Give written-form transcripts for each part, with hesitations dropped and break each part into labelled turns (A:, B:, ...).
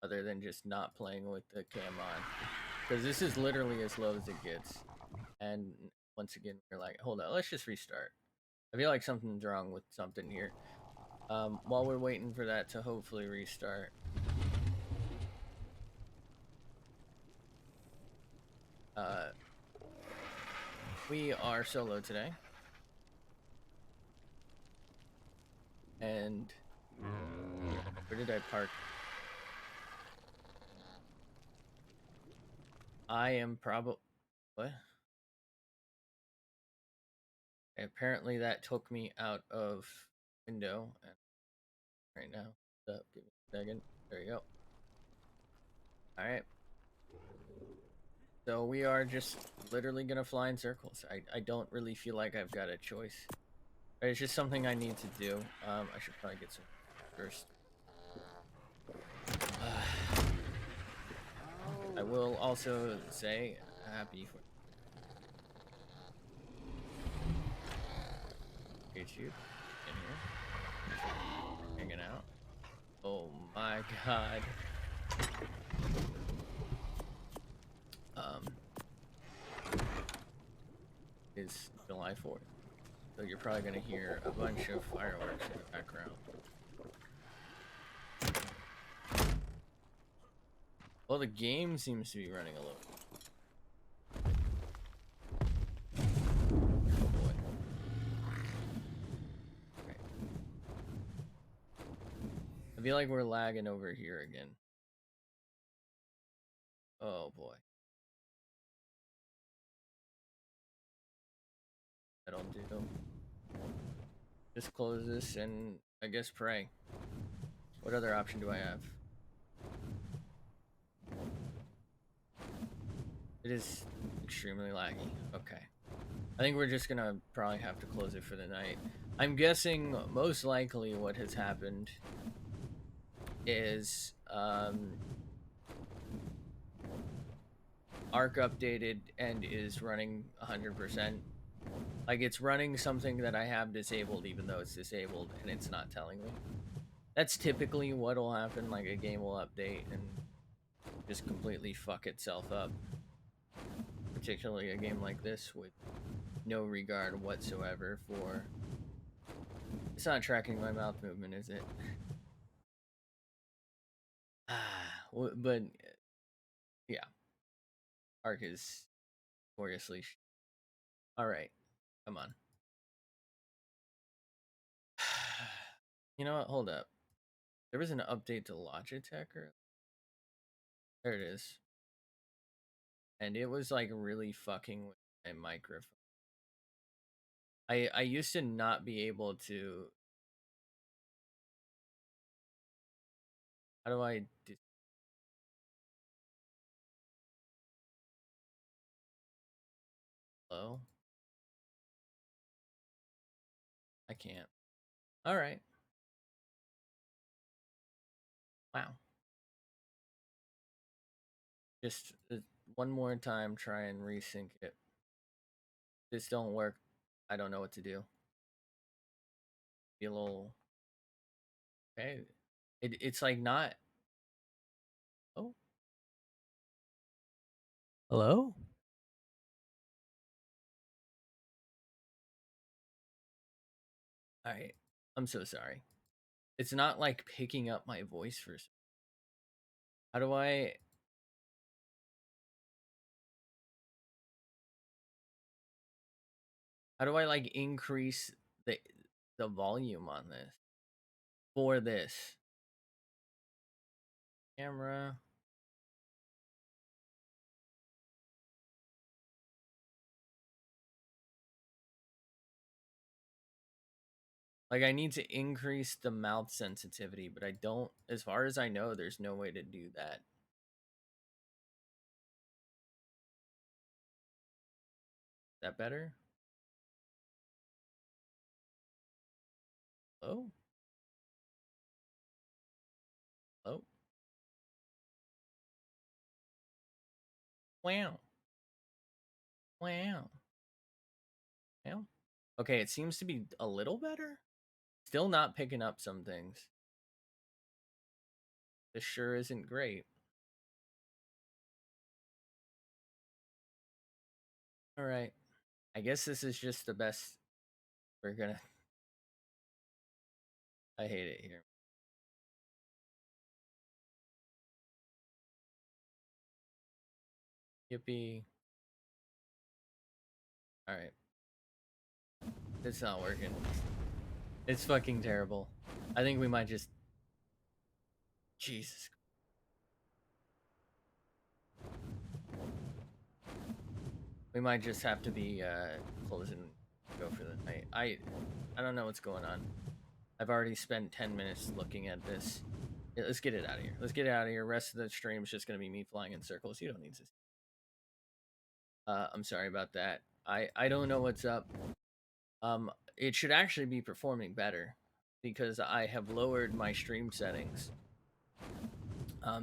A: other than just not playing with the cam on. Because this is literally as low as it gets. And once again, we're like, hold on, let's just restart. I feel like something's wrong with something here. While we're waiting for that to hopefully restart. Uh, we are solo today. And where did I park? I am probably... What? Apparently that took me out of window. And right now, give me a second. There you go. All right. So we are just literally gonna fly in circles. I don't really feel like I've got a choice. It's just something I need to do. I should probably get some first. I will also say happy for you in here, hanging out. Oh my god. Um, is July 4th, so you're probably gonna hear a bunch of fireworks in the background. Well, the game seems to be running a little. Oh boy. Okay. I feel like we're lagging over here again. Oh boy. That'll do. Just close this and I guess pray. What other option do I have? It is extremely laggy. Okay. I think we're just gonna probably have to close it for the night. I'm guessing most likely what has happened is Arc updated and is running 100%. Like it's running something that I have disabled even though it's disabled and it's not telling me. That's typically what'll happen, like a game will update and just completely fuck itself up. Particularly a game like this with no regard whatsoever for... It's not tracking my mouth movement, is it? But yeah, Arc is gloriously... Alright, come on. You know what, hold up. There was an update to Logitech, or... There it is. And it was like really fucking with my microphone. I used to not be able to... How do I... Hello? I can't. Alright. Wow. Just one more time, try and resync it. If this don't work, I don't know what to do. Be a little... Okay. It's like not... Oh. Hello? Alright. I'm so sorry. It's not like picking up my voice for... How do I... How do I like increase the volume on this? For this. Camera. Like I need to increase the mouth sensitivity, but I don't, as far as I know, there's no way to do that. Is that better? Hello? Hello? Wow. Wow. Wow. Okay, it seems to be a little better. Still not picking up some things. This sure isn't great. All right. I guess this is just the best. We're gonna. I hate it here. Yippee. All right. It's not working. It's fucking terrible. I think we might just. Jesus. We might just have to be closing. Go for the night. I don't know what's going on. I've already spent 10 minutes looking at this. Yeah, let's get it out of here. Let's get it out of here. Rest of the stream is just gonna be me flying in circles. You don't need to. I'm sorry about that. I don't know what's up. It should actually be performing better because I have lowered my stream settings.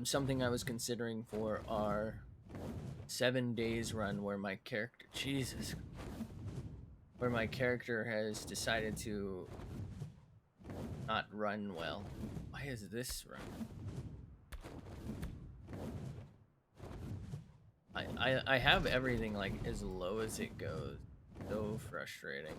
A: Something I was considering for our 7 days run where my character, Jesus, where my character has decided to not run well. Why is this run? I have everything like as low as it goes. So frustrating.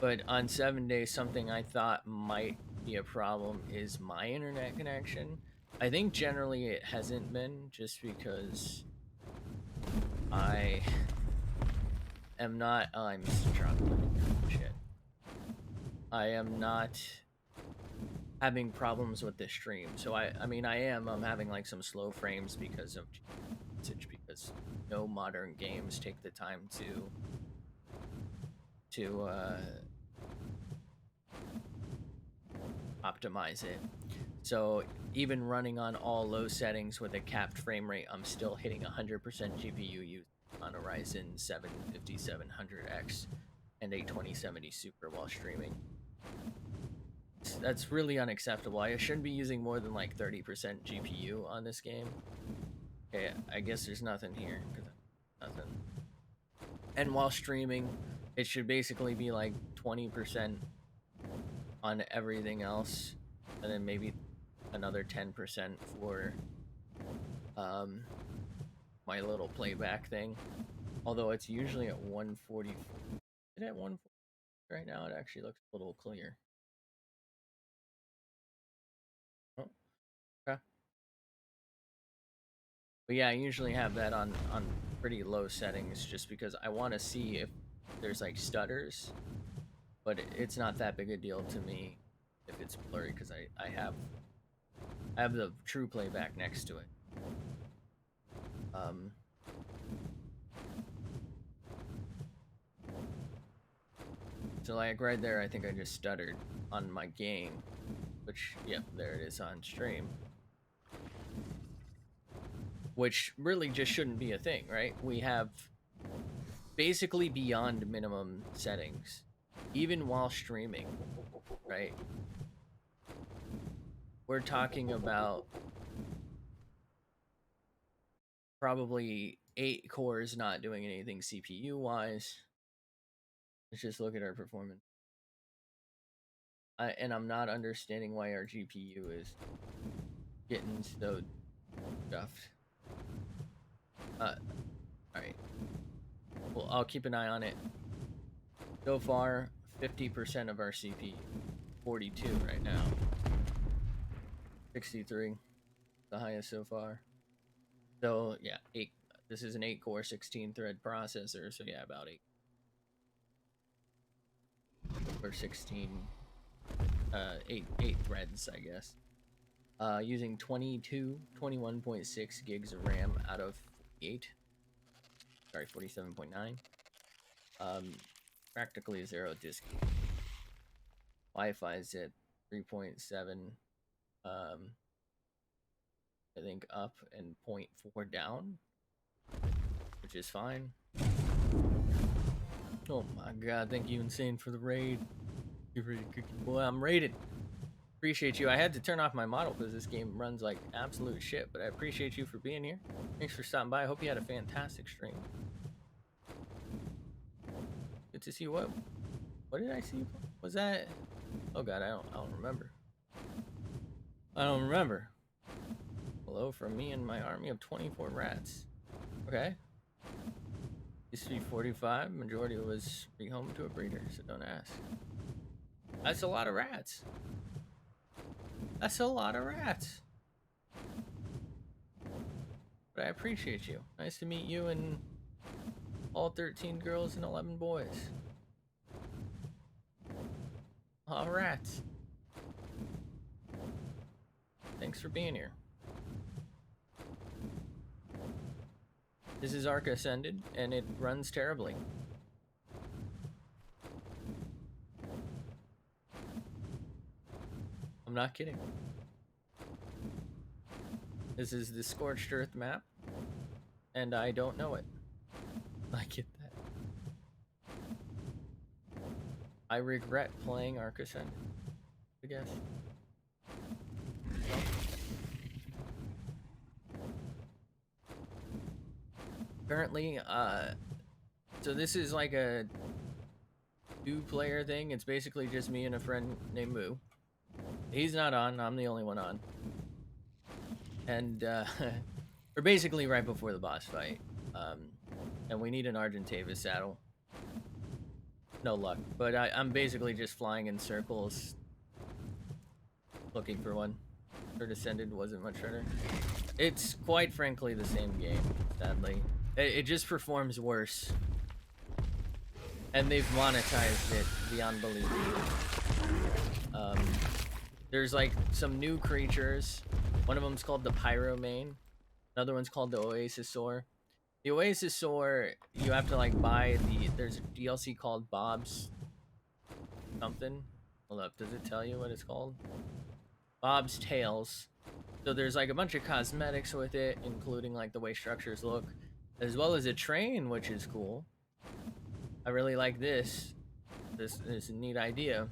A: But on 7 days, something I thought might be a problem is my internet connection. I think generally it hasn't been, just because I am not. Oh, I missed a drop. Shit. I am not having problems with this stream. So I mean, I'm having like some slow frames because of usage, because no modern games take the time to optimize it. So even running on all low settings with a capped frame rate, I'm still hitting 100% GPU use on a Ryzen 7 5700X and a 2070 Super while streaming. That's really unacceptable. I shouldn't be using more than like 30% GPU on this game. Okay, I guess there's nothing here. Nothing. And while streaming, it should basically be like 20% on everything else, and then maybe another 10% for my little playback thing. Although it's usually at 140. Is it at 140 right now? It actually looks a little clear. Oh, okay. But yeah, I usually have that on pretty low settings just because I want to see if there's like stutters, but it's not that big a deal to me if it's blurry because I have the true playback next to it. So like right there, I think I just stuttered on my game, which, yep, there it is on stream. Which really just shouldn't be a thing, right? We have basically beyond minimum settings, even while streaming, right? We're talking about probably 8 cores not doing anything CPU wise. Let's just look at our performance. And I'm not understanding why our GPU is getting so stuffed. Alright. Well, I'll keep an eye on it. So far, 50% of our CPU. 42 right now. 63. The highest so far. So, yeah, 8. This is an 8-core, 16-thread processor, so yeah, about 8. Or 16. 8 threads, I guess. Using 21.6 gigs of RAM out of 48. Sorry, 47.9. Practically 0 disk. Wi-Fi is at 3.7. I think up and 0.4 down, which is fine. Oh my god, thank you, Insane, for the raid. You really cookie boy, I'm raided. Appreciate you. I had to turn off my model because this game runs like absolute shit, but I appreciate you for being here. Thanks for stopping by. I hope you had a fantastic stream. Good to see you. What? What did I see? Was that? Oh god, I don't remember. I don't remember. Hello from me and my army of 24 rats. Okay. Used to be 45. Majority was rehomed to a breeder, so don't ask. That's a lot of rats. That's a lot of rats. But I appreciate you. Nice to meet you and all 13 girls and 11 boys. All rats. Thanks for being here. This is Ark Ascended, and it runs terribly. I'm not kidding. This is the Scorched Earth map, and I don't know it. I get that. I regret playing Ark Ascended, I guess. Currently, so this is like a 2-player thing. It's basically just me and a friend named Moo. He's not on, I'm the only one on. And we're basically right before the boss fight. And we need an Argentavis saddle. No luck, but I'm basically just flying in circles looking for one. Third Ascended wasn't much better. It's quite frankly the same game, sadly. It just performs worse. And they've monetized it beyond belief. There's like some new creatures. One of them's called the Pyromane. Another one's called the Oasisaur. The Oasisaur, you have to like buy there's a DLC called Bob's something. Hold up, does it tell you what it's called? Bob's Tales. So there's like a bunch of cosmetics with it, including like the way structures look, as well as a train, which is cool. I really like this. This is a neat idea.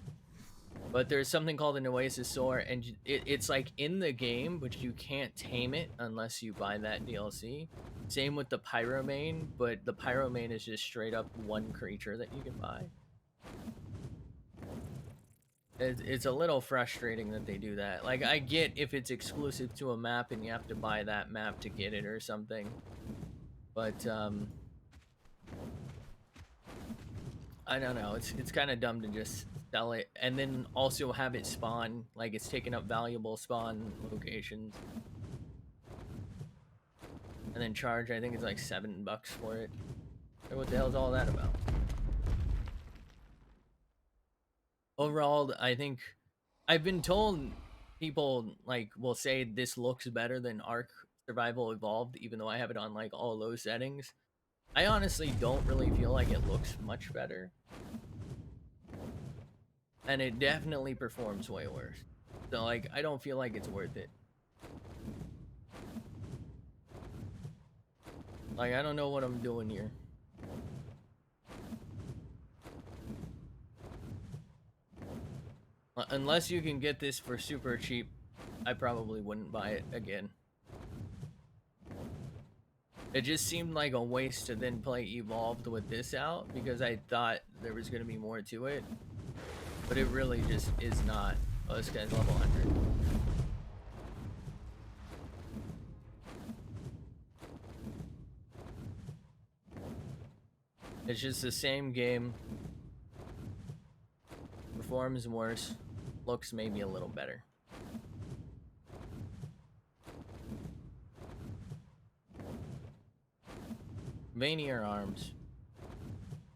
A: But there's something called an Oasisaur, and it's like in the game, but you can't tame it unless you buy that DLC. Same with the Pyromane, but the Pyromane is just straight up one creature that you can buy. It's a little frustrating that they do that. Like, I get if it's exclusive to a map and you have to buy that map to get it or something. But, I don't know. It's kind of dumb to just sell it and then also have it spawn. Like, it's taking up valuable spawn locations. And then charge, I think it's like $7 for it. So what the hell is all that about? Overall, I think I've been told people like will say this looks better than Ark Survival Evolved, even though I have it on like all low settings. I honestly don't really feel like it looks much better. And it definitely performs way worse. So like I don't feel like it's worth it. Like I don't know what I'm doing here. Unless you can get this for super cheap, I probably wouldn't buy it again. It just seemed like a waste to then play Evolved with this out because I thought there was going to be more to it. But it really just is not. Oh, this guy's level 100. It's just the same game. Performs worse. Looks maybe a little better. Veinier arms.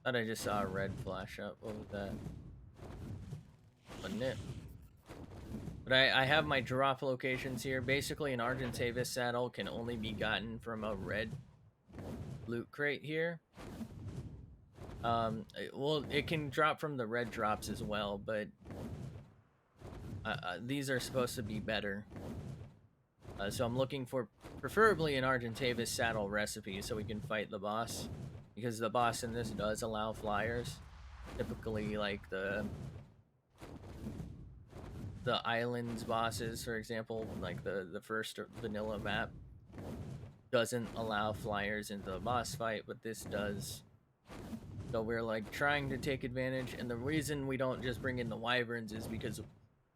A: Thought I just saw a red flash up. What was that? Wasn't it? But I have my drop locations here. Basically, an Argentavis saddle can only be gotten from a red loot crate here. Well, it can drop from the red drops as well, but these are supposed to be better. So I'm looking for preferably an Argentavis saddle recipe so we can fight the boss, because the boss in this does allow flyers. Typically, like the islands bosses, for example, like the first vanilla map doesn't allow flyers into the boss fight, but this does. So we're like trying to take advantage, and the reason we don't just bring in the wyverns is because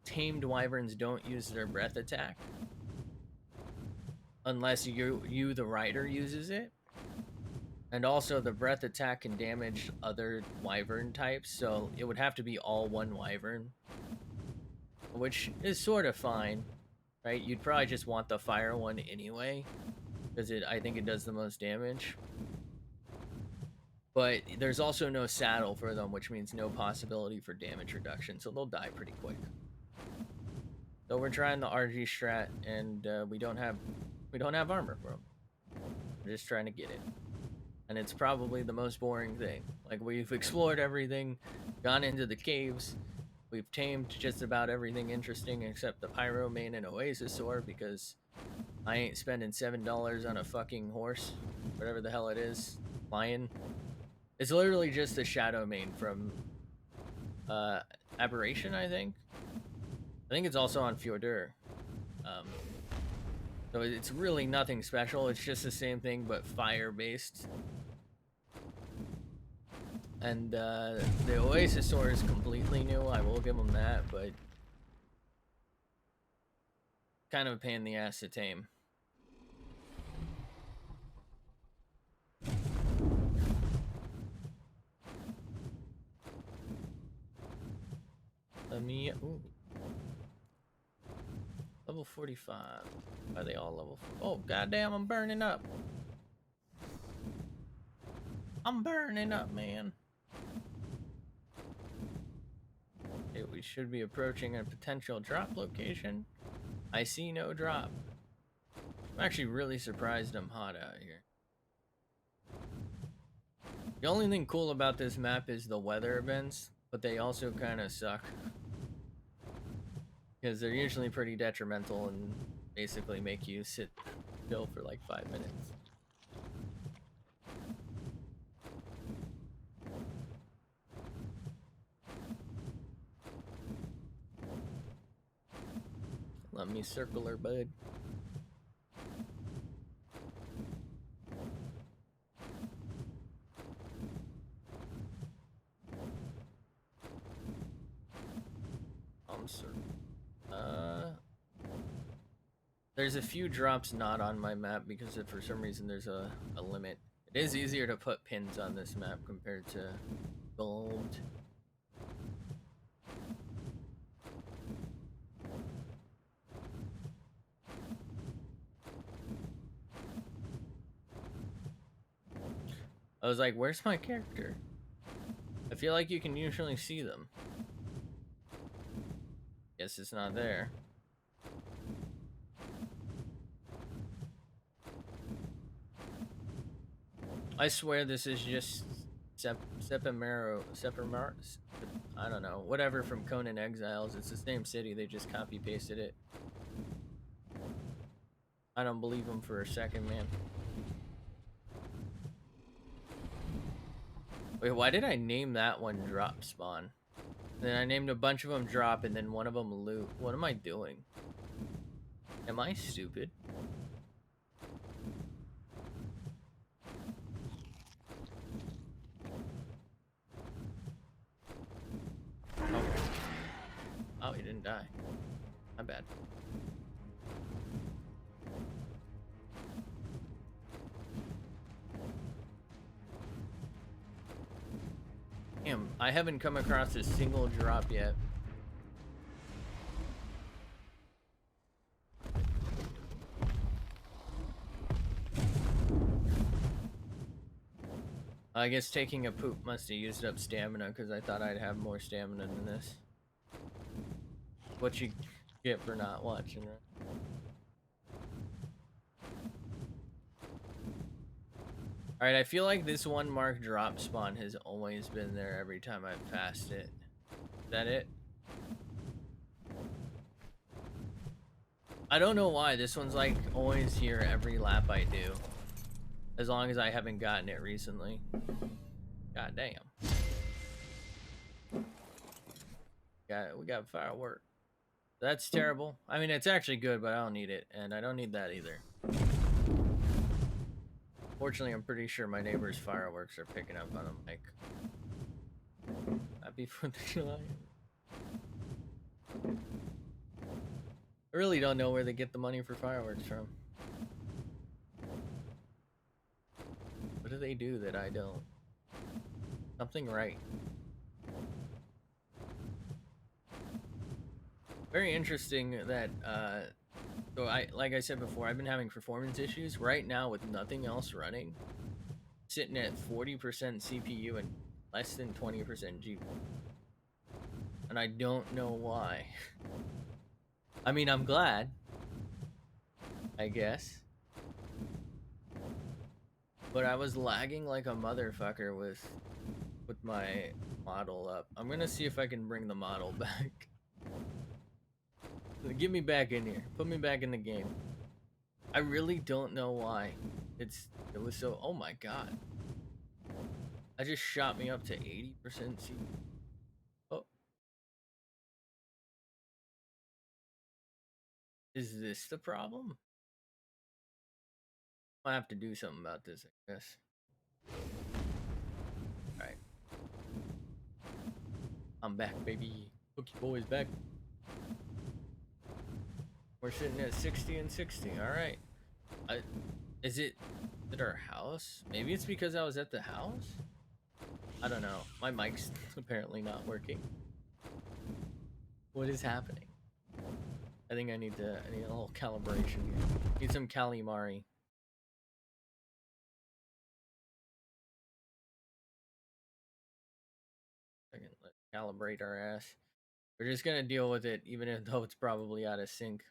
A: tamed wyverns don't use their breath attack unless you the rider uses it. And also the breath attack can damage other wyvern types, so it would have to be all one wyvern, which is sort of fine, right? You'd probably just want the fire one anyway, because I think it does the most damage. But there's also no saddle for them, which means no possibility for damage reduction, so they'll die pretty quick. So we're trying the RG strat, and we don't have armor for them. We're just trying to get it, and it's probably the most boring thing. Like, we've explored everything, gone into the caves, we've tamed just about everything interesting except the Pyro main and Oasisaur, because I ain't spending $7 on a fucking horse, whatever the hell it is, lion. It's literally just the Shadow main from Aberration, I think. I think it's also on Fjordur. So it's really nothing special. It's just the same thing, but fire-based. And the Oasisaur is completely new. I will give them that, but kind of a pain in the ass to tame. Ooh. Level 45. Are they all level 4? Oh, goddamn, I'm burning up. I'm burning up, man. Okay, we should be approaching a potential drop location. I see no drop. I'm actually really surprised I'm hot out here. The only thing cool about this map is the weather events, but they also kind of suck. Because they're usually pretty detrimental and basically make you sit still for like 5 minutes. Let me circle her, bud. I'm certain. There's a few drops not on my map because for some reason there's a limit. It is easier to put pins on this map compared to gold. I was like, where's my character? I feel like you can usually see them. Guess it's not there. I swear this is just Sepimero, I don't know, whatever from Conan Exiles. It's the same city, they just copy pasted it. I don't believe them for a second, man. Wait, why did I name that one drop spawn? Then I named a bunch of them drop and then one of them loot. What am I doing? Am I stupid? Okay. Oh, he didn't die. My bad. Damn, I haven't come across a single drop yet. I guess taking a poop must have used up stamina because I thought I'd have more stamina than this. What you get for not watching, right? Alright, I feel like this one mark drop spawn has always been there every time I've passed it. Is that it? I don't know why. This one's like always here every lap I do. As long as I haven't gotten it recently. God damn. We got firework. That's terrible. I mean, it's actually good, but I don't need it. And I don't need that either. Fortunately, I'm pretty sure my neighbor's fireworks are picking up on a mic. Happy 4th of July. I really don't know where they get the money for fireworks from. What do they do that I don't? Something right. Very interesting that, so like I said before, I've been having performance issues. Right now with nothing else running, sitting at 40% CPU and less than 20% GPU. And I don't know why. I mean, I'm glad, I guess. But I was lagging like a motherfucker with my model up. I'm gonna see if I can bring the model back. Get me back in here. Put me back in the game. I really don't know why. It was so, oh my god. I just shot me up to 80% CPU. Oh. Is this the problem? I have to do something about this, I guess. Alright. I'm back, baby. Cookie Boy's back. We're sitting at 60 and 60. Alright. Is it at our house? Maybe it's because I was at the house? I don't know. My mic's apparently not working. What is happening? I think I need a little calibration here. Need some calimari. Let's calibrate our ass. We're just gonna deal with it, even though it's probably out of sync.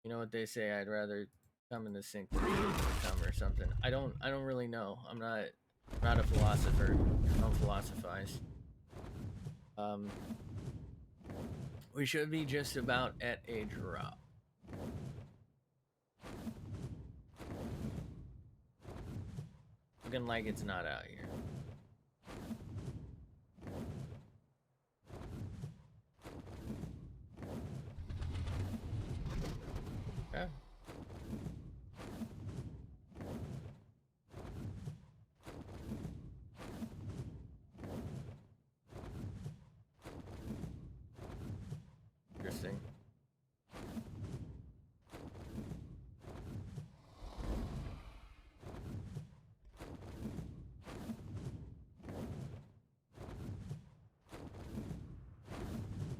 A: You know what they say? I'd rather come in the sync than come or something. I don't really know. I'm not a philosopher. I don't philosophize. We should be just about at a drop. Looking like it's not out here. Okay. Interesting.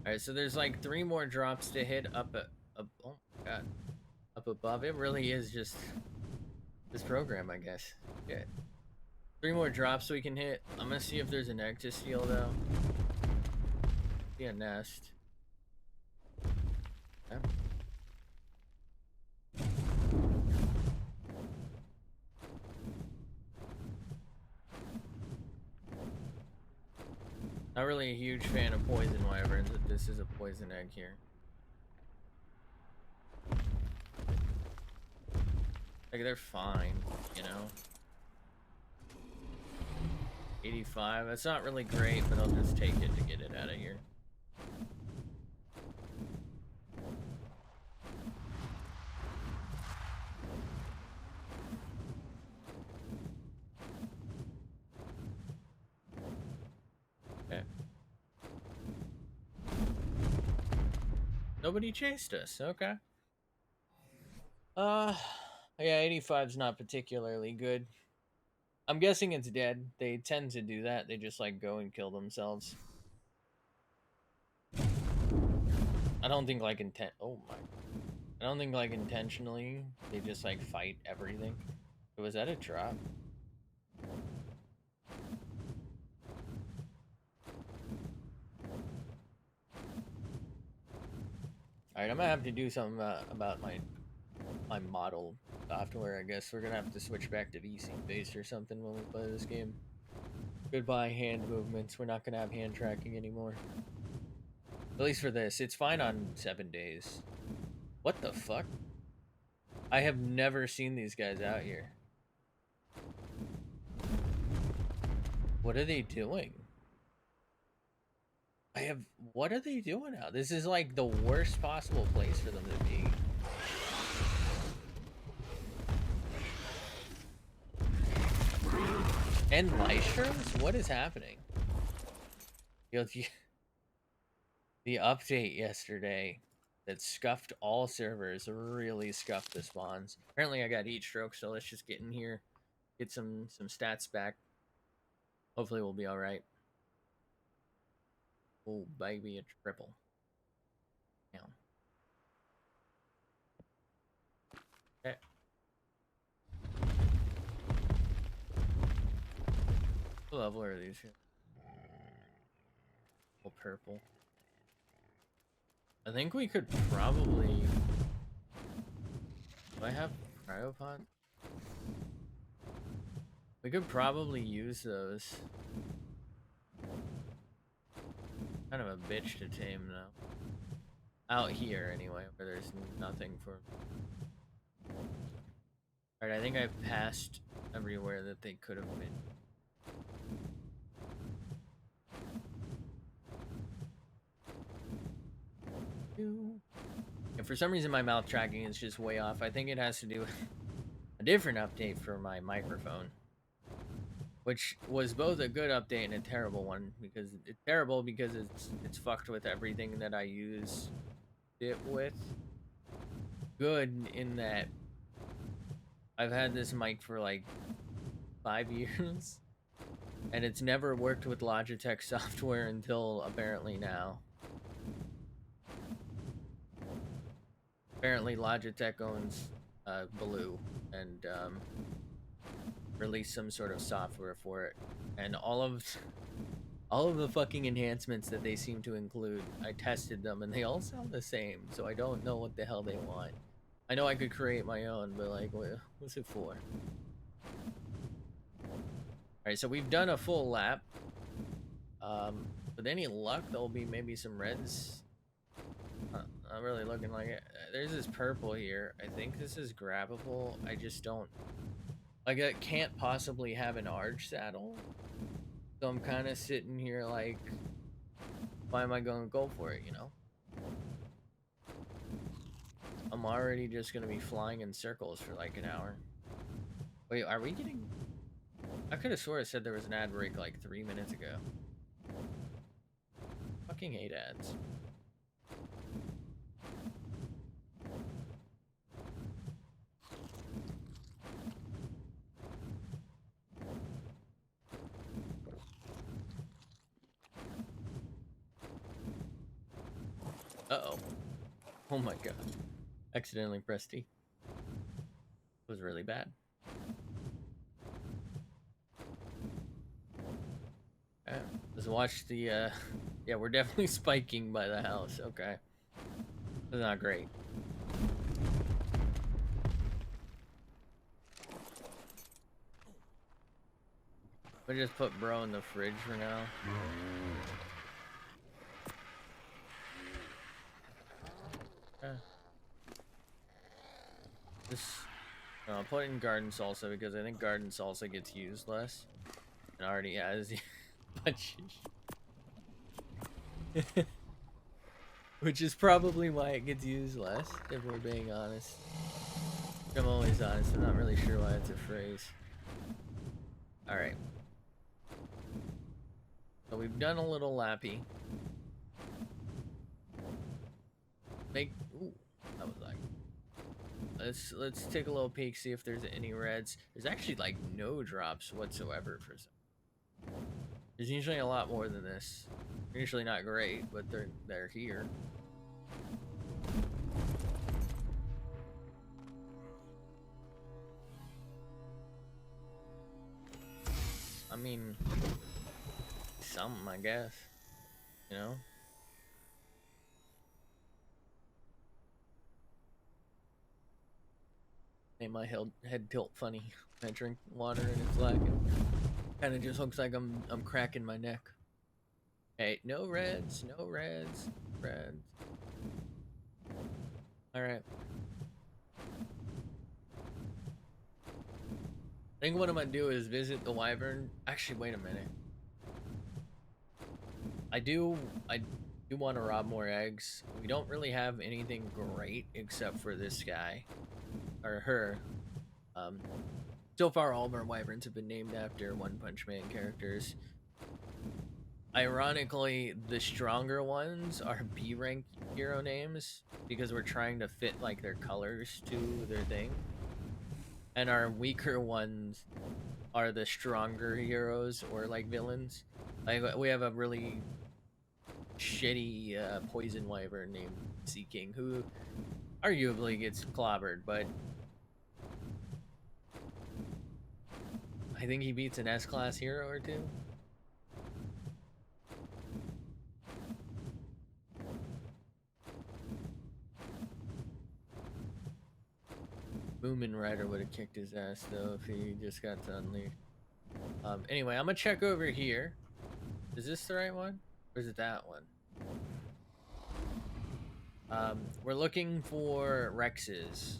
A: Alright, so there's like 3 more drops to hit up oh my god. Up above. It really is just this program, I guess. Yeah. 3 more drops we can hit. I'm gonna see if there's an egg to steal though. See a nest. Yeah. Not really a huge fan of poison wyverns, but this is a poison egg here. Like, they're fine, you know? 85, that's not really great, but I'll just take it to get it out of here. Okay. Nobody chased us, okay. Yeah, 85's not particularly good. I'm guessing it's dead. They tend to do that. They just, like, go and kill themselves. I don't think, like, oh my. I don't think, like, intentionally they just, like, fight everything. Was that a drop? Alright, I'm gonna have to do something about my model software, I guess. We're gonna have to switch back to VC based or something when we play this game. Goodbye hand movements. We're not gonna have hand tracking anymore. At least for this. It's fine on 7 days. What the fuck? I have never seen these guys out here. What are they doing? What are they doing out? This is like the worst possible place for them to be. And Lystros? What is happening? Yo, the update yesterday that scuffed all servers really scuffed the spawns. Apparently I got heat stroke, so let's just get in here, get some stats back. Hopefully we'll be alright. Oh, baby, a triple. Down. Okay. What level are these here? Oh, purple. I think we could probably... Do I have cryopod? We could probably use those. Kind of a bitch to tame though. Out here anyway, where there's nothing for... Alright, I think I've passed everywhere that they could have been. And for some reason my mouth tracking is just way off. I think it has to do with a different update for my microphone. Which was both a good update and a terrible one. Because it's terrible because it's fucked with everything that I use it with. Good in that I've had this mic for like 5 years. And it's never worked with Logitech software until apparently now. Apparently Logitech owns Blue and released some sort of software for it. And all of the fucking enhancements that they seem to include, I tested them and they all sound the same. So I don't know what the hell they want. I know I could create my own, but like, what's it for? Alright, so we've done a full lap. With any luck, there'll be maybe some reds. Not really looking like it. There's this purple here. I think this is grabbable. I just don't... Like, it can't possibly have an arch saddle. So I'm kind of sitting here like, why am I going to go for it, you know? I'm already just going to be flying in circles for like an hour. Wait, are we getting... I could have swore I said there was an ad break like 3 minutes ago. Fucking hate ads. Uh-oh. Oh my god. Accidentally pressed T. It was really bad. Let's watch the, yeah, we're definitely spiking by the house. Okay. That's not great. We just put bro in the fridge for now. Okay. I'll put in garden salsa because I think garden salsa gets used less. And already has which is probably why it gets used less, if we're being honest. I'm always honest, I'm not really sure why it's a phrase. Alright. So we've done a little lappy. Ooh, that was like... Let's take a little peek, see if there's any reds. There's actually like no drops whatsoever for some. There's usually a lot more than this. They're usually not great, but they're here. I mean, something, I guess. You know? Made my head tilt funny when I drink water and it's lacking. Kind of just looks like I'm cracking my neck. Hey, no reds, no reds, reds. All right. I think what I'm gonna do is visit the wyvern. Actually, wait a minute. I do want to rob more eggs. We don't really have anything great except for this guy or her. So far, all of our wyverns have been named after One Punch Man characters. Ironically, the stronger ones are B rank hero names because we're trying to fit like their colors to their thing. And our weaker ones are the stronger heroes or like villains. Like we have a really shitty poison wyvern named Sea King who arguably gets clobbered, but I think he beats an S-class hero or two. Moomin Rider would have kicked his ass though if he just got to unleash. Anyway, I'm gonna check over here. Is this the right one? Or is it that one? We're looking for Rexes.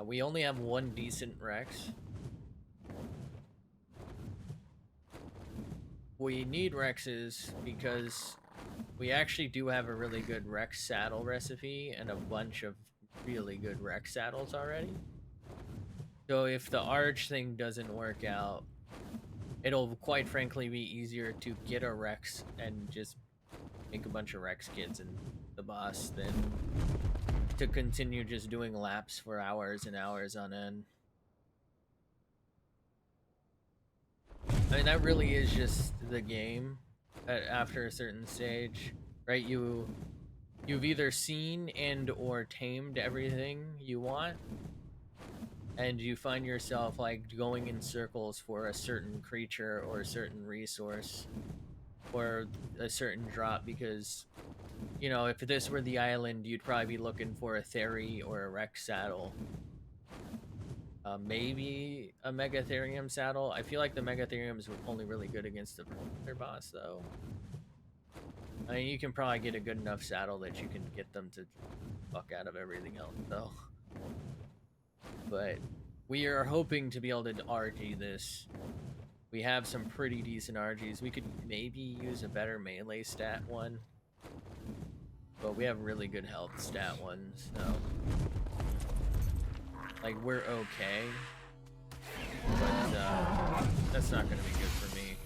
A: We only have one decent Rex. We need Rexes because we actually do have a really good Rex saddle recipe and a bunch of really good Rex saddles already. So if the Arch thing doesn't work out, it'll quite frankly be easier to get a Rex and just make a bunch of Rex kids and the boss than to continue just doing laps for hours and hours on end. I mean, that really is just the game after a certain stage, right? You've either seen and or tamed everything you want, and you find yourself like going in circles for a certain creature or a certain resource or a certain drop because, you know, if this were the island, you'd probably be looking for a Theory or a Rex saddle. Maybe a Megatherium saddle. I feel like the Megatherium is only really good against the Verminther boss, though. I mean, you can probably get a good enough saddle that you can get them to fuck out of everything else, though. But we are hoping to be able to RG this. We have some pretty decent RGs. We could maybe use a better melee stat one. But we have really good health stat ones, so... like, we're okay. But, that's not gonna be good for me.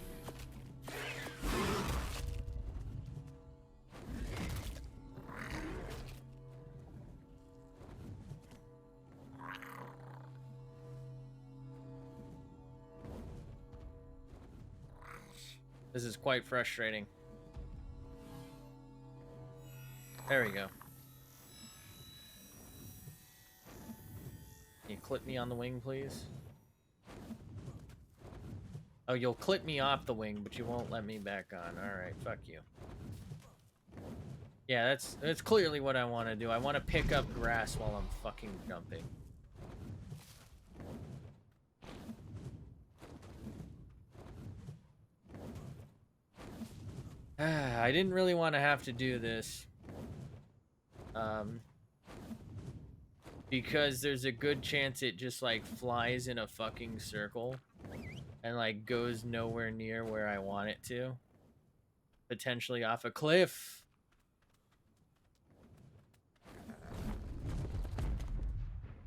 A: This is quite frustrating. There we go. Can you clip me on the wing, please? Oh, you'll clip me off the wing, but you won't let me back on. Alright, fuck you. Yeah, that's clearly what I want to do. I want to pick up grass while I'm fucking jumping. I didn't really want to have to do this. Because there's a good chance it just, like, flies in a fucking circle. And, like, goes nowhere near where I want it to. Potentially off a cliff.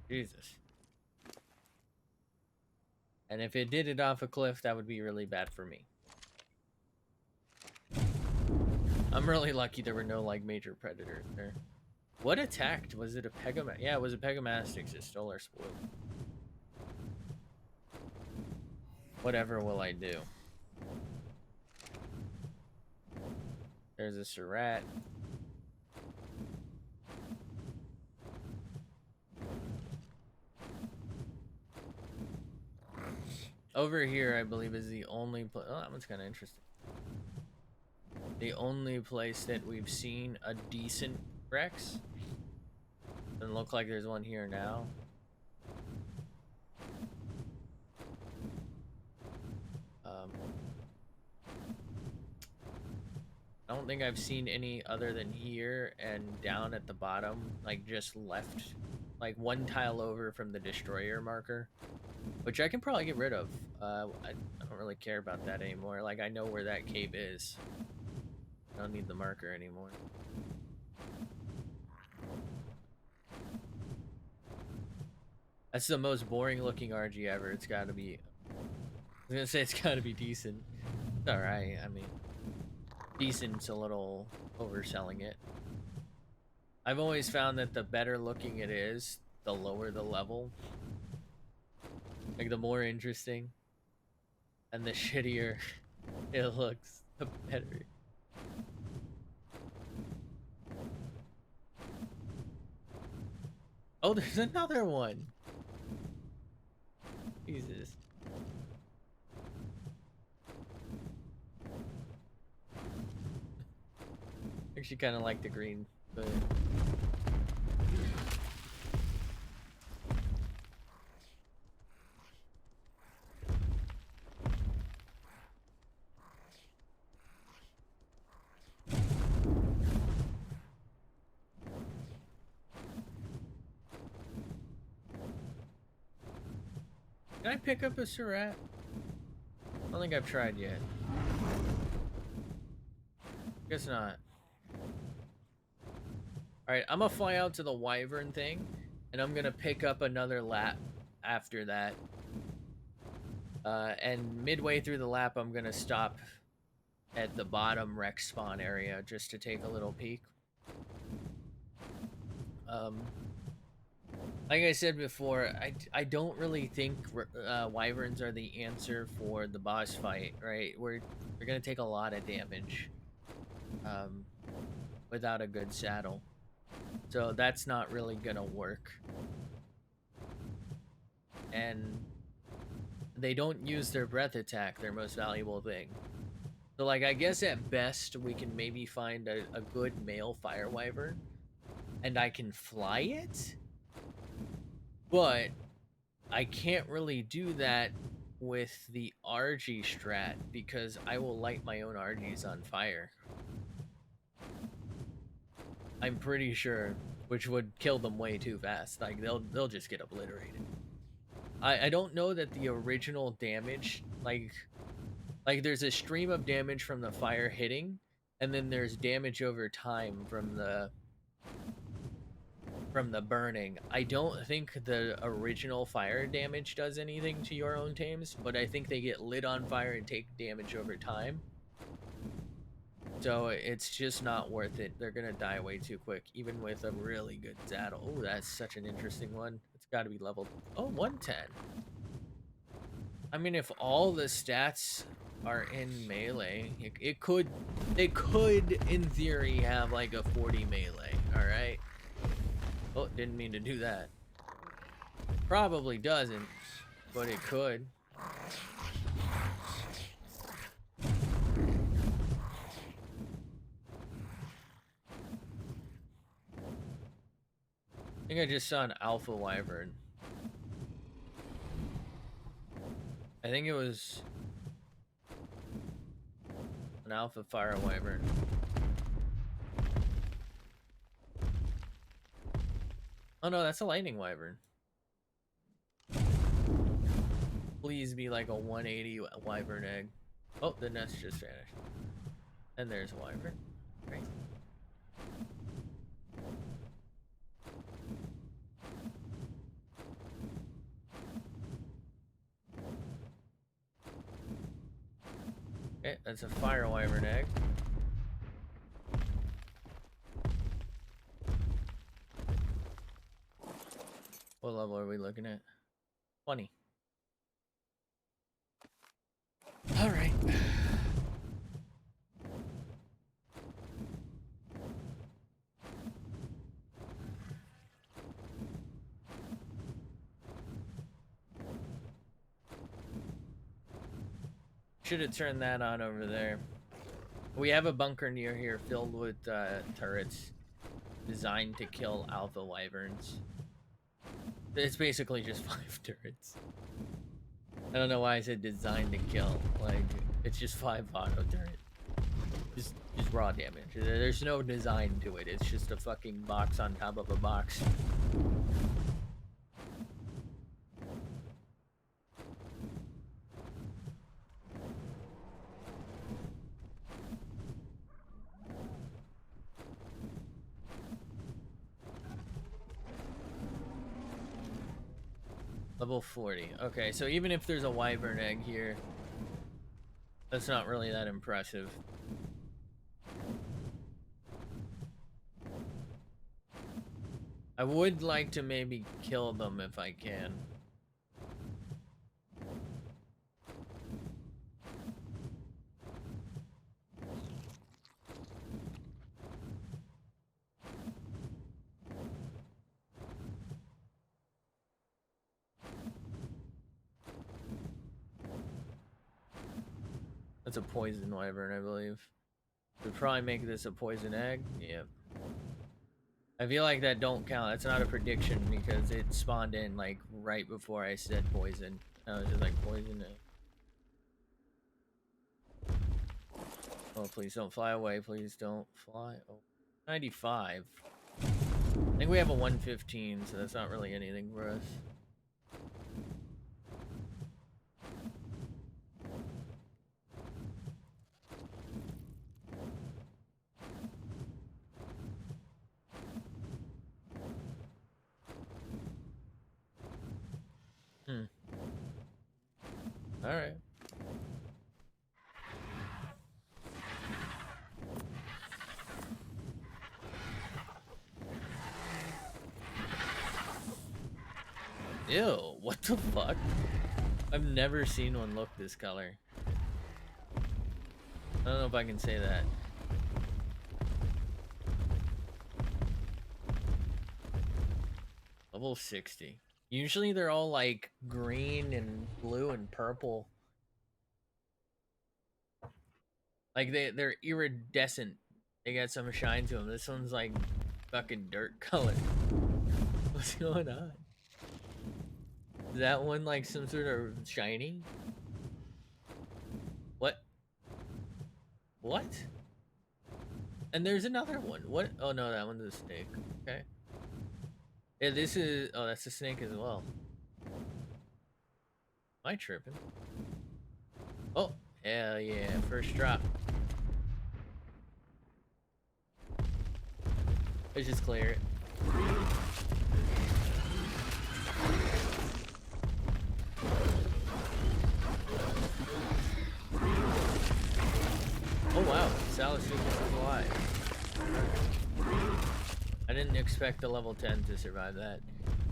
A: Jesus. And if it did it off a cliff, that would be really bad for me. I'm really lucky there were no, like, major predators there. What attacked? Was it a Pegamastic? Yeah, it was a Pegamastix that stole our spoil. Whatever will I do? There's a Surratt. Over here, I believe, is the only place. Oh, that one's kind of interesting. The only place that we've seen a decent Rex. Doesn't look like there's one here now. I don't think I've seen any other than here and down at the bottom, like just left, like one tile over from the destroyer marker, which I can probably get rid of. I don't really care about that anymore. Like, I know where that cave is. I don't need the marker anymore. That's the most boring looking RG ever. It's gotta be... I was gonna say it's gotta be decent. It's alright, I mean... Decent's a little overselling it. I've always found that the better looking it is, the lower the level. Like, the more interesting. And the shittier it looks, the better. Oh, there's another one! Jesus. Actually kind of like the green, but... Can I pick up a Surratt? I don't think I've tried yet. Guess not. Alright, I'm gonna fly out to the Wyvern thing, and I'm gonna pick up another lap after that. And midway through the lap, I'm gonna stop at the bottom wreck spawn area just to take a little peek. Like I said before, I don't really think Wyverns are the answer for the boss fight, right? We're gonna take a lot of damage without a good saddle. So that's not really gonna work. And they don't use their breath attack, their most valuable thing. So like, I guess at best we can maybe find a good male fire wyvern and I can fly it, but I can't really do that with the RG strat because I will light my own RGs on fire. I'm pretty sure, which would kill them way too fast. Like they'll just get obliterated. I don't know that the original damage, like there's a stream of damage from the fire hitting, and then there's damage over time from the burning. I don't think the original fire damage does anything to your own tames, but I think they get lit on fire and take damage over time. So it's just not worth it. They're gonna die way too quick, even with a really good saddle. Oh, that's such an interesting one. It's gotta be leveled. Oh, 110. I mean, if all the stats are in melee, they could, in theory, have like a 40 melee, alright? Oh, didn't mean to do that. Probably doesn't, but it could. I think I just saw an alpha wyvern. I think it was an alpha fire wyvern. Oh no, that's a lightning wyvern. Please be like a 180 wyvern egg. Oh, the nest just vanished. And there's a wyvern. Great. Okay, that's a fire wyvern egg. What level are we looking at? 20. Alright. Should have turned that on over there. We have a bunker near here filled with turrets designed to kill alpha wyverns. It's basically just 5 turrets. I don't know why I said designed to kill. Like, it's just 5 auto turrets. Just raw damage. There's no design to it. It's just a fucking box on top of a box. Level 40. Okay, so even if there's a wyvern egg here, that's not really that impressive. I would like to maybe kill them if I can. That's a poison wyvern, I believe. We'd probably make this a poison egg. Yep. I feel like that don't count. That's not a prediction because it spawned in like right before I said poison. I was just like poison egg. Oh, please don't fly away. Please don't fly. Oh, 95. I think we have a 115, so that's not really anything for us. Alright. Ew, what the fuck? I've never seen one look this color. I don't know if I can say that. Level 60. Usually they're all like green and blue and purple. Like they're iridescent. They got some shine to them. This one's like fucking dirt color. What's going on? Is that one like some sort of shiny? What? What? And there's another one. What? Oh no, that one's a snake. Okay. Yeah, this is... Oh, that's a snake as well. Am I tripping? Oh, hell yeah. First drop. Let's just clear it. Oh wow, Salasupus is alive. I didn't expect the level 10 to survive that.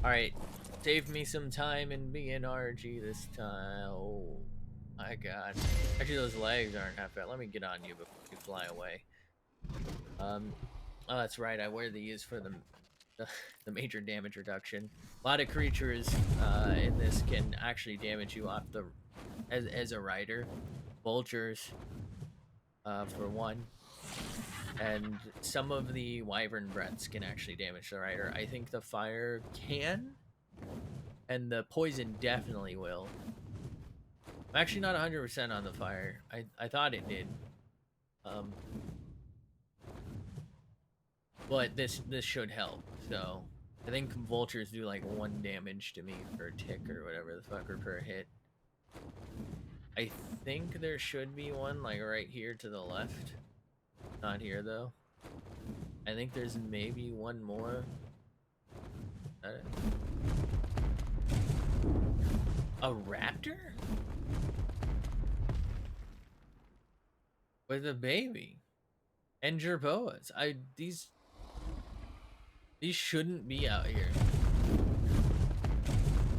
A: Alright, save me some time and be an RG this time. Oh my god. Actually, those legs aren't half bad. Let me get on you before you fly away. Oh, that's right. I wear these for the major damage reduction. A lot of creatures in this can actually damage you off the as a rider. Vultures, for one, and some of the wyvern breaths can actually damage the rider. I think the fire can, and the poison definitely will. I'm actually not 100% on the fire. I thought it did. But this should help. So I think vultures do like 1 damage to me per tick or whatever the fuck, or per hit. I think there should be one like right here to the left. Not here though. I think there's maybe one more. A raptor? With a baby. And jerboas. These shouldn't be out here.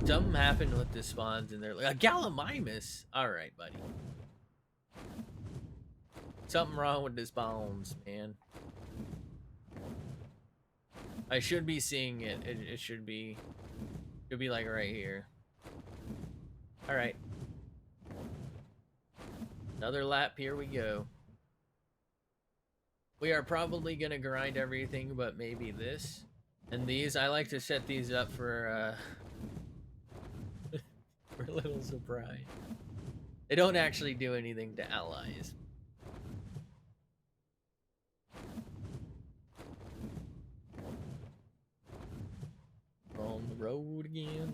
A: Something happened with the spawns and they're like, a Gallimimus! Alright, buddy. Something wrong with the spawns, man. I should be seeing it. It should be like right here. Alright. Another lap, here we go. We are probably gonna grind everything but maybe this. And these, I like to set these up for for a little surprise. They don't actually do anything to allies. On the road again.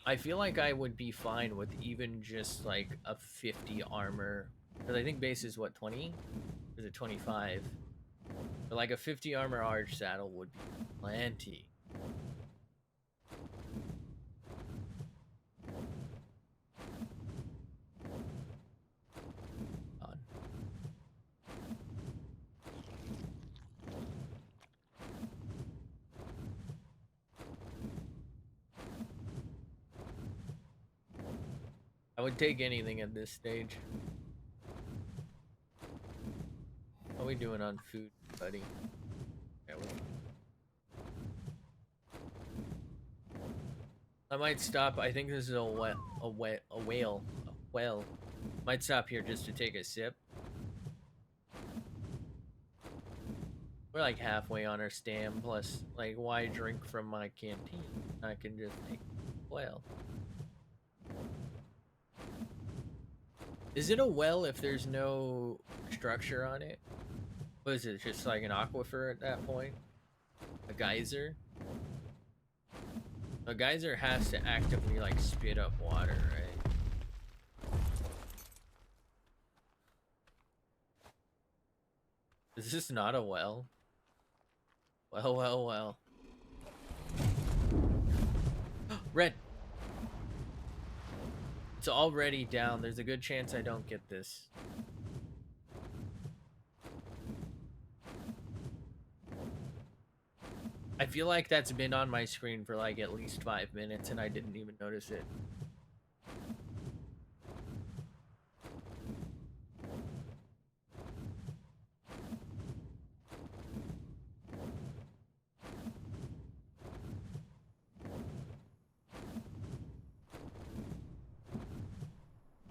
A: I feel like I would be fine with even just like a 50 armor. Because I think base is what, 20? Or is it 25? But like a 50 armor arch saddle would be plenty. On. I would take anything at this stage. How are we doing on food, buddy? Yeah, I might stop. I think this is a whale. Might stop here just to take a sip. We're like halfway on our stam. Plus, like, why drink from my canteen? I can just take a whale. Is it a well if there's no structure on it? What is it? Just like an aquifer at that point? A geyser? A geyser has to actively like spit up water, right? Is this not a well? Well. Red! It's already down. There's a good chance I don't get this. I feel like that's been on my screen for like at least 5 minutes and I didn't even notice it.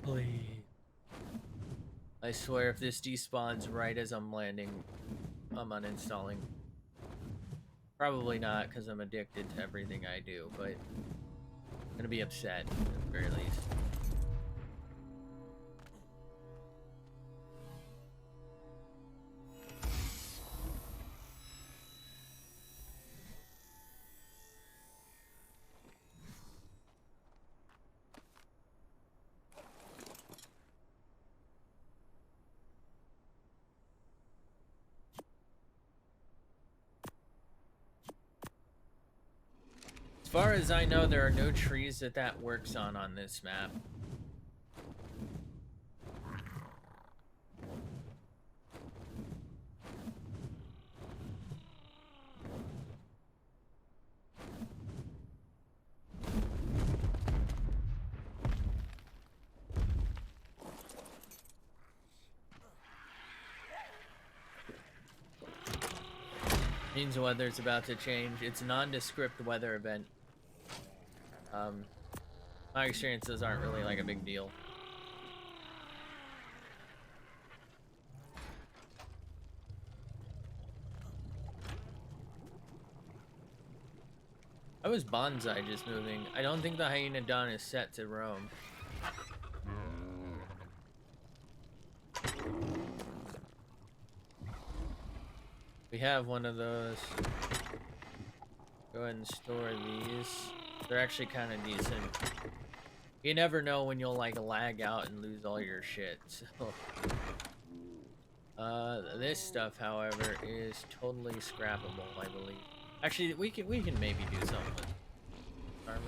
A: Please. I swear if this despawns right as I'm landing, I'm uninstalling. Probably not because I'm addicted to everything I do, but I'm gonna be upset at the very least. As far as I know, there are no trees that works on this map. Means weather's about to change. It's a nondescript weather event. My experiences aren't really like a big deal. I was bonsai just moving. I don't think the hyena dawn is set to roam. We have one of those. Go ahead and store these. They're actually kind of decent. You never know when you'll like lag out and lose all your shit. So, this stuff, however, is totally scrappable, I believe. Actually, we can maybe do something with armor.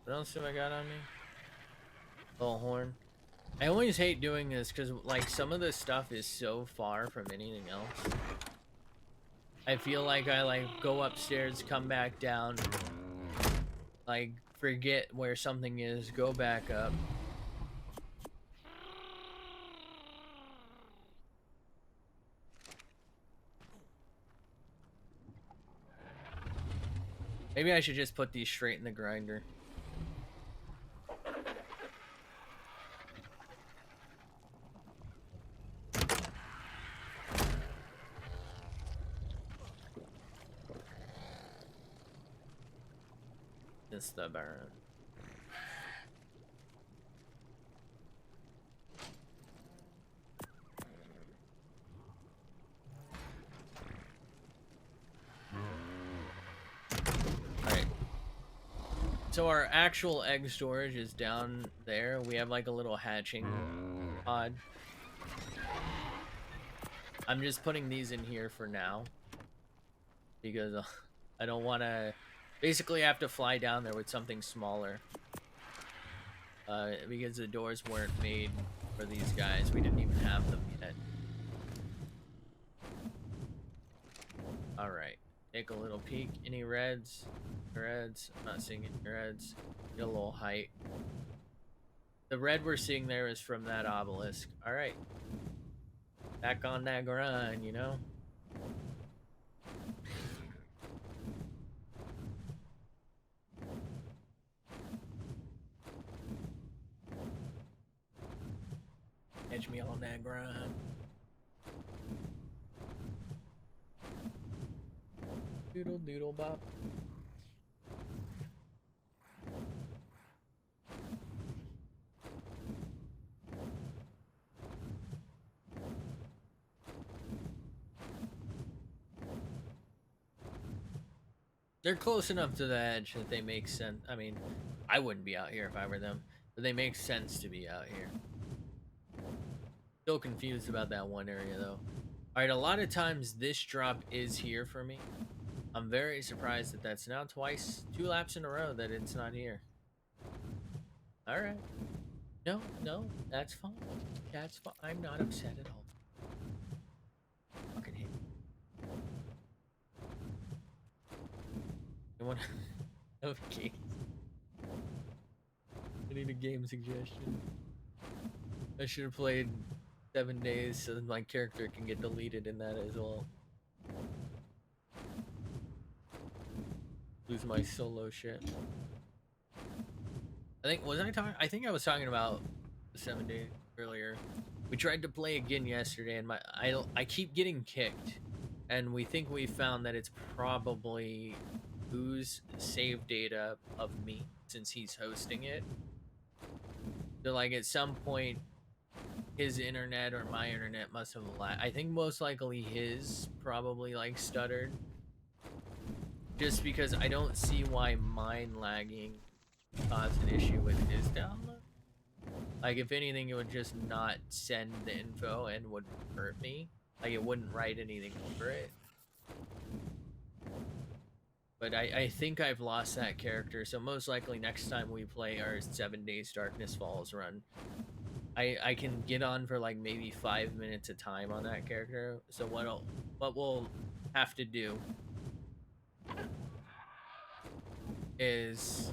A: What else have I got on me? Little horn. I always hate doing this because, like, some of this stuff is so far from anything else. I feel like I, like, go upstairs, come back down, like, forget where something is, go back up. Maybe I should just put these straight in the grinder. The Baron. So our actual egg storage is down there. We have like a little hatching pod. I'm just putting these in here for now because I don't want to basically have to fly down there with something smaller. Because the doors weren't made for these guys. We didn't even have them yet. Alright. Take a little peek. Any reds? Reds. I'm not seeing any reds. Get a little height. The red we're seeing there is from that obelisk. Alright. Back on that grind, you know? Catch me on that grind. Doodle doodle bop. They're close enough to the edge that they make sense. I mean, I wouldn't be out here if I were them, but they make sense to be out here. Still confused about that one area though. Alright, a lot of times this drop is here for me. I'm very surprised that that's now twice, 2 laps in a row that it's not here. Alright. No, that's fine. That's fine. I'm not upset at all. Fucking hate it. Anyone have games? I need a game suggestion. I should have played 7 days so that my character can get deleted in that as well. Lose my solo shit. I think I was talking about 7 days earlier. We tried to play again yesterday and I keep getting kicked. And we think we found that it's probably whose save data of me since he's hosting it. So like at some point his internet or my internet must have lagged. I think most likely his probably like stuttered. Just because I don't see why mine lagging caused an issue with his download. Like if anything it would just not send the info and would hurt me. Like it wouldn't write anything over it. But I think I've lost that character, so most likely next time we play our 7 Days Darkness Falls run, I can get on for like maybe 5 minutes of time on that character. So what we'll have to do is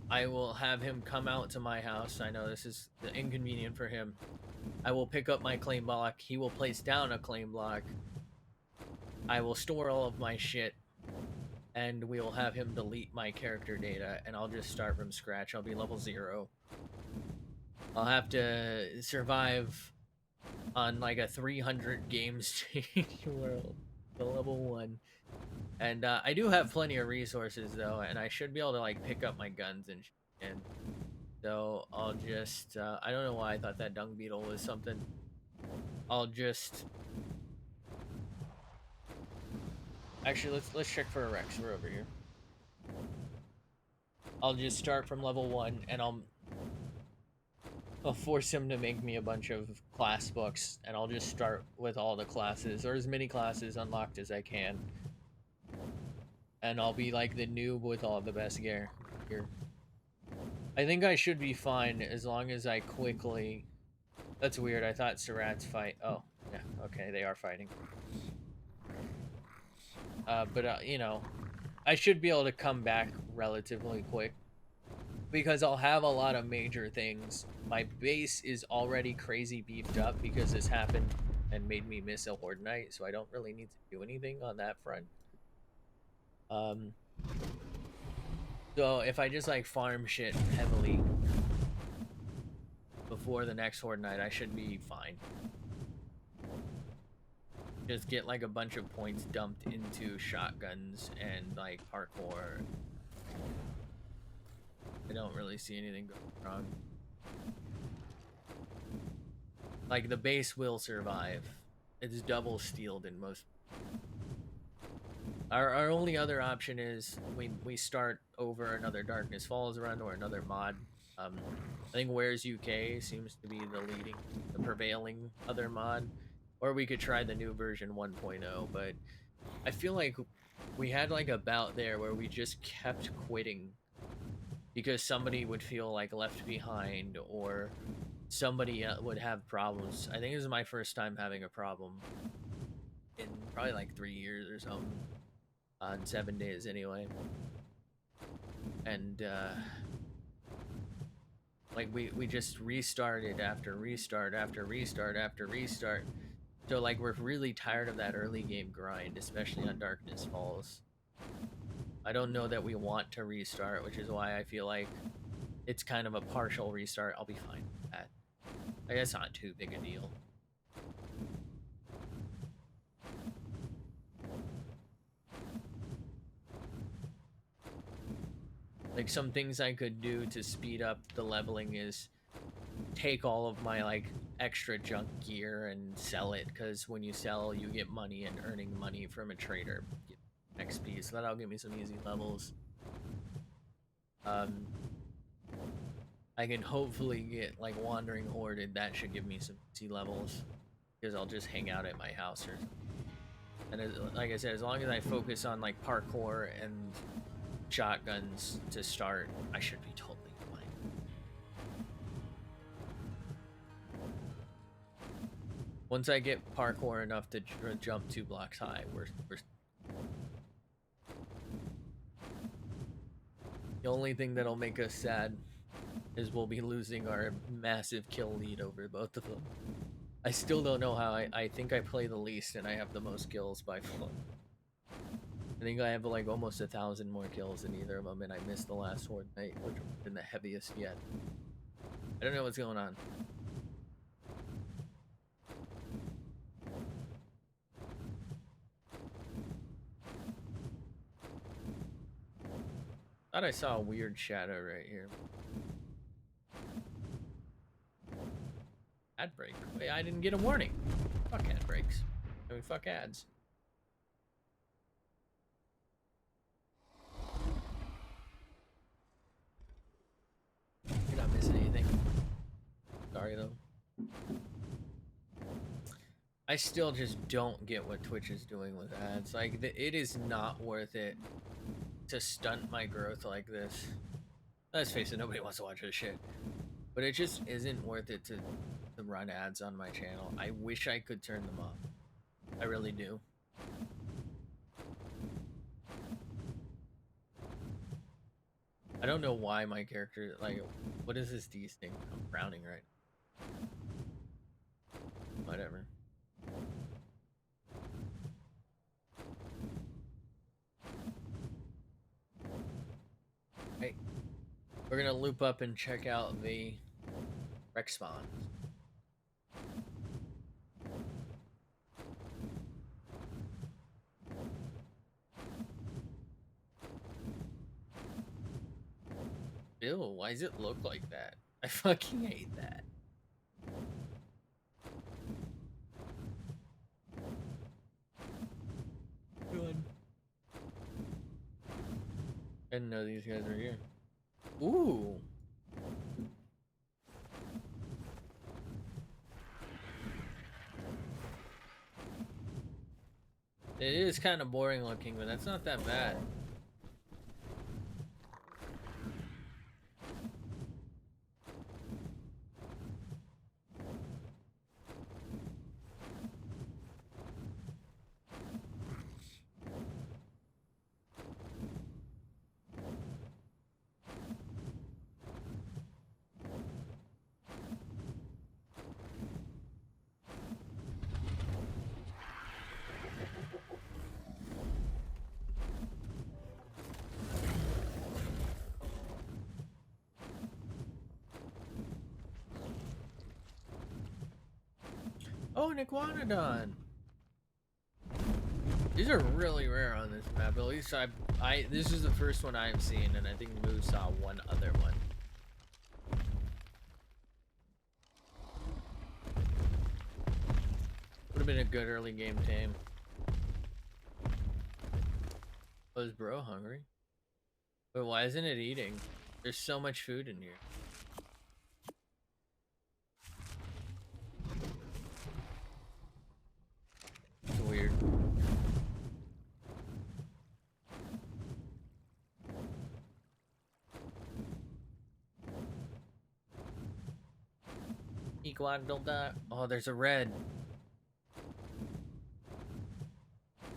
A: I will have him come out to my house. I know this is inconvenient for him. I will pick up my claim block. He will place down a claim block. I will store all of my shit. And we will have him delete my character data. And I'll just start from scratch. I'll be level 0. I'll have to survive on like a 300 game stage world. The level 1. And I do have plenty of resources though, and I should be able to like pick up my guns and shit. And so I'll just I don't know why I thought that dung beetle was something. I'll just actually let's check for a Rex. We're over here. I'll just start from level 1 and I'll force him to make me a bunch of class books, and I'll just start with all the classes or as many classes unlocked as I can. And I'll be like the noob with all the best gear here. I think I should be fine as long as I quickly... That's weird, I thought Surats fight... Oh, yeah, okay, they are fighting. You know, I should be able to come back relatively quick. Because I'll have a lot of major things. My base is already crazy beefed up because this happened and made me miss a Horde Night, so I don't really need to do anything on that front. So if I just like farm shit heavily before the next Horde Night, I should be fine. Just get like a bunch of points dumped into shotguns and like parkour. I don't really see anything going wrong. Like the base will survive. It's double steeled in most. Our only other option is we start over another Darkness Falls run or another mod. I think Where's UK seems to be the prevailing other mod, or we could try the new version 1.0. But I feel like we had like a bout there where we just kept quitting because somebody would feel like left behind or somebody would have problems. I think this is my first time having a problem in probably like 3 years or something on 7 days anyway. And like we just restarted after restart after restart after restart. So like we're really tired of that early game grind, especially on Darkness Falls. I don't know that we want to restart, which is why I feel like it's kind of a partial restart. I'll be fine with that. I guess not too big a deal. Like some things I could do to speed up the leveling is take all of my like extra junk gear and sell it, because when you sell you get money, and earning money from a trader get XP, so that'll give me some easy levels. I can hopefully get like Wandering Hoarded. That should give me some easy levels because I'll just hang out at my house or something. And like I said, as long as I focus on like parkour and shotguns to start, I should be totally fine. Once I get parkour enough to jump 2 blocks high, we're the only thing that'll make us sad is we'll be losing our massive kill lead over both of them. I still don't know how. I think I play the least and I have the most kills by far. I think I have like almost 1,000 more kills than either of them, and I missed the last Horde Night, which would have been the heaviest yet. I don't know what's going on. Thought I saw a weird shadow right here. Ad break. Wait, I didn't get a warning. Fuck ad breaks. I mean, fuck ads. You're not missing anything. Sorry though. I still just don't get what Twitch is doing with ads. Like, it is not worth it to stunt my growth like this. Let's face it, nobody wants to watch this shit. But it just isn't worth it to run ads on my channel. I wish I could turn them off. I really do. I don't know why my character, like, what is this D thing? I'm frowning right now. Whatever. Hey, we're gonna loop up and check out the wreck spawn. Ew, why does it look like that? I fucking hate that. Good. I didn't know these guys were here. Ooh. It is kind of boring looking, but that's not that bad. Oh, an iguanodon. These are really rare on this map. At least this is the first one I've seen, and I think Moo saw one other one. Would have been a good early game tame. Was bro hungry? But why isn't it eating? There's so much food in here. It's weird. Oh, there's a red.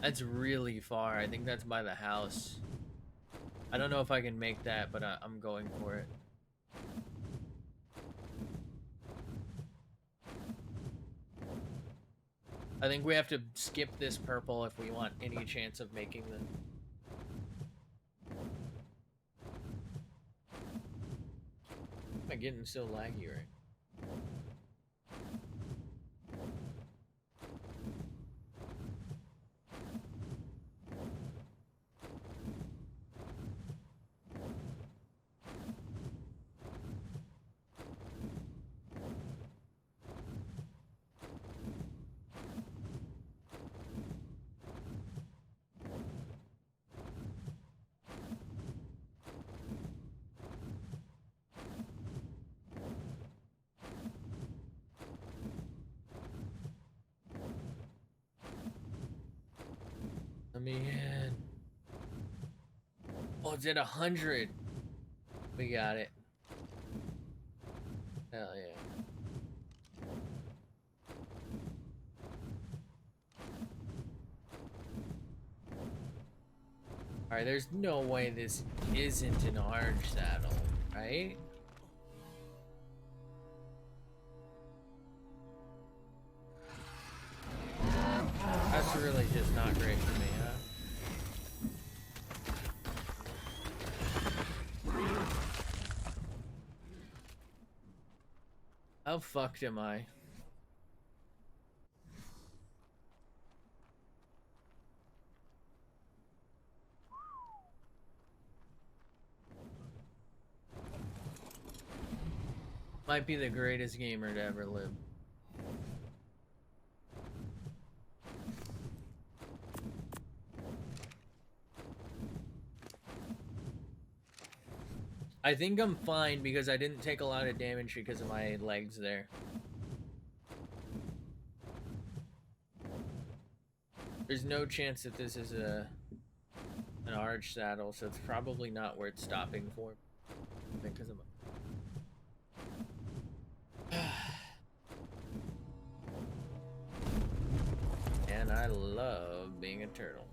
A: That's really far. I think that's by the house. I don't know if I can make that, but I'm going for it. I think we have to skip this purple if we want any chance of making them. Am I getting so laggy right? Let me in. Oh, it's at 100. We got it. Hell yeah. Alright, there's no way this isn't an orange saddle, right? That's really just not great for me, huh? How fucked am I? Might be the greatest gamer to ever live. I think I'm fine because I didn't take a lot of damage because of my legs there. There's no chance that this is an arch saddle, so it's probably not worth stopping for. Because of and I love being a turtle.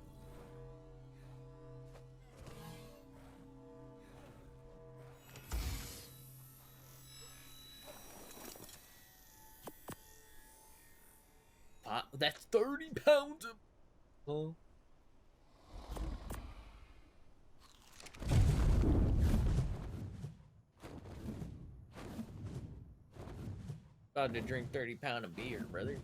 A: That's 30 pounds of... Oh. About to drink 30-pound of beer, brother.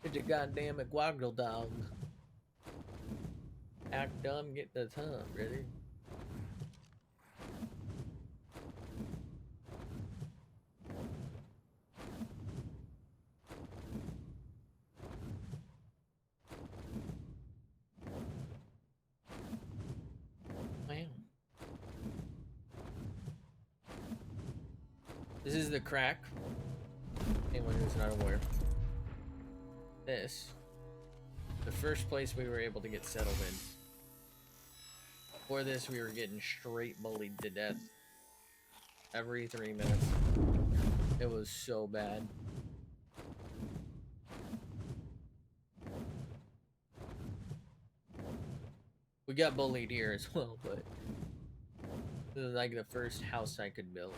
A: It's a goddamn quaggle dog. Act dumb, get the tongue, brother. Wow. This is the crack. Anyone who's not aware. This. The first place we were able to get settled in. Before this, we were getting straight bullied to death. Every 3 minutes. It was so bad. We got bullied here as well, but this is like the first house I could build.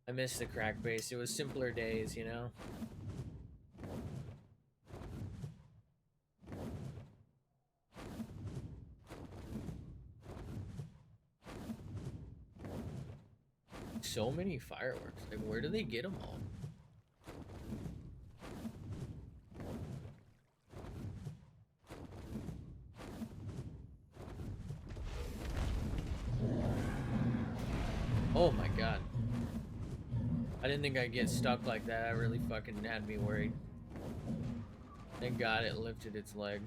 A: I miss the crack base. It was simpler days, you know? So many fireworks. Like, where do they get them all? Oh my god. I didn't think I'd get stuck like that. That really fucking had me worried. Thank God it lifted its leg.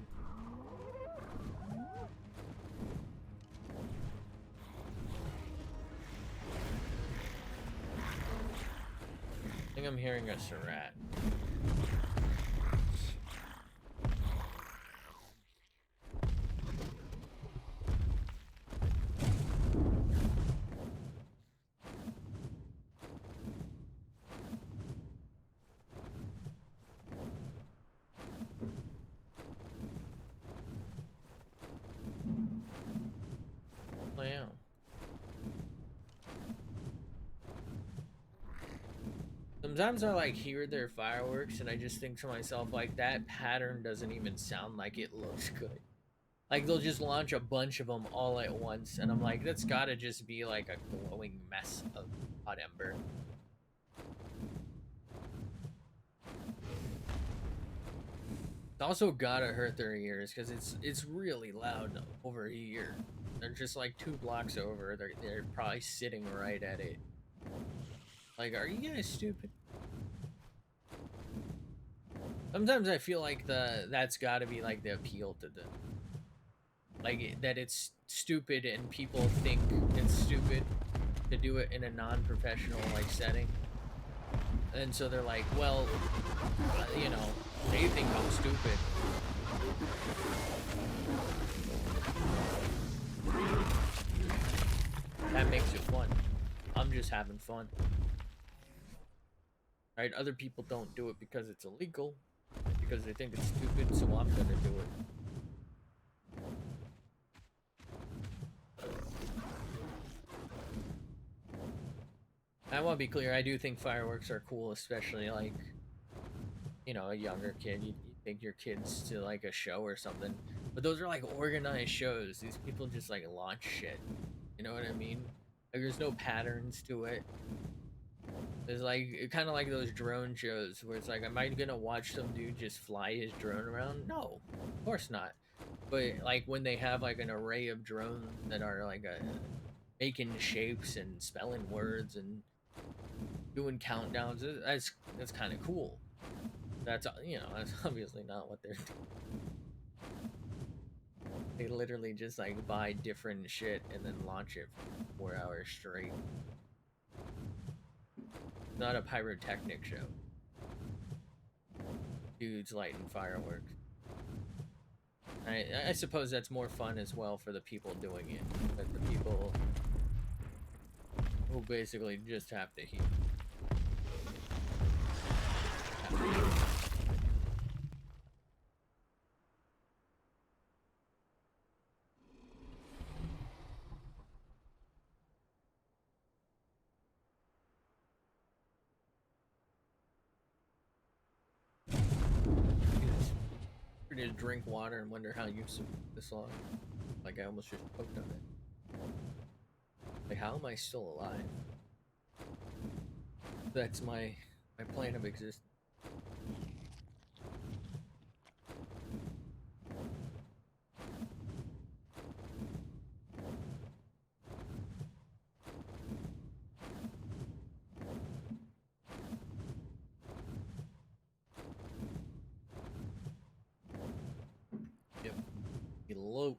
A: I think I'm hearing a Surratt. Oh yeah. Sometimes I like hear their fireworks and I just think to myself like that pattern doesn't even sound like it looks good. Like they'll just launch a bunch of them all at once and I'm like that's got to just be like a glowing mess of hot ember. It's also gotta hurt their ears because it's really loud over here. They're just like 2 blocks over. They're probably sitting right at it. Like, are you guys stupid? Sometimes I feel like that's gotta be like the appeal to the like that it's stupid and people think it's stupid to do it in a non-professional like setting. And so they're like, well, you know, they think I'm stupid. That makes it fun. I'm just having fun. Right? Other people don't do it because it's illegal, because they think it's stupid, so I'm gonna do it. I want to be clear, I do think fireworks are cool, especially like, you know, a younger kid. You think your kid's to like a show or something. But those are like organized shows. These people just like launch shit. You know what I mean? Like there's no patterns to it. There's like kind of like those drone shows where it's like, am I gonna watch some dude just fly his drone around? No, of course not. But like when they have like an array of drones that are like making shapes and spelling words and doing countdowns, that's kind of cool. That's you know that's obviously not what they're doing. They literally just like buy different shit and then launch it for 4 hours straight. It's not a pyrotechnic show. Dudes lighting fireworks. I suppose that's more fun as well for the people doing it, but the people who basically just have to hear. You just drink water and wonder how you survived this long. Like I almost just choked on it. Like how am I still alive? That's my plane of existence. Yep. Elope.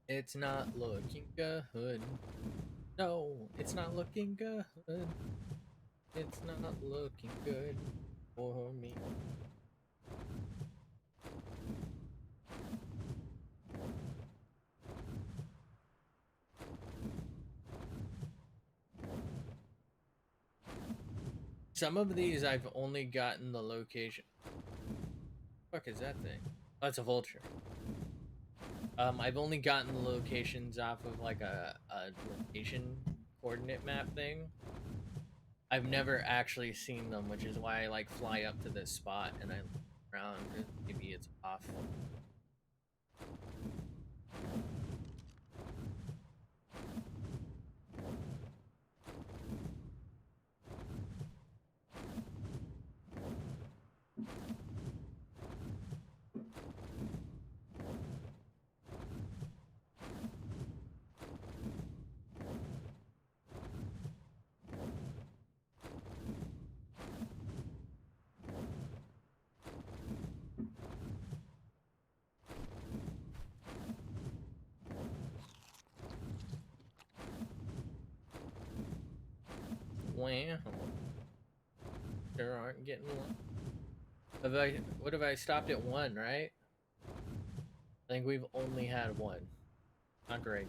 A: It's not looking good. No, it's not looking good. It's not looking good for me. Some of these I've only gotten the location. Fuck is that thing? Oh, it's a vulture. I've only gotten the locations off of like a location coordinate map thing. I've never actually seen them, which is why I like fly up to this spot and I look around because maybe it's off. Wow. Sure aren't getting one. What have I stopped at one, right? I think we've only had one. Not great.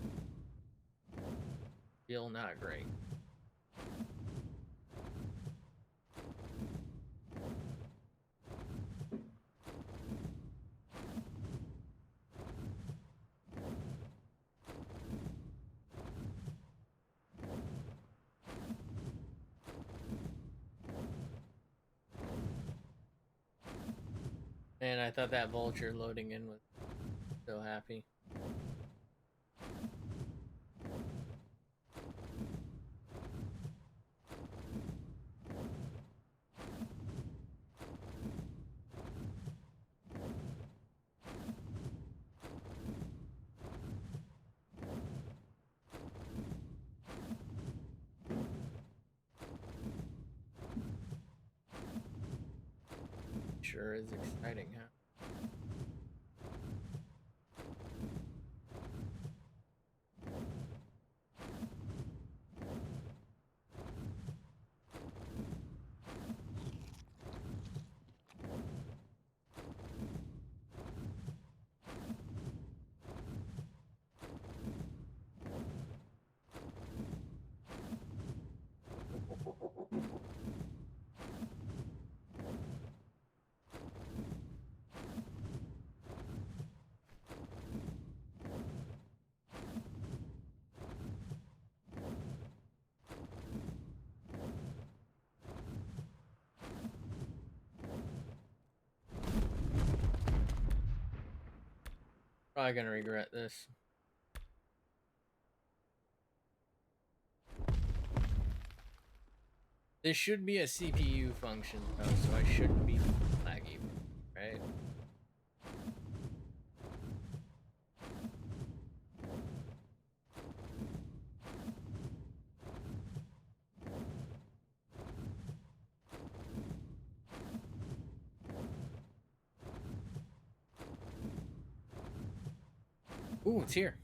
A: Still not great. And I thought that vulture loading in was so happy. Sure is exciting, huh? Probably gonna regret this. This should be a CPU function though, so I shouldn't be laggy, right? Ooh, it's here.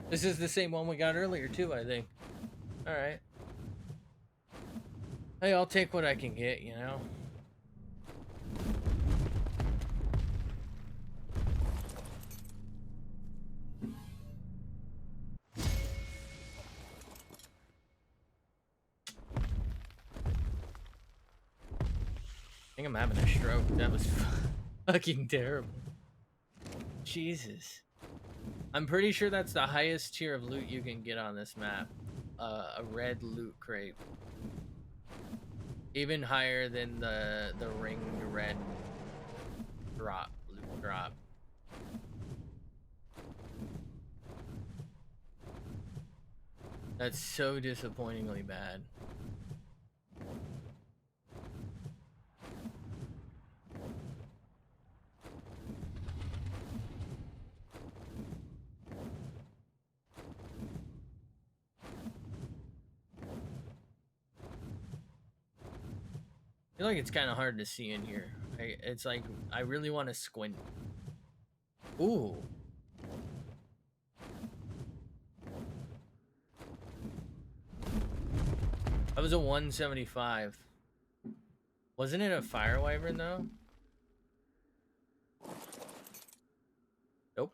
A: This is the same one we got earlier too, I think. Alright. Hey, I'll take what I can get, you know? I think I'm having a stroke. That was fucking terrible. Jesus. I'm pretty sure that's the highest tier of loot you can get on this map. A red loot crate. Even higher than the ringed red drop, loot drop. That's so disappointingly bad. I feel like it's kind of hard to see in here. It's like, I really want to squint. Ooh. That was a 175. Wasn't it a fire wyvern though? Nope.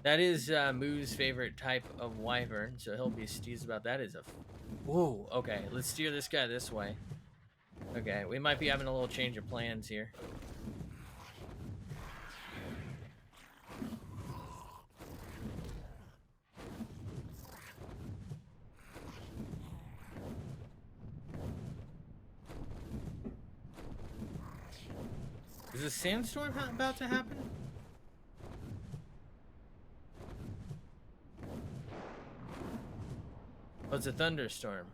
A: That is Moo's favorite type of wyvern, so he'll be steezed about that. Is a. Ooh, okay. Let's steer this guy this way. Okay, we might be having a little change of plans here. Is a sandstorm about to happen? Oh, it's a thunderstorm.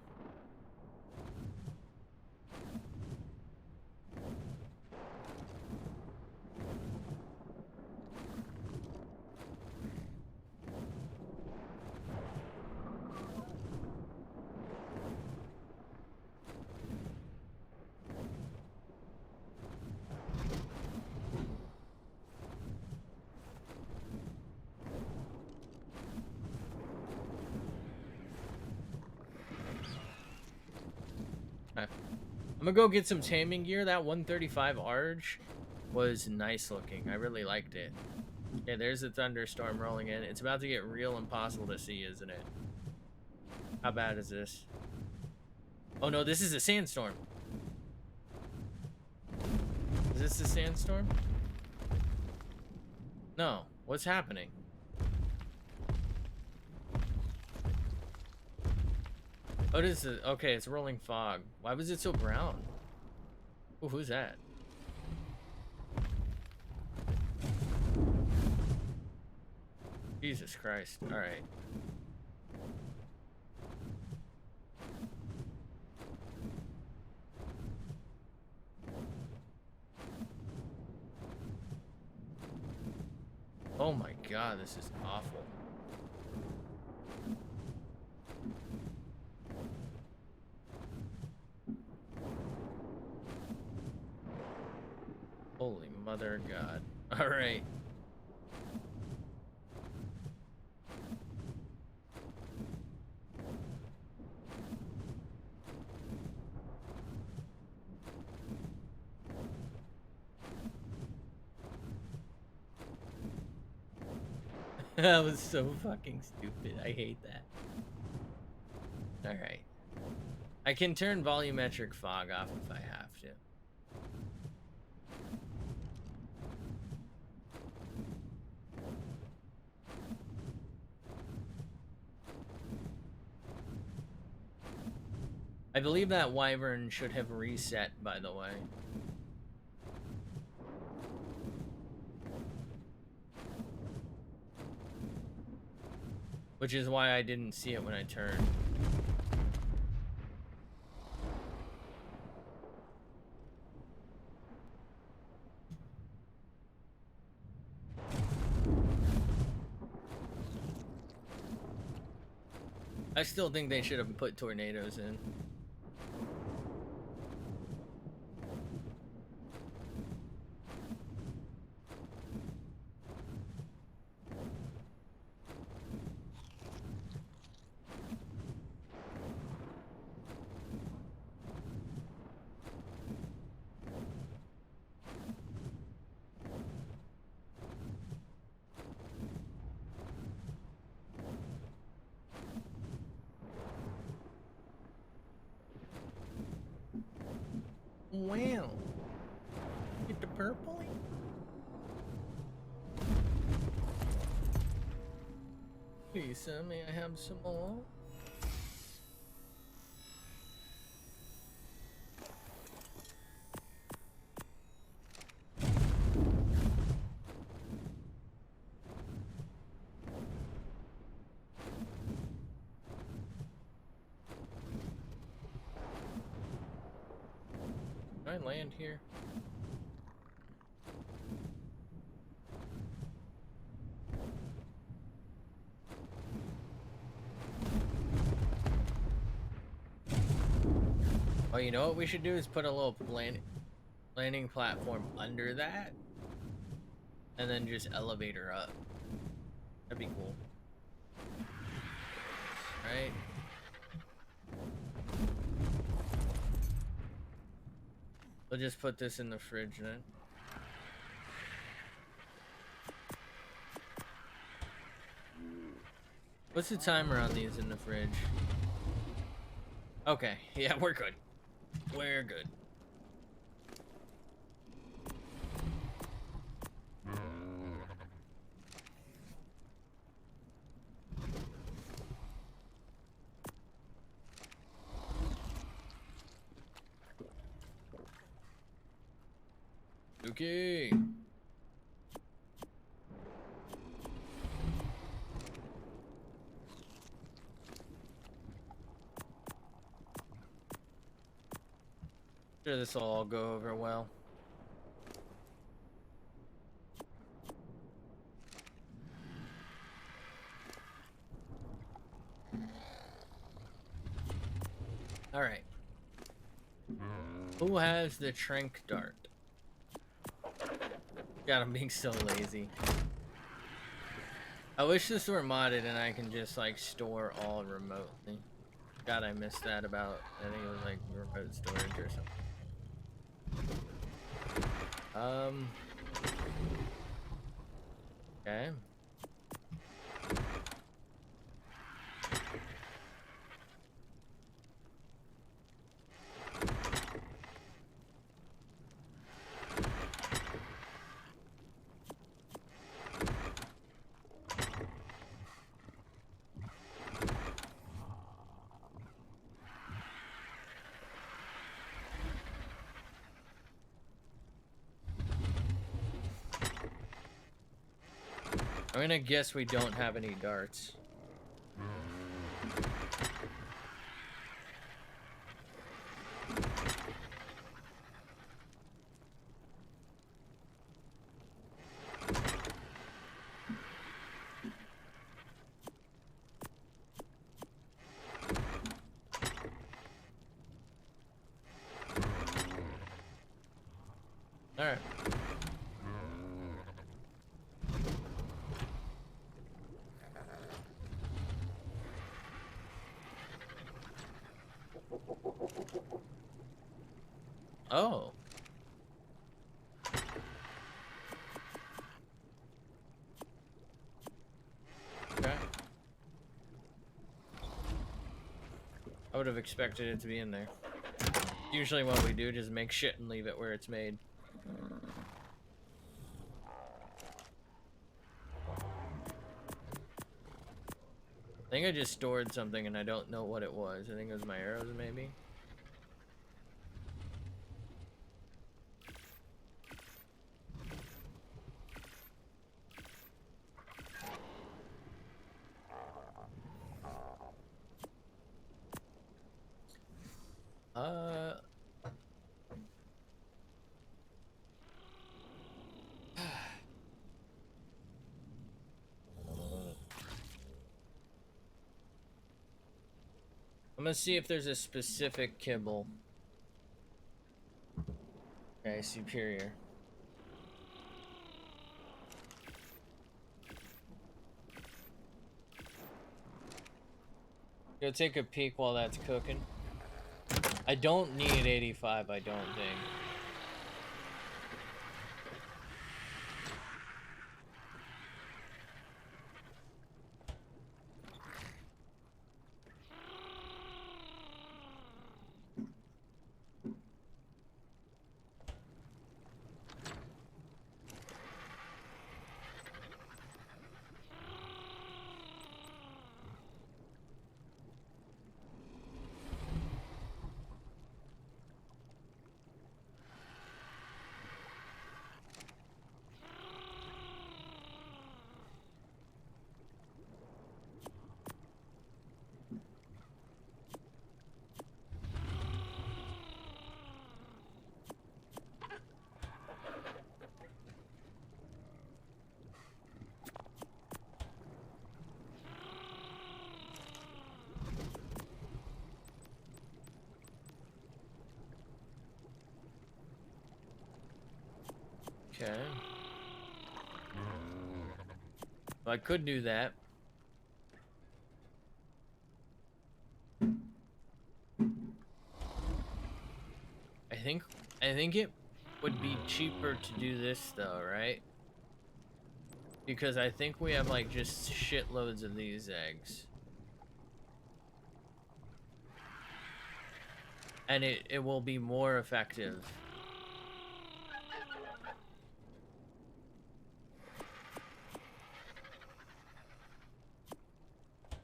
A: I'm gonna go get some taming gear. That 135 Arge was nice looking. I really liked it. Okay, there's a thunderstorm rolling in. It's about to get real impossible to see, isn't it? How bad is this? Oh no, this is a sandstorm. Is this a sandstorm? No. What's happening? What is it? Okay, it's rolling fog. Why was it so brown? Oh, who's that? Jesus Christ. Alright. Oh my god, this is awful. Holy mother of God. Alright. That was so fucking stupid. I hate that. Alright. I can turn volumetric fog off if I have to. I believe that wyvern should have reset, by the way. Which is why I didn't see it when I turned. I still think they should have put tornadoes in. Wow. Get the purple? Please, may I have some more? Can I land here? Oh, you know what we should do is put a little landing platform under that, and then just elevator up. That'd be cool. Right? We'll just put this in the fridge then. What's the timer on these in the fridge? Okay, yeah, we're good. We're good. Okay. Sure, this will all go over well. All right. Who has the Trank Dart? God, I'm being so lazy. I wish this were modded and I can just like store all remotely. God, I missed that about, I think it was like remote storage or something. Okay. I'm gonna guess we don't have any darts. Alright. Oh. Okay. I would have expected it to be in there. Usually what we do, just make shit and leave it where it's made. I think I just stored something and I don't know what it was. I think it was my arrows, maybe. I'm gonna see if there's a specific kibble. Okay, superior. Go take a peek while that's cooking. I don't need 85, I don't think. Okay. Well, I could do that. I think it would be cheaper to do this though, right? Because I think we have like just shitloads of these eggs. And it will be more effective.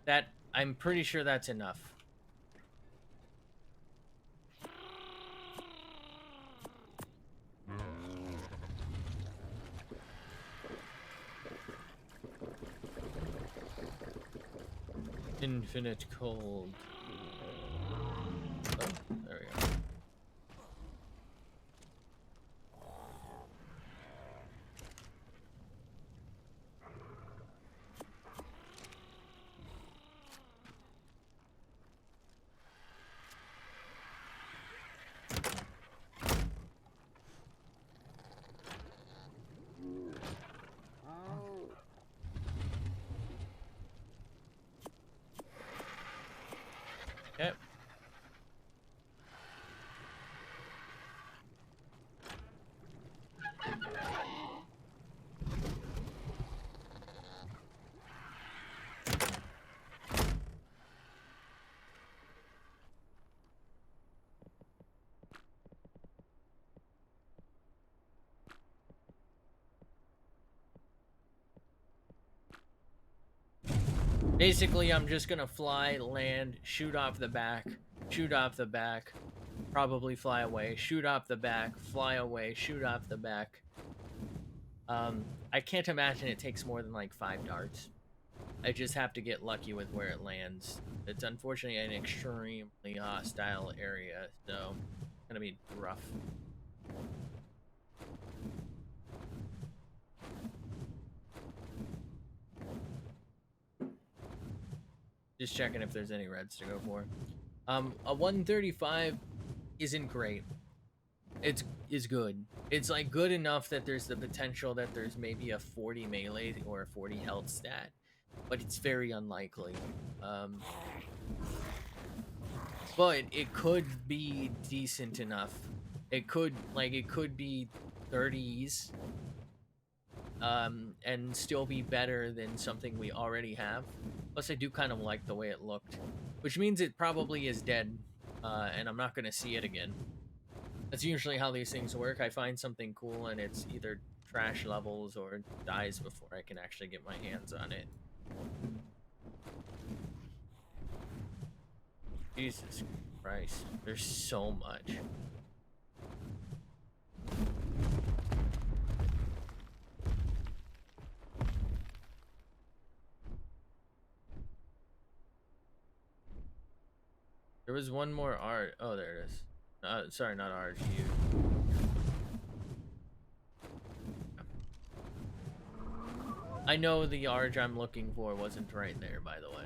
A: That, I'm pretty sure that's enough. Infinite cold. Oh, there we go. Basically, I'm just gonna fly, land, shoot off the back, probably fly away, shoot off the back, fly away, shoot off the back. I can't imagine it takes more than like 5 darts. I just have to get lucky with where it lands. It's unfortunately an extremely hostile area, so it's gonna be rough. Just checking if there's any reds to go for. A 135 isn't great. It's good. It's like good enough that there's the potential that there's maybe a 40 melee or a 40 health stat, but it's very unlikely. But it could be decent enough. It could be 30s, and still be better than something we already have. Plus, I do kind of like the way it looked, which means it probably is dead, and I'm not gonna see it again. That's usually how these things work. I find something cool and it's either trash levels or dies before I can actually get my hands on it. Jesus Christ, there's so much. There was one more art. Oh, there it is. Sorry, not art. You. I know the Arge I'm looking for wasn't right there, by the way.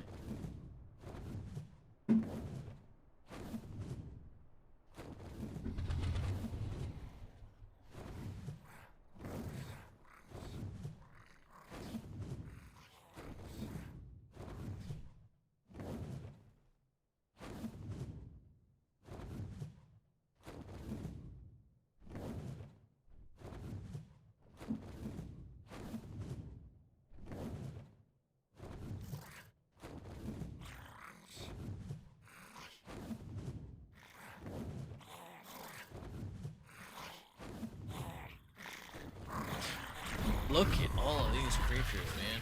A: Look at all of these creatures, man.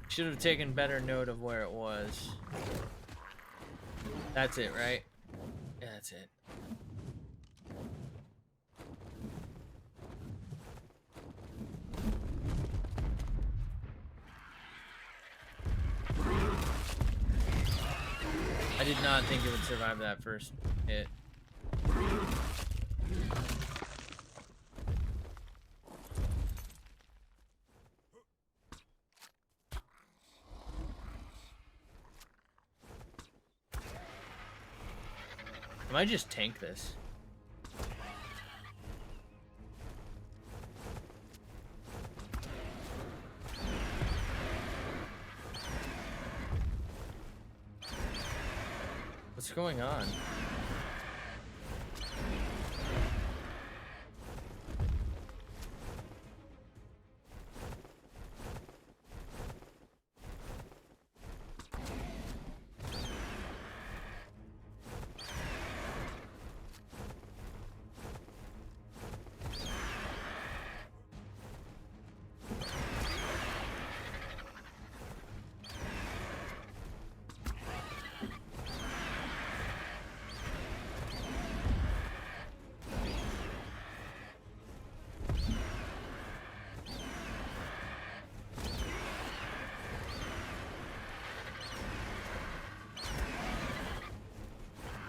A: Should have taken better note of where it was. That's it, right? Yeah, that's it. I did not think it would survive that first hit. I might just tank this. What's going on?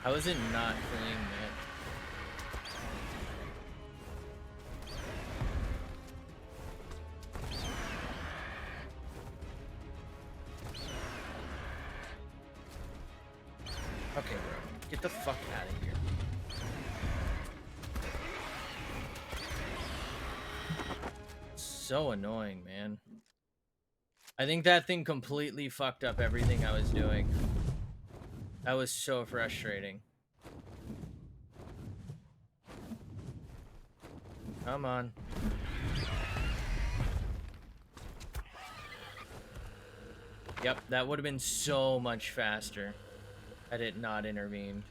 A: How is it not killing it? Okay, bro. Get the fuck out of here. So annoying, man. I think that thing completely fucked up everything I was doing. That was so frustrating. Come on. Yep, that would have been so much faster had it not intervened.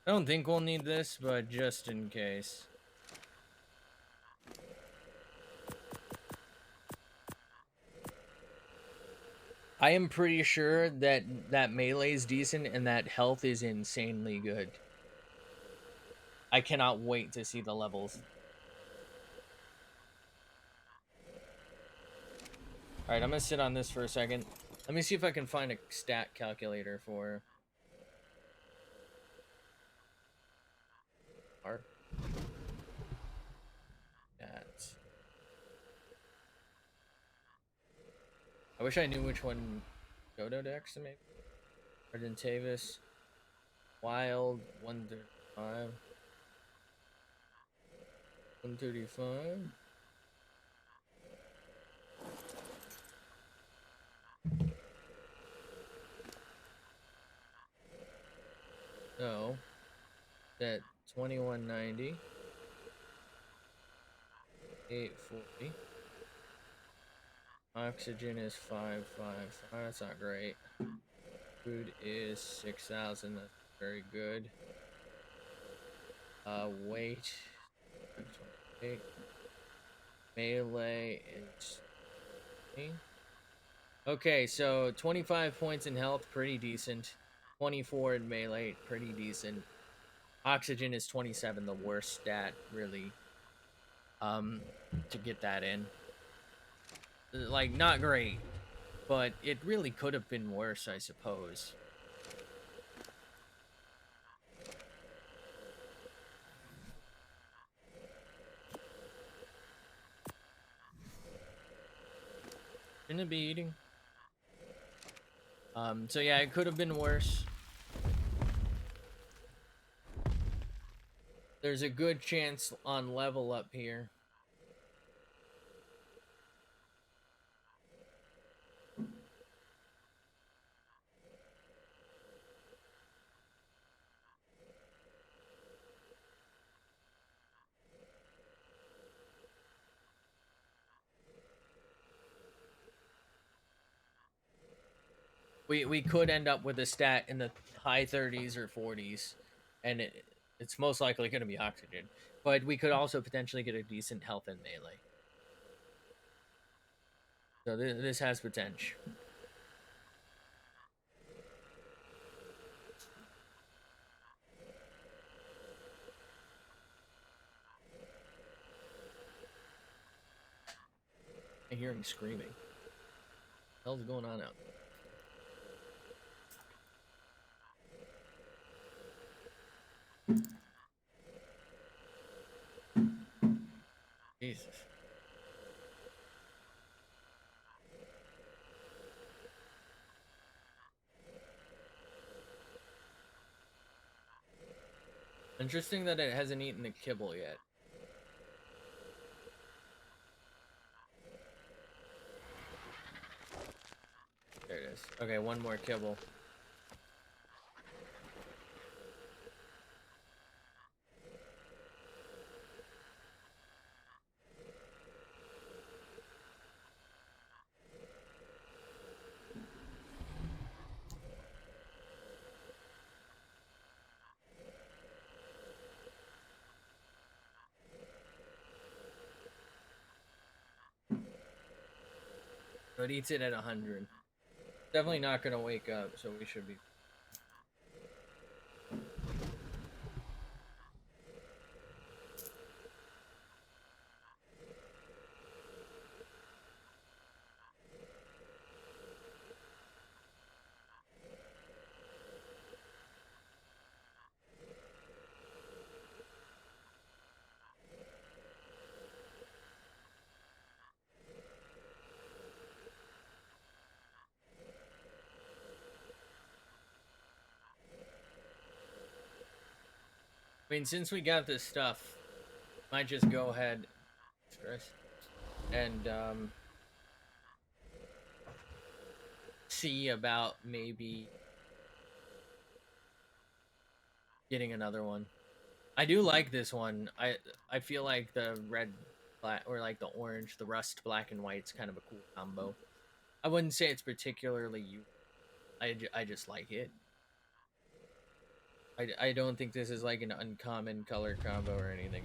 A: I don't think we'll need this, but just in case. I am pretty sure that melee is decent and that health is insanely good. I cannot wait to see the levels. Alright, I'm gonna sit on this for a second. Let me see if I can find a stat calculator for art. Stats. I wish I knew which one Dodo Dex maybe. Ardentavis. Wild 135. 135. So that 2190. 840. Oxygen is 555. That's not great. Food is 6,000. That's very good. Weight 28. Melee is 20. Okay, so 25 points in health, pretty decent. 24 in melee, pretty decent. Oxygen is 27, the worst stat, really. To get that in. Like, not great, but it really could have been worse, I suppose. Shouldn't it be eating? So yeah, it could have been worse. There's a good chance on level up here. We could end up with a stat in the high 30s or 40s, and it's most likely going to be oxygen. But we could also potentially get a decent health in melee. So this has potential. I'm hearing screaming. What the hell's going on out there? Jesus. Interesting that it hasn't eaten the kibble yet. There it is. Okay, one more kibble. So it eats it at 100. Definitely not gonna wake up, so we should be. I mean, since we got this stuff, might just go ahead and see about maybe getting another one. I do like this one. I feel like the red, black, or like the orange, the rust, black and white's kind of a cool combo. I wouldn't say it's particularly you. I just like it. I don't think this is like an uncommon color combo or anything.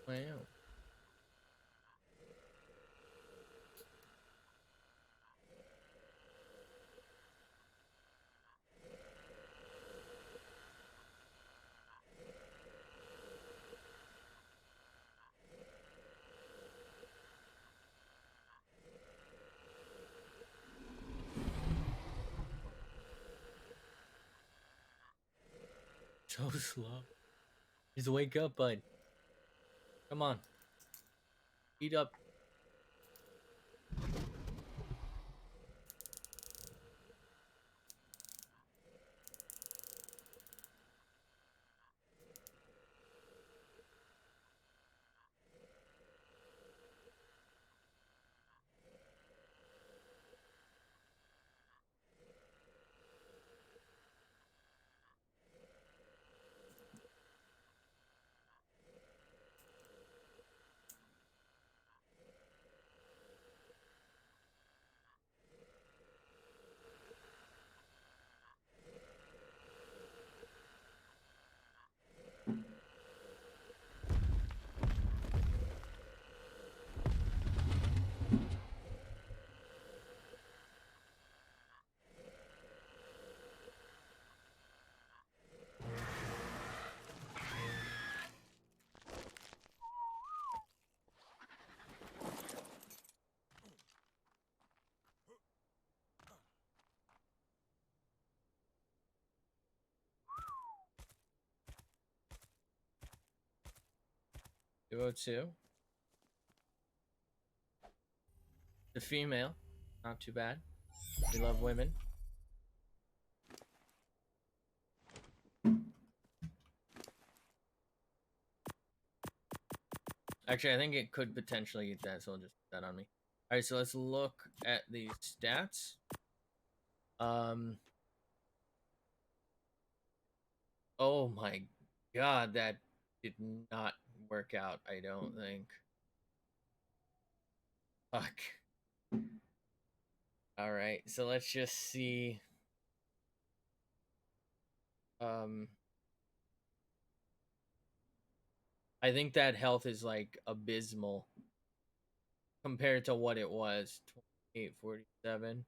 A: Wow. So slow. Just wake up, bud. Come on. Eat up. Duo 2. The female. Not too bad. We love women. Actually, I think it could potentially eat that, so I'll just put that on me. Alright, so let's look at the stats. Oh my god, that did not work out, I don't think. Fuck. Alright, so let's just see. Um, I think that health is like abysmal compared to what it was. 28, 47.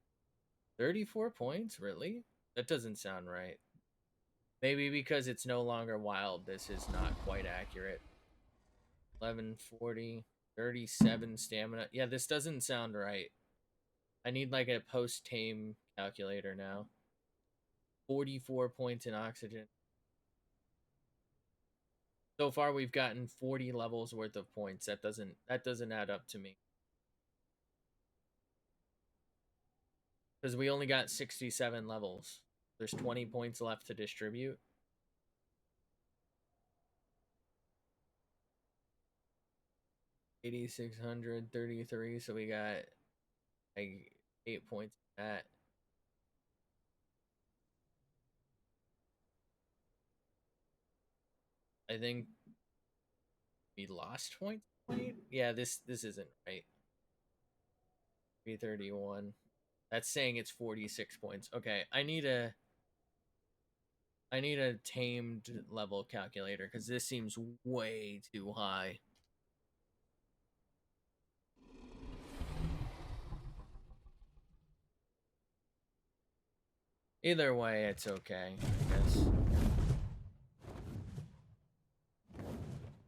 A: 34 points? Really? That doesn't sound right. Maybe because it's no longer wild, this is not quite accurate. 1140, 37 stamina. Yeah, this doesn't sound right. I need like a post-tame calculator now. 44 points in oxygen. So far we've gotten 40 levels worth of points. That doesn't add up to me. Because we only got 67 levels. There's 20 points left to distribute. 8,633, so we got like 8 points in that. I think we lost points. Yeah, this isn't right. 331. That's saying it's 46 points. Okay, I need a tamed level calculator because this seems way too high. Either way, it's okay, I guess.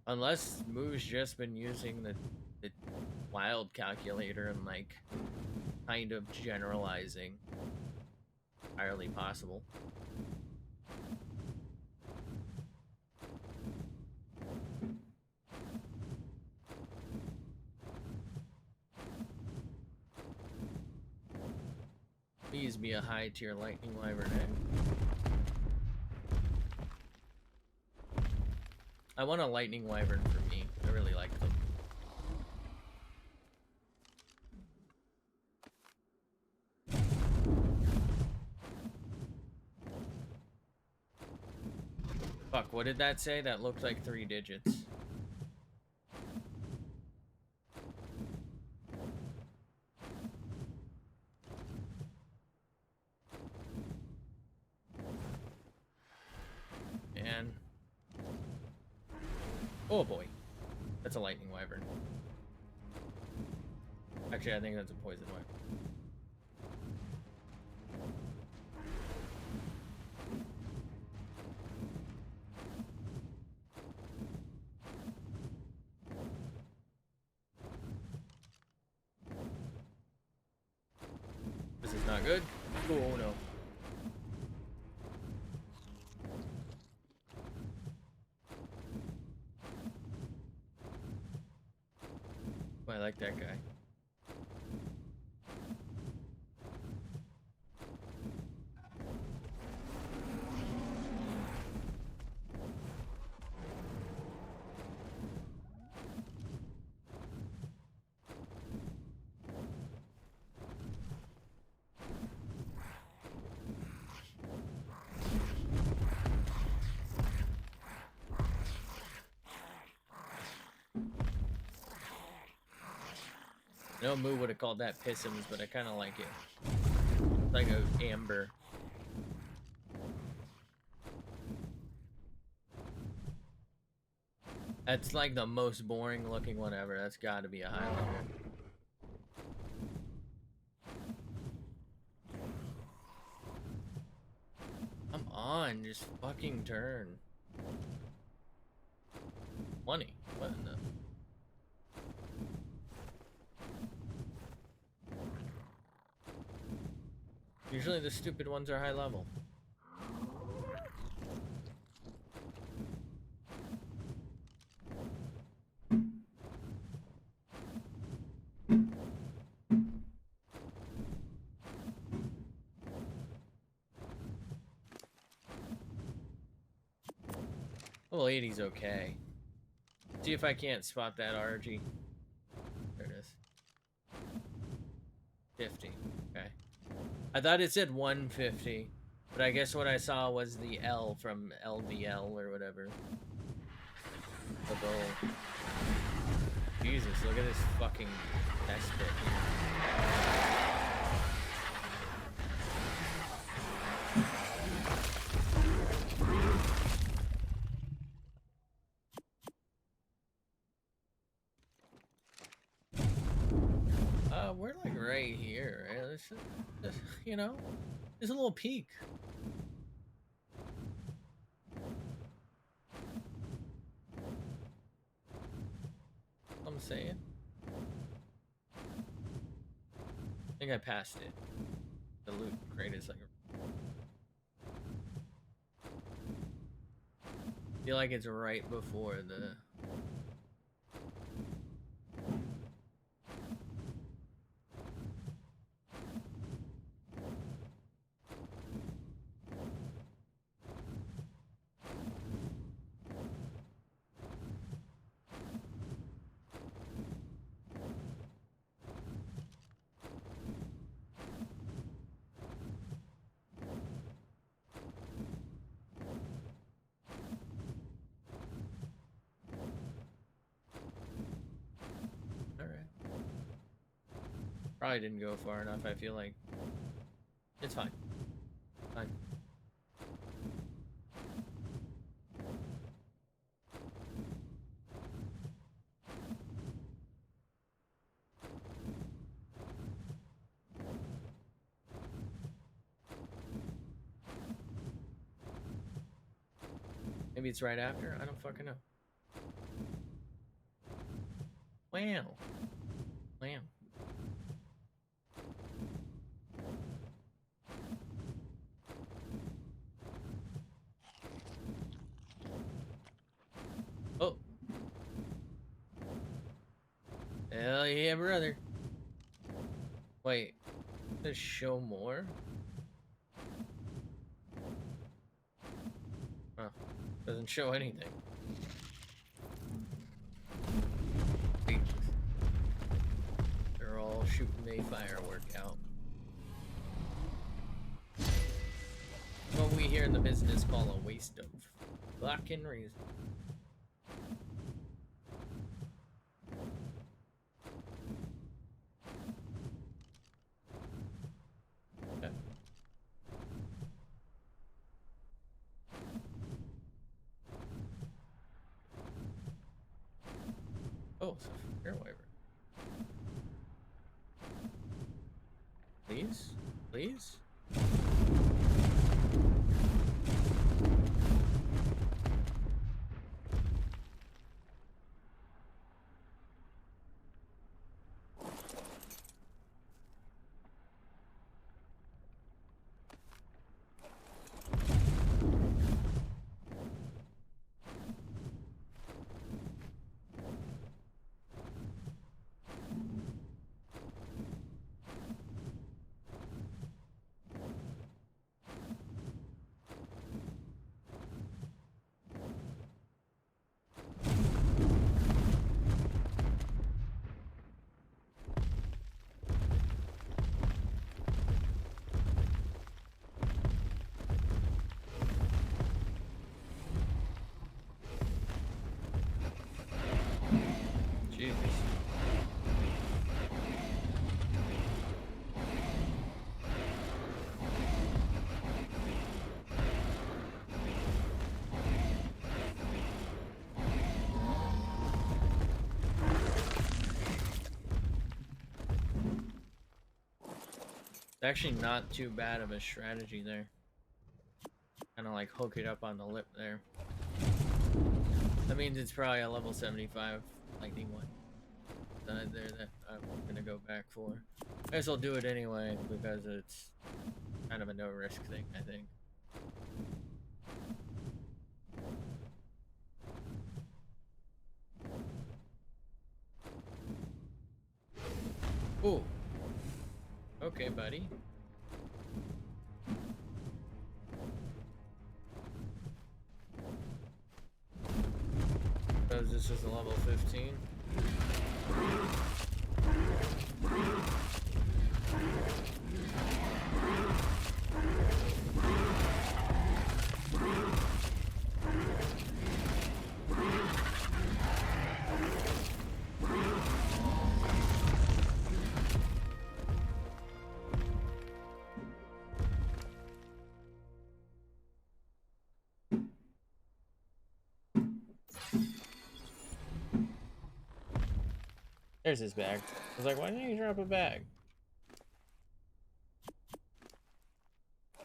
A: Unless Moo's just been using the wild calculator and, like, kind of generalizing. Entirely possible. Please be a high tier lightning wyvern egg. I want a lightning wyvern for me. I really like them. Fuck, what did that say? That looked like 3 digits. Man. Oh boy. That's a lightning wyvern. Actually, I think that's a poison wyvern. This is not good. Oh no. Oh, I like that guy. I know Moo would have called that pissums, but I kind of like it. It's like a amber. That's like the most boring looking one ever. That's got to be a Highlander. Come on, just fucking turn. 20. What in the... Usually the stupid ones are high level. Level 80's okay. See if I can't spot that RG. There it is. 50. Okay. I thought it said 150, but I guess what I saw was the L from LDL or whatever. The bow. Jesus, look at this fucking test bit. We're like right here, right? This, you know, there's a little peak. I'm saying. I think I passed it. The loot crate is like I feel like it's right before the... Probably didn't go far enough, I feel like. It's fine. Fine. Maybe it's right after? I don't fucking know. Wow. Wow. Oh. Hell yeah, brother. Wait. Does show more? Huh. Doesn't show anything. They're all shooting a firework out. What we here in the business call a waste of fucking reason. Okay. Oh, it's a fair wyvern. Please? Please? Jesus. It's actually not too bad of a strategy there. Kind of like hook it up on the lip there. That means it's probably a level 75 lightning one side there that I'm gonna go back for. I guess I'll do it anyway because it's kind of a no risk thing, I think. Ooh. Okay, buddy. Because this is a level 15. There's his bag. I was like, why didn't you drop a bag?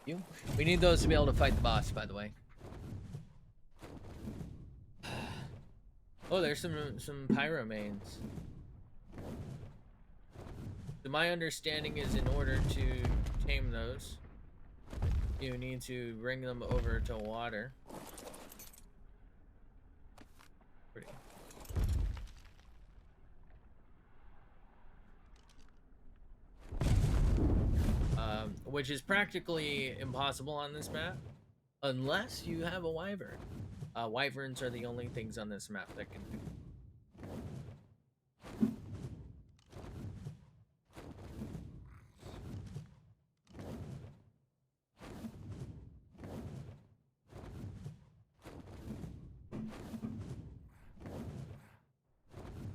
A: You? We need those to be able to fight the boss, by the way. Oh, there's some pyromanes. So my understanding is in order to tame those, you need to bring them over to water. Pretty. Which is practically impossible on this map, unless you have a wyvern. Wyverns are the only things on this map that can do.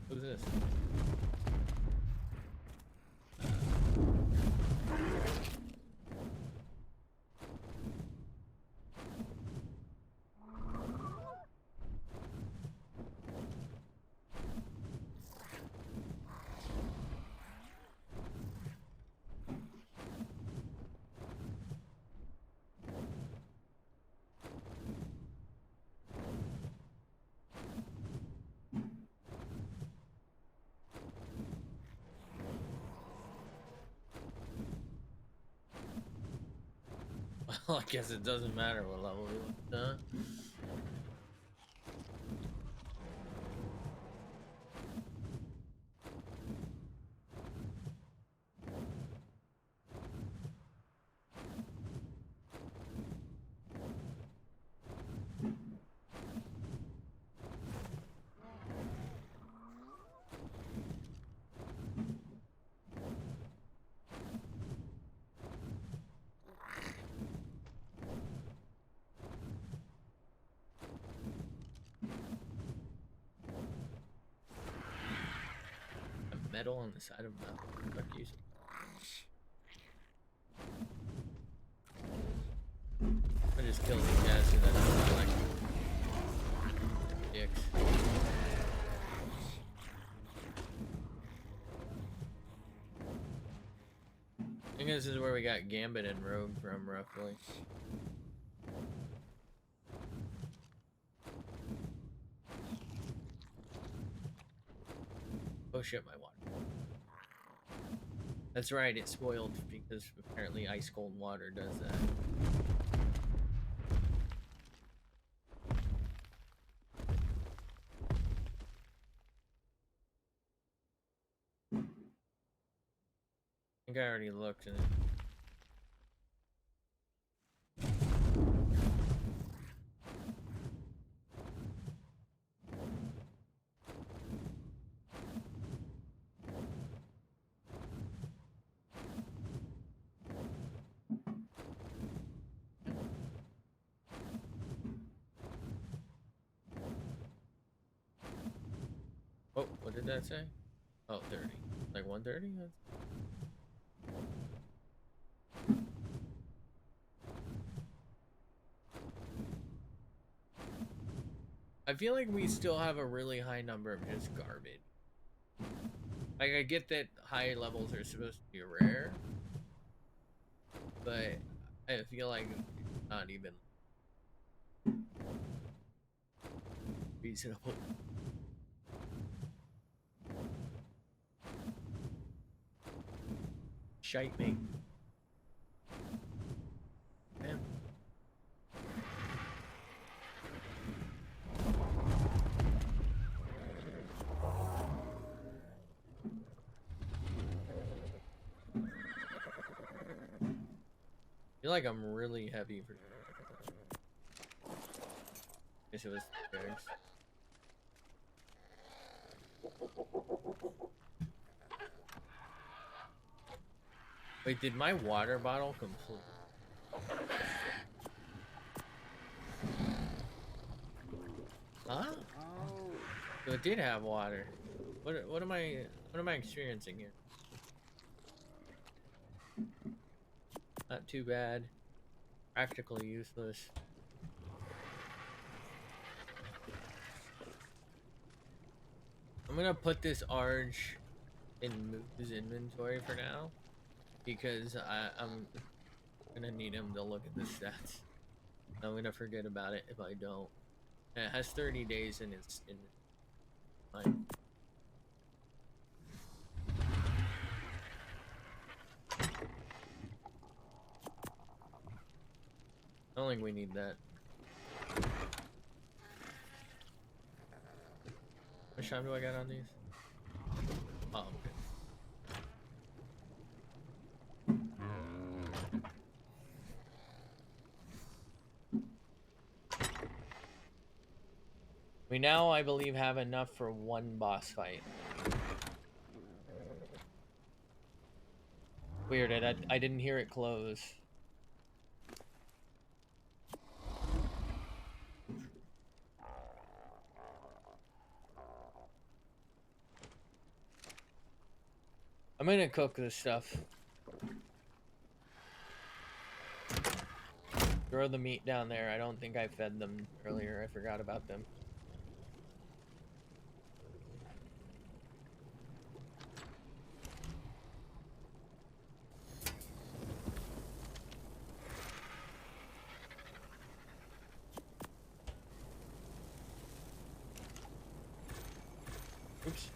A: Who's this? Well, I guess it doesn't matter what level we went, huh? A metal on the side of metal. Fuck you. I just killed these guys so that I'm not like dicks. I think this is where we got Gambit and Rogue from, roughly. Oh shit, my water. That's right, it's spoiled because apparently ice cold water does that. I think I already looked at it. Oh, what did that say? Oh, 30. Like 130? I feel like we still have a really high number of just garbage. Like, I get that high levels are supposed to be rare, but I feel like it's not even reasonable. Shite me. Damn. I feel like I'm really heavy for. Guess it was theirs. Wait, did my water bottle complete? Huh? So it did have water. What am I experiencing here? Not too bad. Practically useless. I'm gonna put this Arge in Moo's inventory for now because I'm gonna need him to look at the stats. I'm gonna forget about it if I don't. And it has 30 days in its time. I don't think we need that. How much time do I got on these? Oh, okay. We now, I believe, have enough for one boss fight. Weird, I didn't hear it close. I'm gonna cook this stuff. Throw the meat down there. I don't think I fed them earlier. I forgot about them. Oops.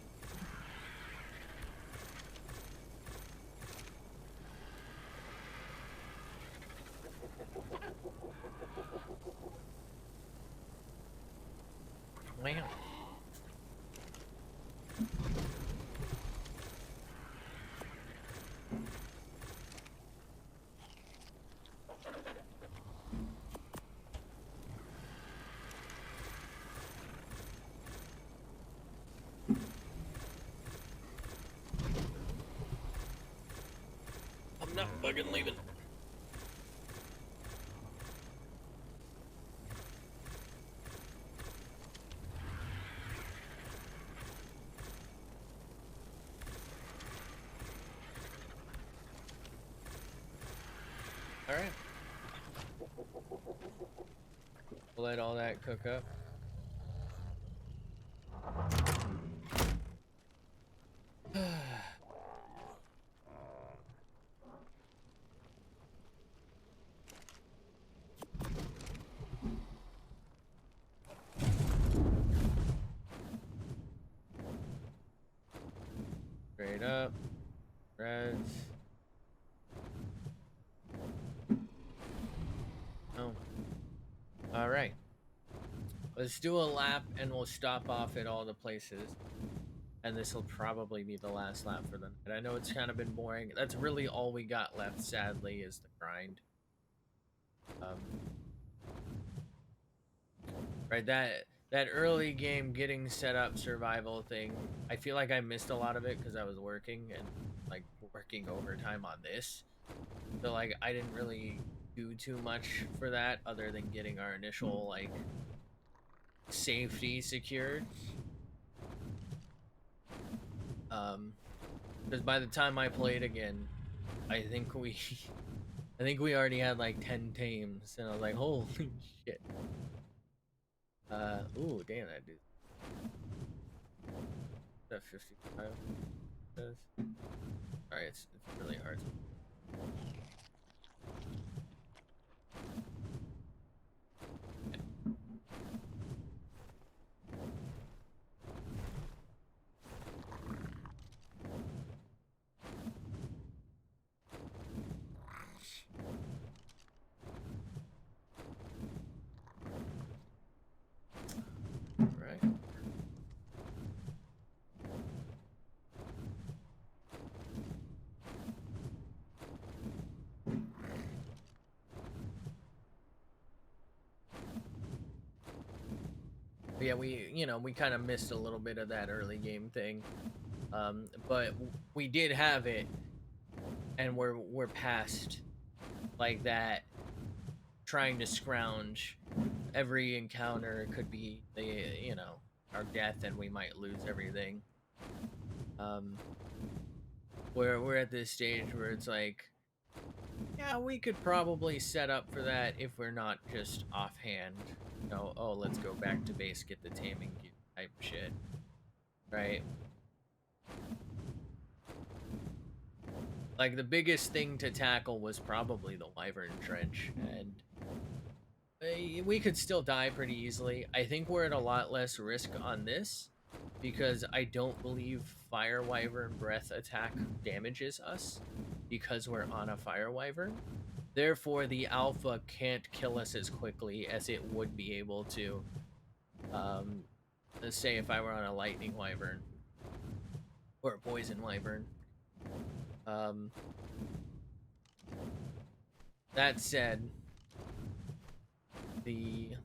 A: Wow. I'm not fucking leaving. All right. We'll let all that cook up. Straight up. Reds. Oh. All right. Let's do a lap and we'll stop off at all the places. And this will probably be the last lap for the night. I know it's kind of been boring. That's really all we got left, sadly, is the grind. Right, that early game getting set up survival thing, I feel like I missed a lot of it because I was working and like working overtime on this. So like I didn't really do too much for that other than getting our initial like safety secured. Because by the time I played again, I think we I think we already had like 10 tames and I was like, holy shit. Ooh, damn that dude. That 55 says. Alright, it's really hard. Right. But yeah, we kind of missed a little bit of that early game thing. But we did have it, and we're past like that. Trying to scrounge every encounter could be our death, and we might lose everything. We're at this stage where it's like, yeah, we could probably set up for that if we're not just offhand. Oh, let's go back to base, get the taming gear type shit, right? Like the biggest thing to tackle was probably the Wyvern Trench, and we could still die pretty easily. I think we're at a lot less risk on this because I don't believe Fire Wyvern Breath attack damages us because we're on a Fire Wyvern. Therefore, the Alpha can't kill us as quickly as it would be able to. Let's say if I were on a Lightning Wyvern or a Poison Wyvern. Um, that said, the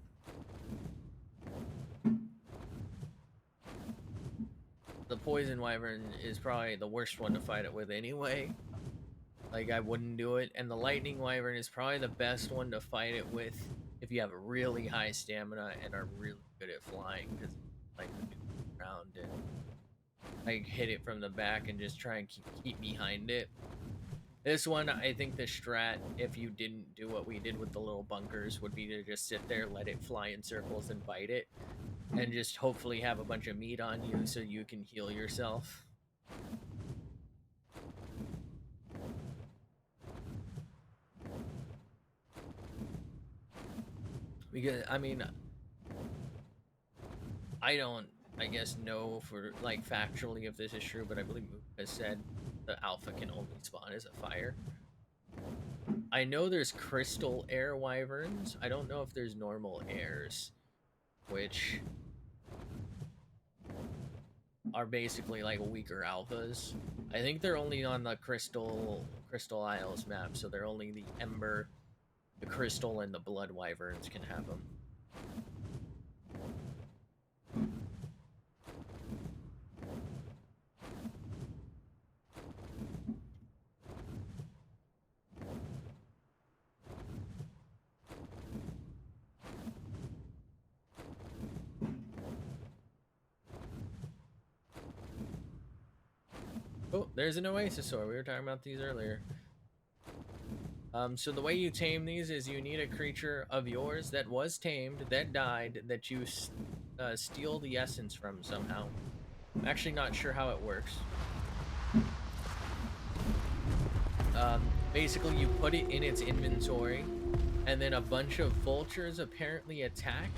A: Poison Wyvern is probably the worst one to fight it with anyway. Like, I wouldn't do it. And the Lightning Wyvern is probably the best one to fight it with if you have a really high stamina and are really good at flying, because like maneuver around and like hit it from the back and just try and keep behind it. This one, I think the strat, if you didn't do what we did with the little bunkers, would be to just sit there, let it fly in circles and bite it, and just hopefully have a bunch of meat on you so you can heal yourself. Because, I mean, I don't, I guess, know for, like, factually if this is true, but I believe Mook has said the Alpha can only spawn as a fire. I know there's crystal air wyverns. I don't know if there's normal airs, which are basically like weaker alphas. I think they're only on the Crystal Isles map, so they're only the Ember, the Crystal, and the Blood Wyverns can have them. Oh, there's an Oasisaur. We were talking about these earlier. So the way you tame these is you need a creature of yours that was tamed, that died, that you steal the essence from somehow. I'm actually not sure how it works. Basically, you put it in its inventory, and then a bunch of vultures apparently attack,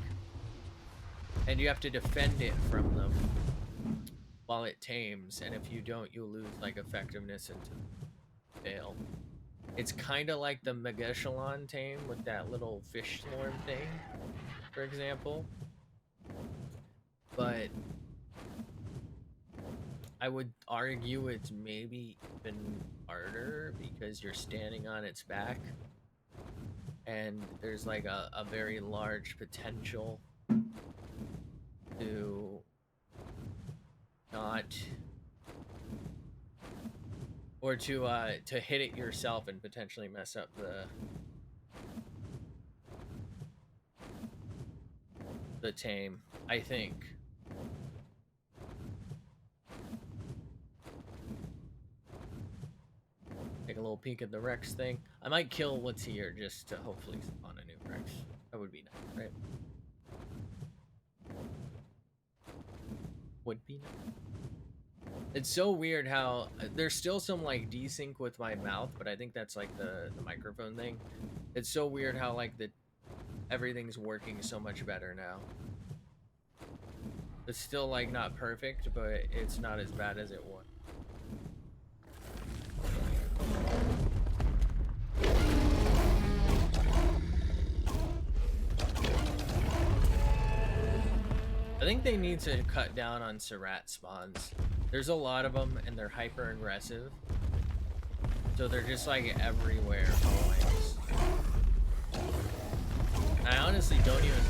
A: and you have to defend it from them while it tames, and if you don't, you lose, like, effectiveness and fail. It's kind of like the Megashalon tame with that little fish swarm thing, for example. But I would argue it's maybe even harder because you're standing on its back and there's like a very large potential to not, or to hit it yourself and potentially mess up the tame, I think. Take a little peek at the Rex thing. I might kill what's here just to hopefully spawn a new Rex. That would be nice, right? Would be nice. It's so weird how there's still some like desync with my mouth, but I think that's like the microphone thing. It's so weird how like everything's working so much better now. It's still like not perfect, but it's not as bad as it was. I think they need to cut down on Surratt spawns. There's a lot of them and they're hyper aggressive. So they're just like everywhere always. I honestly don't even,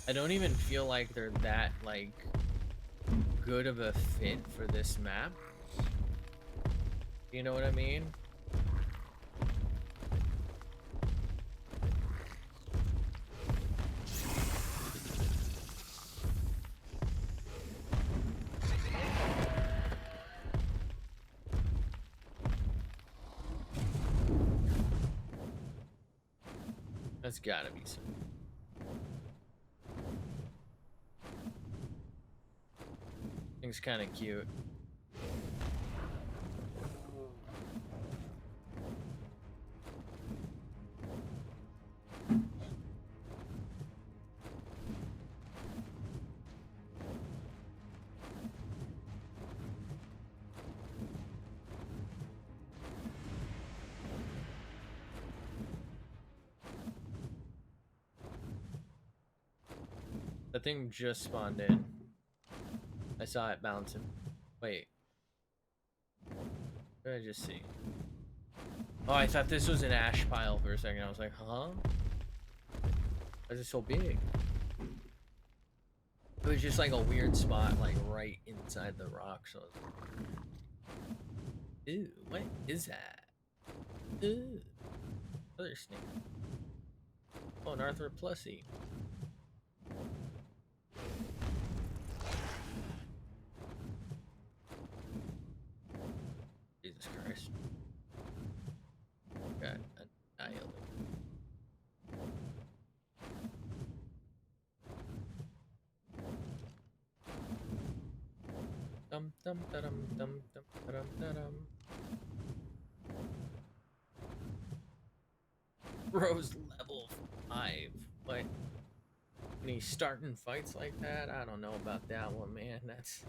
A: I don't even feel like they're that like good of a fit for this map. You know what I mean? That's gotta be some. Thing's kind of cute. The thing just spawned in. I saw it bouncing. Wait. What did I just see? Oh, I thought this was an ash pile for a second. I was like, huh? Why is it so big? It was just like a weird spot, like right inside the rock. So, ew, what is that? Ew, other snake. Oh, an Arthroplussy. Jesus Christ. Got annihilated. Dum dum da dum dum dum da dum da dum. Bro's level 5. What? When he's starting fights like that? I don't know about that one, man. That's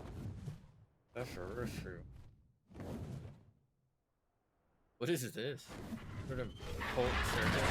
A: true. What is this? Sort of cult service?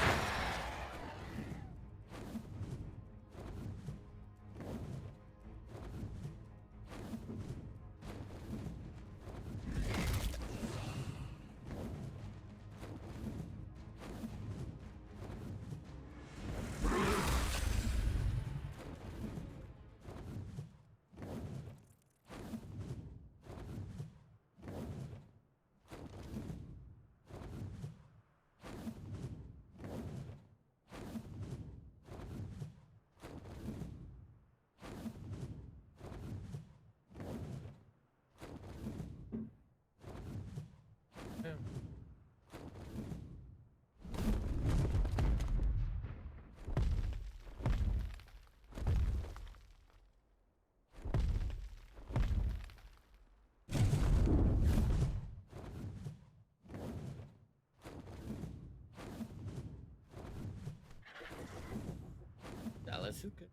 A: this is good.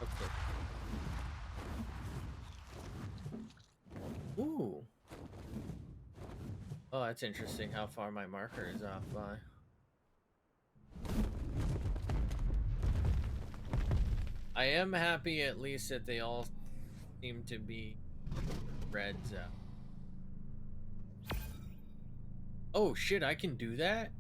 A: Okay. Ooh. Oh, that's interesting how far my marker is off by. I am happy at least that they all seem to be red zone. Oh shit, I can do that?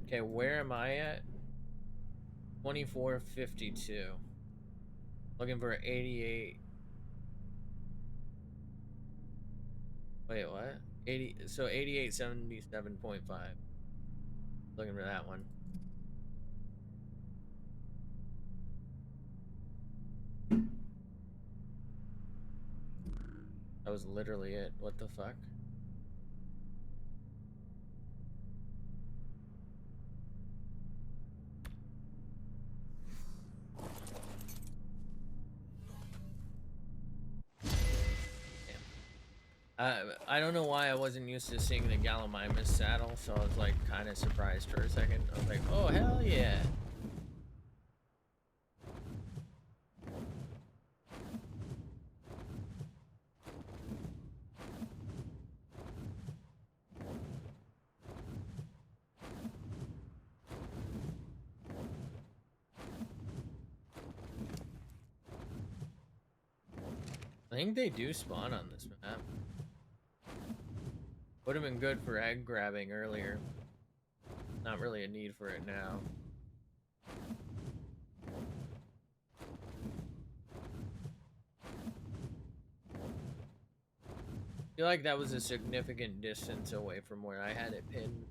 A: Okay, where am I at? 2452. Looking for 88. Wait, what? 80, so 8877.5. Looking for that one. That was literally it. What the fuck? I don't know why I wasn't used to seeing the Gallimimus saddle, so I was like kind of surprised for a second. I was like, oh hell yeah. I think they do spawn on this map. Would have been good for egg grabbing earlier. Not really a need for it now. I feel like that was a significant distance away from where I had it pinned.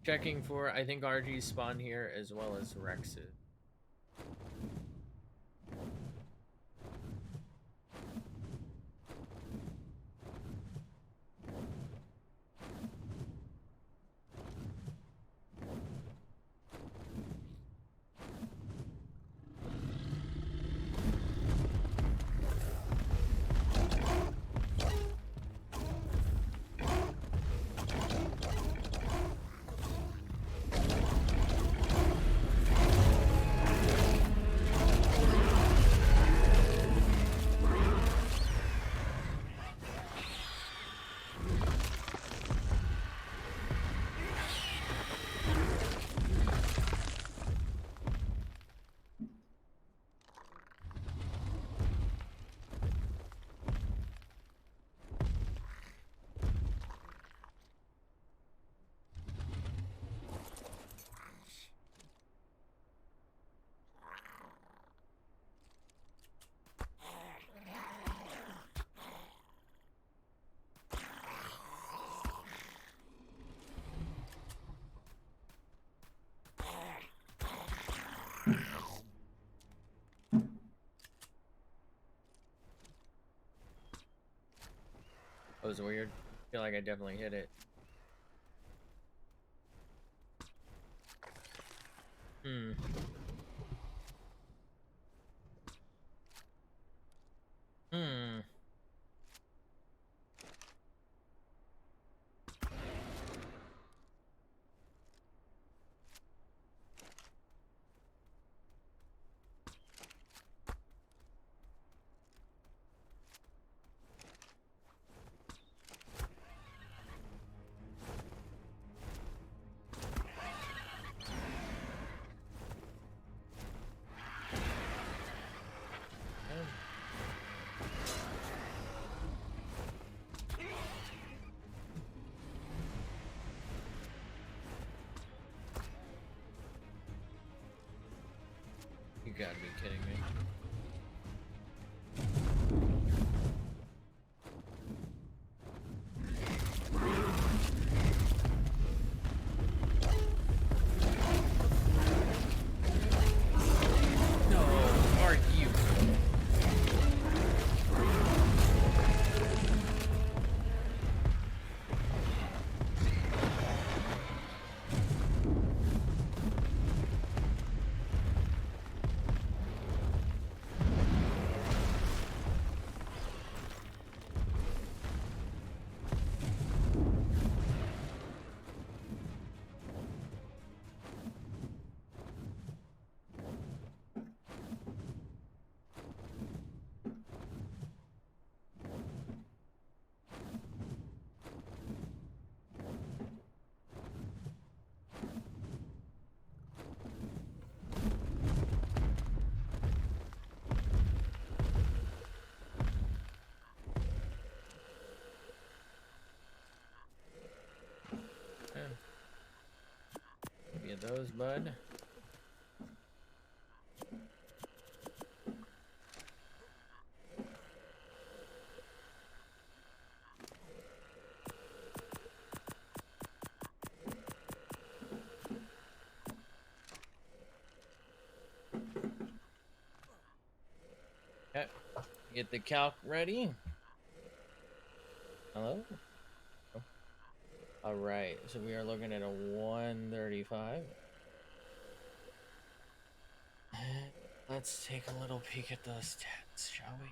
A: Checking for, I think RG's spawn here as well as Rex's. That was weird. I feel like I definitely hit it. Hmm. Hmm. You gotta be kidding me. those, bud. Okay, get the calc ready. Hello? Oh. All right, so we are looking at a 135. Let's take a little peek at those stats, shall we?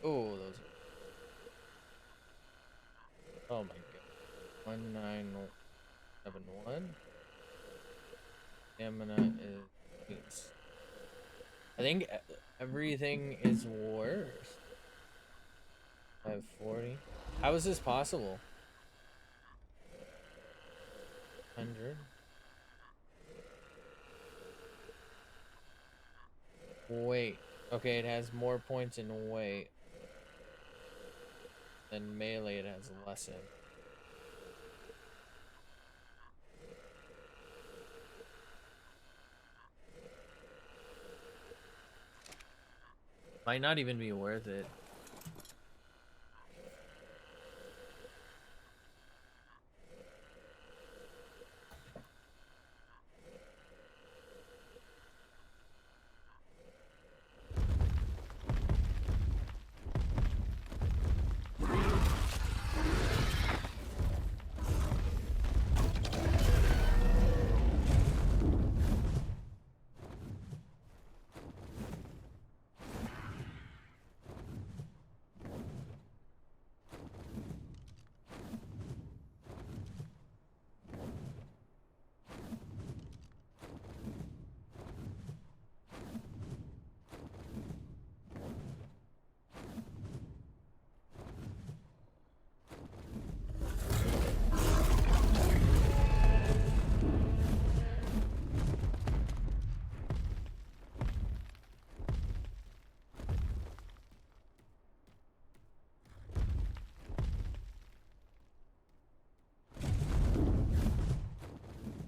A: Oh, those. Oh my god. 1971. Stamina is. I think everything is worse. I have 40. How is this possible? 100. Wait. Okay, it has more points in weight than melee. It has less in. Might not even be worth it.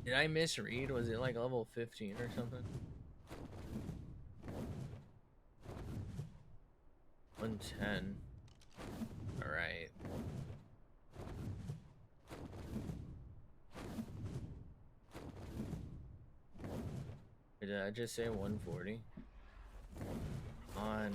A: Did I misread? Was it like level 15 or something? 110. Alright. Did I just say 140? On.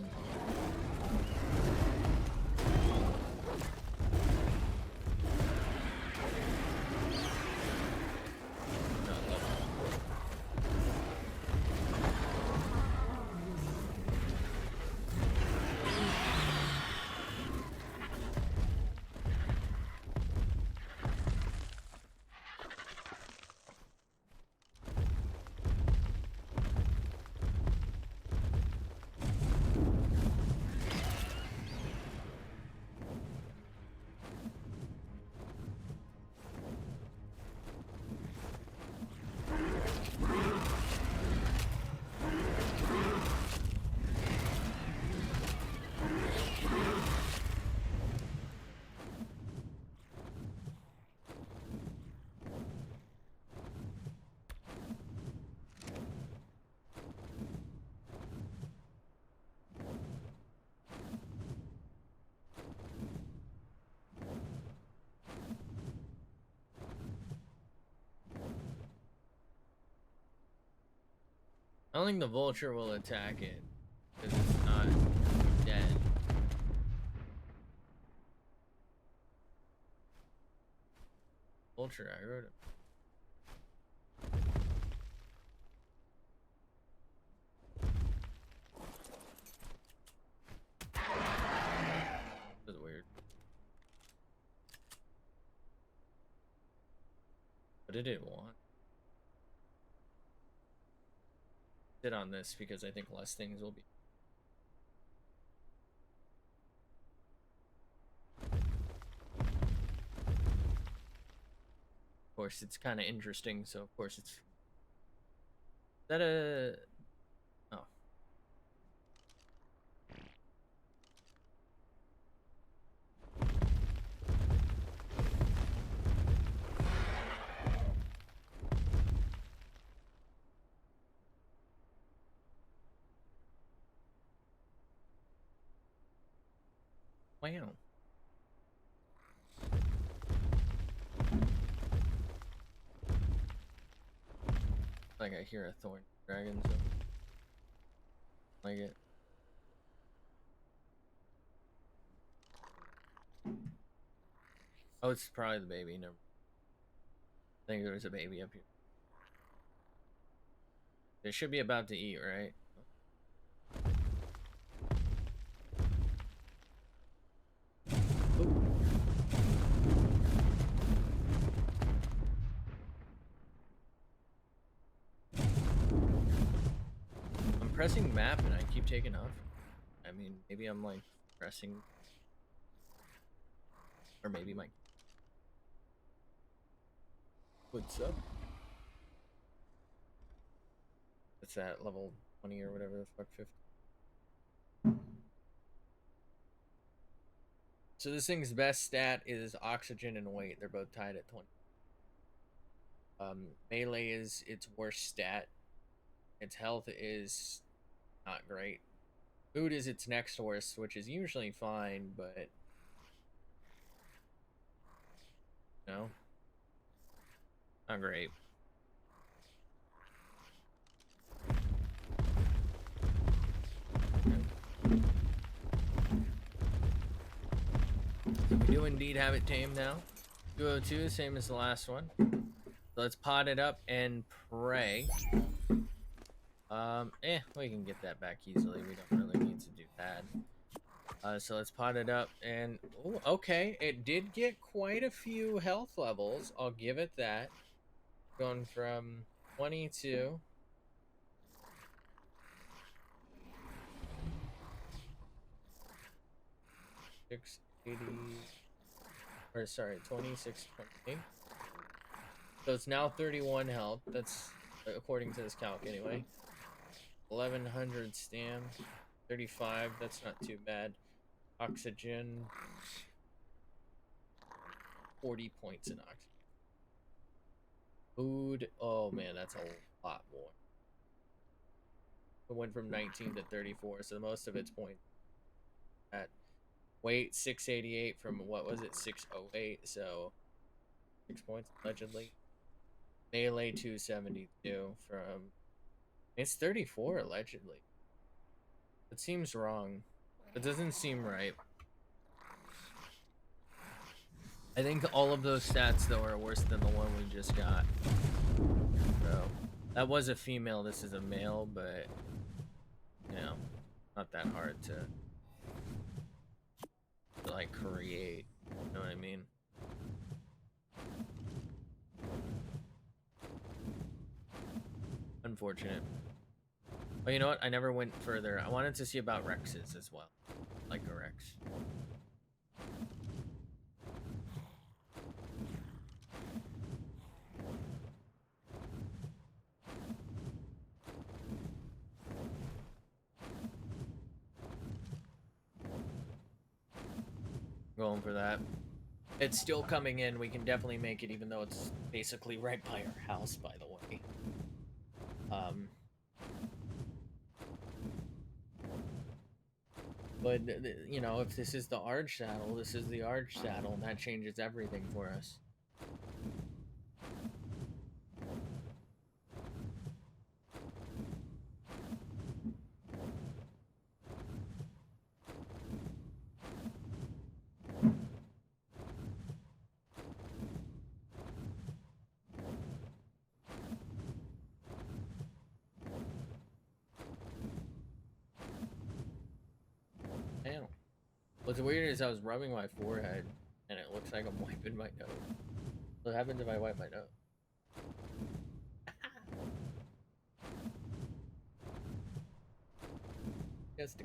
A: I don't think the vulture will attack it because it's not dead. Vulture aggroed it. That's weird. What did it want? Sit on this because I think less things will be. Of course, it's kind of interesting, so of course it's. Is that a. Oh. Wow. Like I hear a thorn dragon, so like it. Oh, it's probably the baby. Never. I think there was a baby up here. They should be about to eat, right? Ooh. I'm pressing map and I keep taking off. I mean, maybe I'm like pressing, or maybe my. What's up? What's that, level 20 or whatever the fuck, 50? So this thing's best stat is oxygen and weight. They're both tied at 20. Melee is its worst stat. Its health is not great. Food is its next worst, which is usually fine, but no, not great. So we do indeed have it tamed now. 202, same as the last one. So let's pot it up and pray. We can get that back easily. We don't really need to do that. So let's pot it up and ooh, okay, it did get quite a few health levels. I'll give it that. Going from 22. Or sorry, 2620. So it's now 31 health. That's according to this calc anyway. 1100 stam. 35, that's not too bad. Oxygen. 40 points in oxygen. Food, oh man, that's a lot more. It went from 19 to 34, so most of its points at weight 688 from what was it, 608, so 6 points allegedly. Melee 272 from it's 34 allegedly. It seems wrong. It doesn't seem right. I think all of those stats though are worse than the one we just got. So that was a female, this is a male, but you know, not that hard to like create. You know what I mean? Unfortunate. But you know what? I never went further. I wanted to see about Rexes as well. Like a Rex. Going for that. It's still coming in. We can definitely make it, even though it's basically right by our house, by the way. But you know, if this is the Arch saddle, this is the Arch saddle, and that changes everything for us. Damn. What's weird is I was rubbing my forehead, and it looks like I'm wiping my nose. What happens if I wipe my nose? Yes,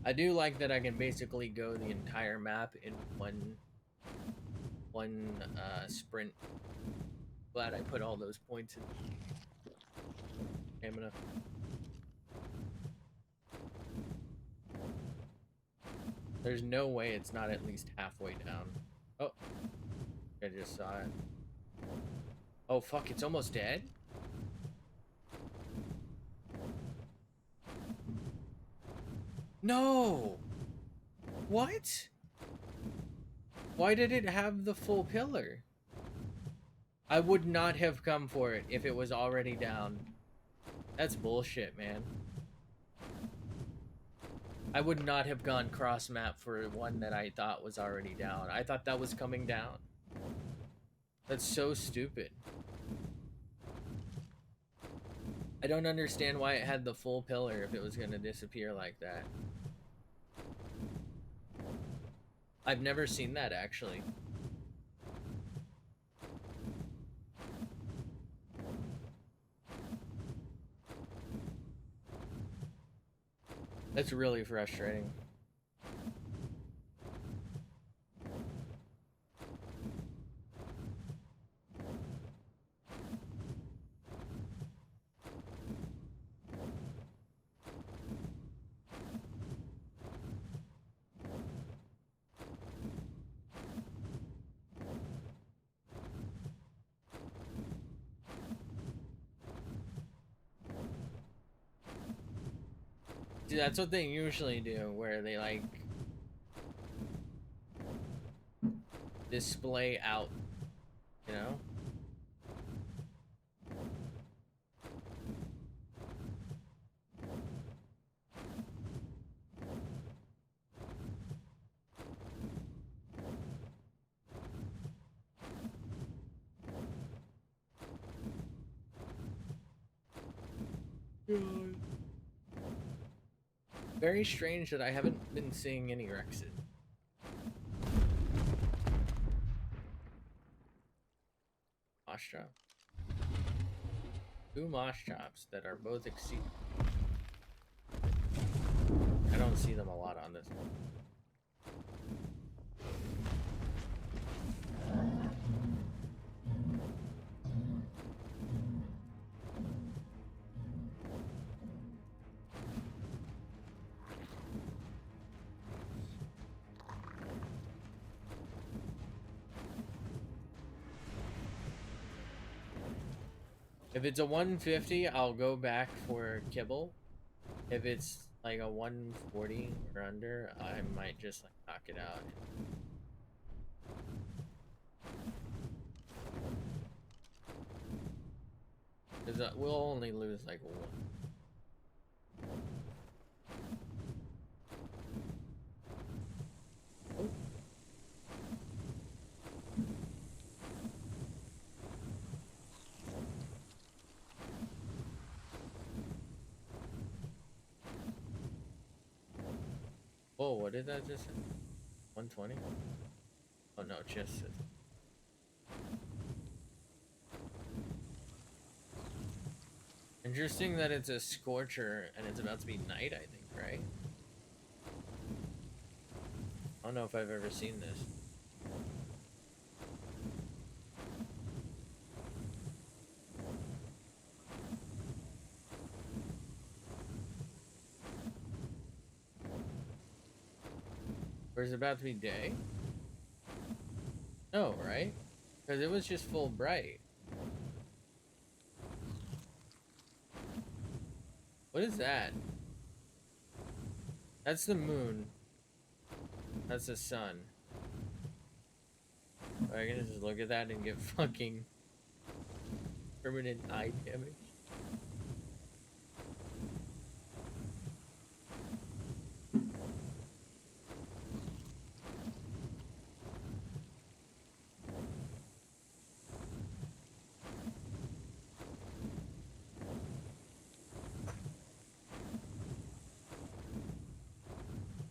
A: I do like that I can basically go the entire map in one sprint. Glad I put all those points in stamina. There's no way it's not at least halfway down. Oh, I just saw it. Oh fuck, it's almost dead? No! What? Why did it have the full pillar? I would not have come for it if it was already down. That's bullshit, man. I would not have gone cross map for one that I thought was already down. I thought that was coming down. That's so stupid. I don't understand why it had the full pillar if it was going to disappear like that. I've never seen that, actually. That's really frustrating. See, that's what they usually do, where they, like, display out, you know? God. Very strange that I haven't been seeing any Rexes. Mosh chop. 2 mosh chops that are both exceed. I don't see them a lot on this one. If it's a 150, I'll go back for kibble. If it's like a 140 or under, I might just like knock it out. Because we'll only lose like 1. Oh. Whoa, what did that just say? 120? Oh no, just it. Interesting that it's a Scorcher and it's about to be night, I think, right? I don't know if I've ever seen this. Or is it about to be day? No, right? Because it was just full bright. What is that? That's the moon. That's the sun. Am I gonna just look at that and get fucking permanent eye damage?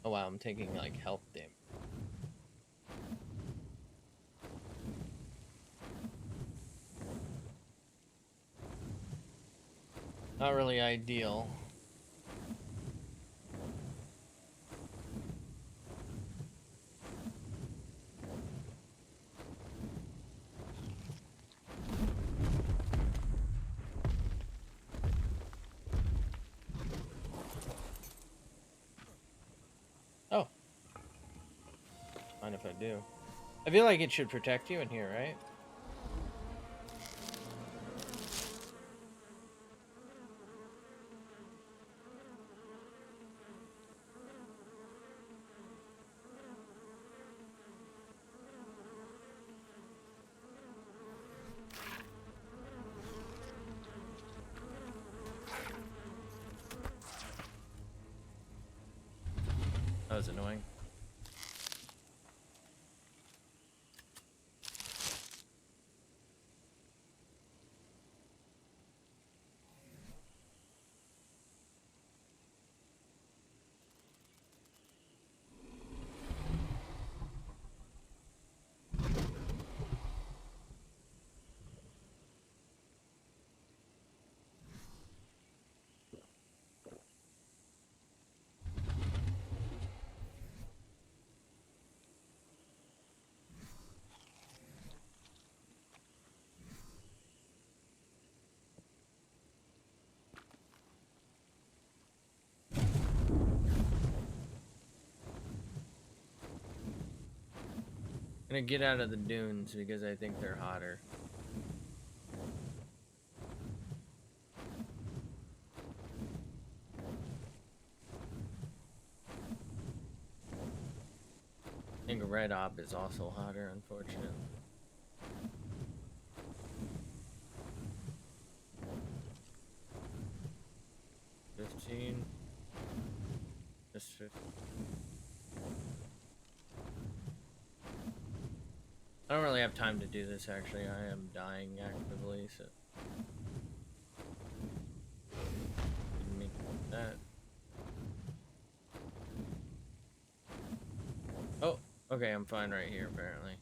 A: Oh wow, I'm taking like health damage. Not really ideal. Oh. Mind if I do? I feel like it should protect you in here, right? That was annoying. I'm gonna get out of the dunes because I think they're hotter. I think red op is also hotter, unfortunately. Just 15. I don't really have time to do this, actually. I am dying actively, so... Didn't mean that. Oh, okay, I'm fine right here, apparently.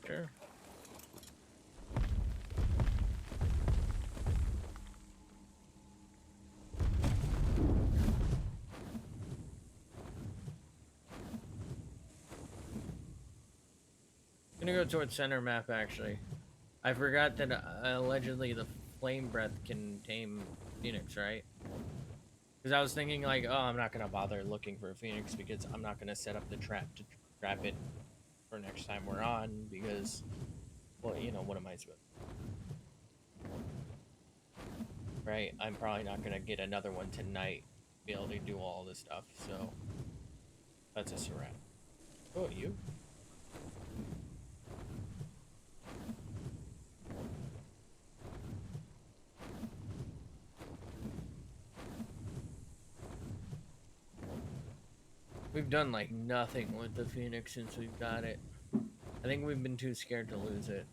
A: Sure. I'm gonna go towards center map, actually. I forgot that allegedly the flame breath can tame Phoenix, right? Because I was thinking like, oh, I'm not gonna bother looking for a Phoenix because I'm not gonna set up the trap to trap it for next time we're on because, well, you know, what am I supposed to, right? I'm probably not gonna get another one tonight, be able to do all this stuff, so that's a surround. Oh, you? We've done like nothing with the Phoenix since we've got it. I think we've been too scared to lose it.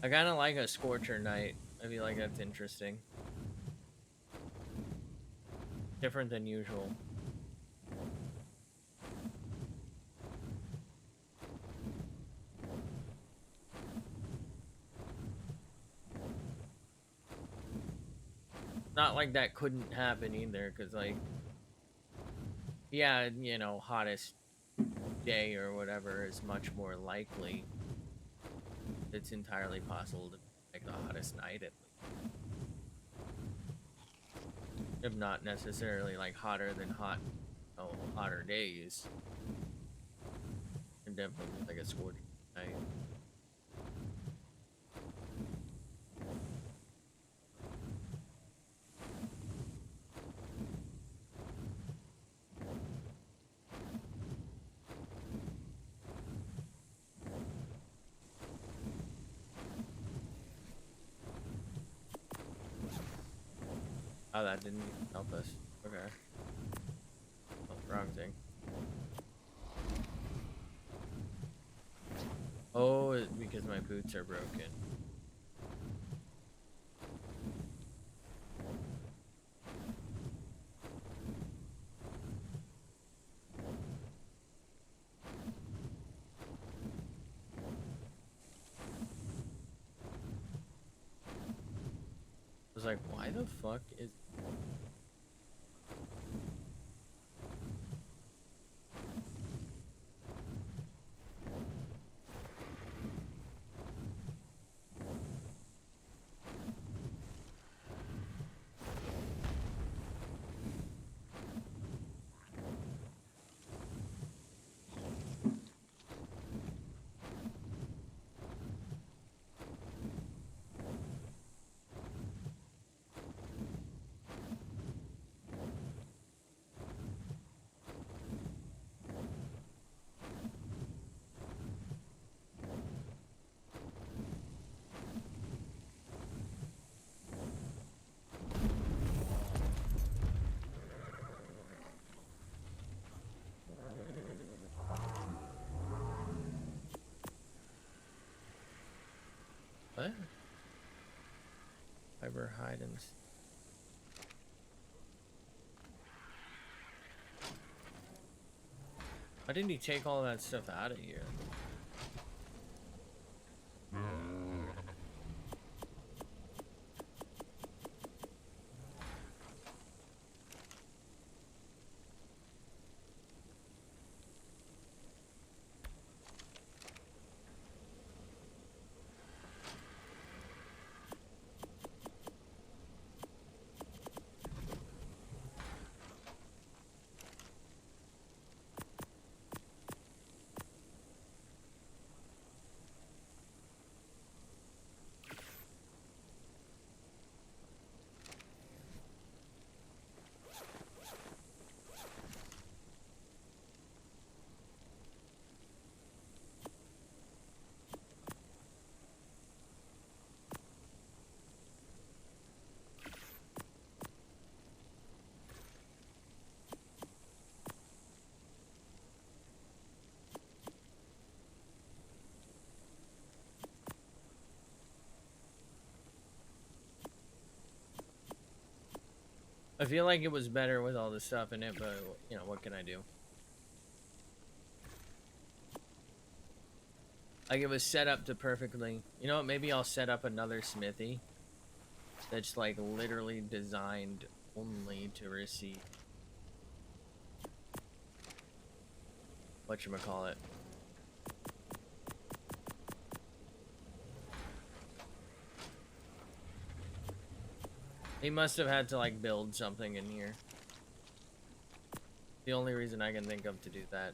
A: I kind of like a Scorcher night. I feel like that's interesting. Different than usual. Not like that couldn't happen either, because, like, yeah, you know, hottest day or whatever is much more likely. It's entirely possible to make the hottest night at least. If not necessarily, like, hotter than hotter days. And definitely like a scorching night. Oh, that didn't help us. Okay. Oh, wrong thing. Oh, because my boots are broken. I was like, why the fuck is... What? Fiber hide and... Why didn't he take all that stuff out of here? I feel like it was better with all the stuff in it, but, you know, what can I do? Like, it was set up to perfectly... You know what, maybe I'll set up another smithy that's, like, literally designed only to receive... whatchamacallit. He must have had to, like, build something in here. The only reason I can think of to do that.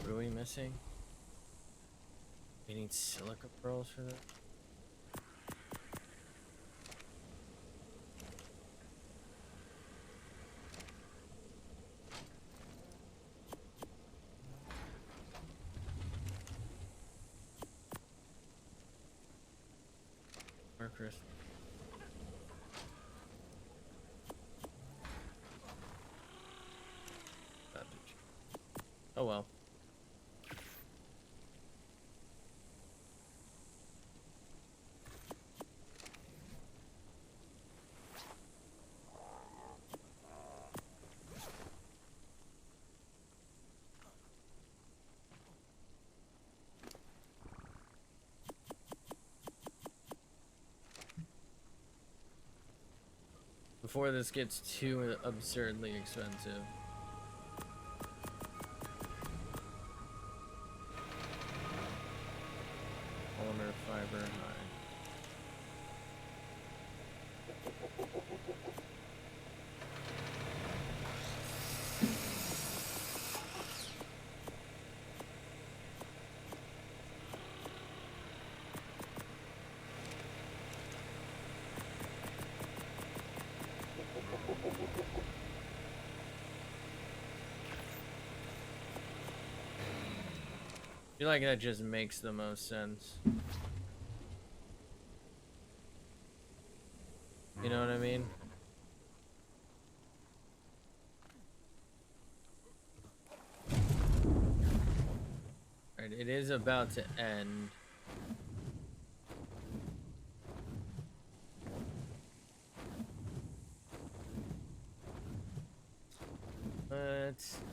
A: What are we missing? We need silica pearls for that. Chris. Oh well. Before this gets too absurdly expensive. Polymer fiber hide. I feel like that just makes the most sense. You know what I mean? Right, it is about to end.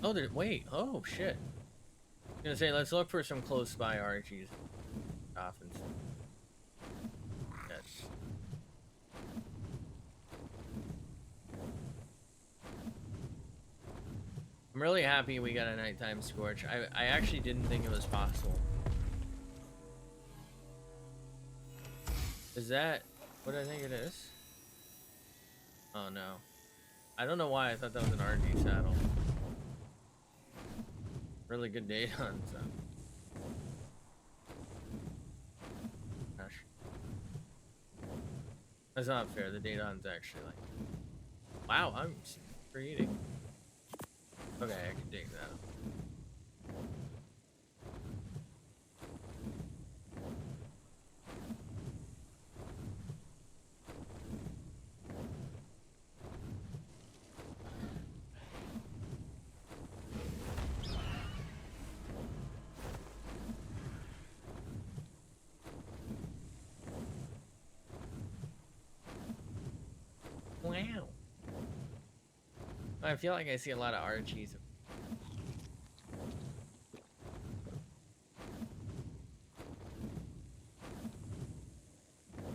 A: Oh, wait. Oh, shit. I was gonna say, let's look for some close by Archies. Coffins. Yes. I'm really happy we got a nighttime Scorch. I actually didn't think it was possible. Is that what I think it is? Oh no. I don't know why I thought that was an RG saddle. Really good data on stuff. Gosh. That's not fair. The data on's actually like... Wow, I'm super eating. Okay, I can dig that. Wow. I feel like I see a lot of RGs.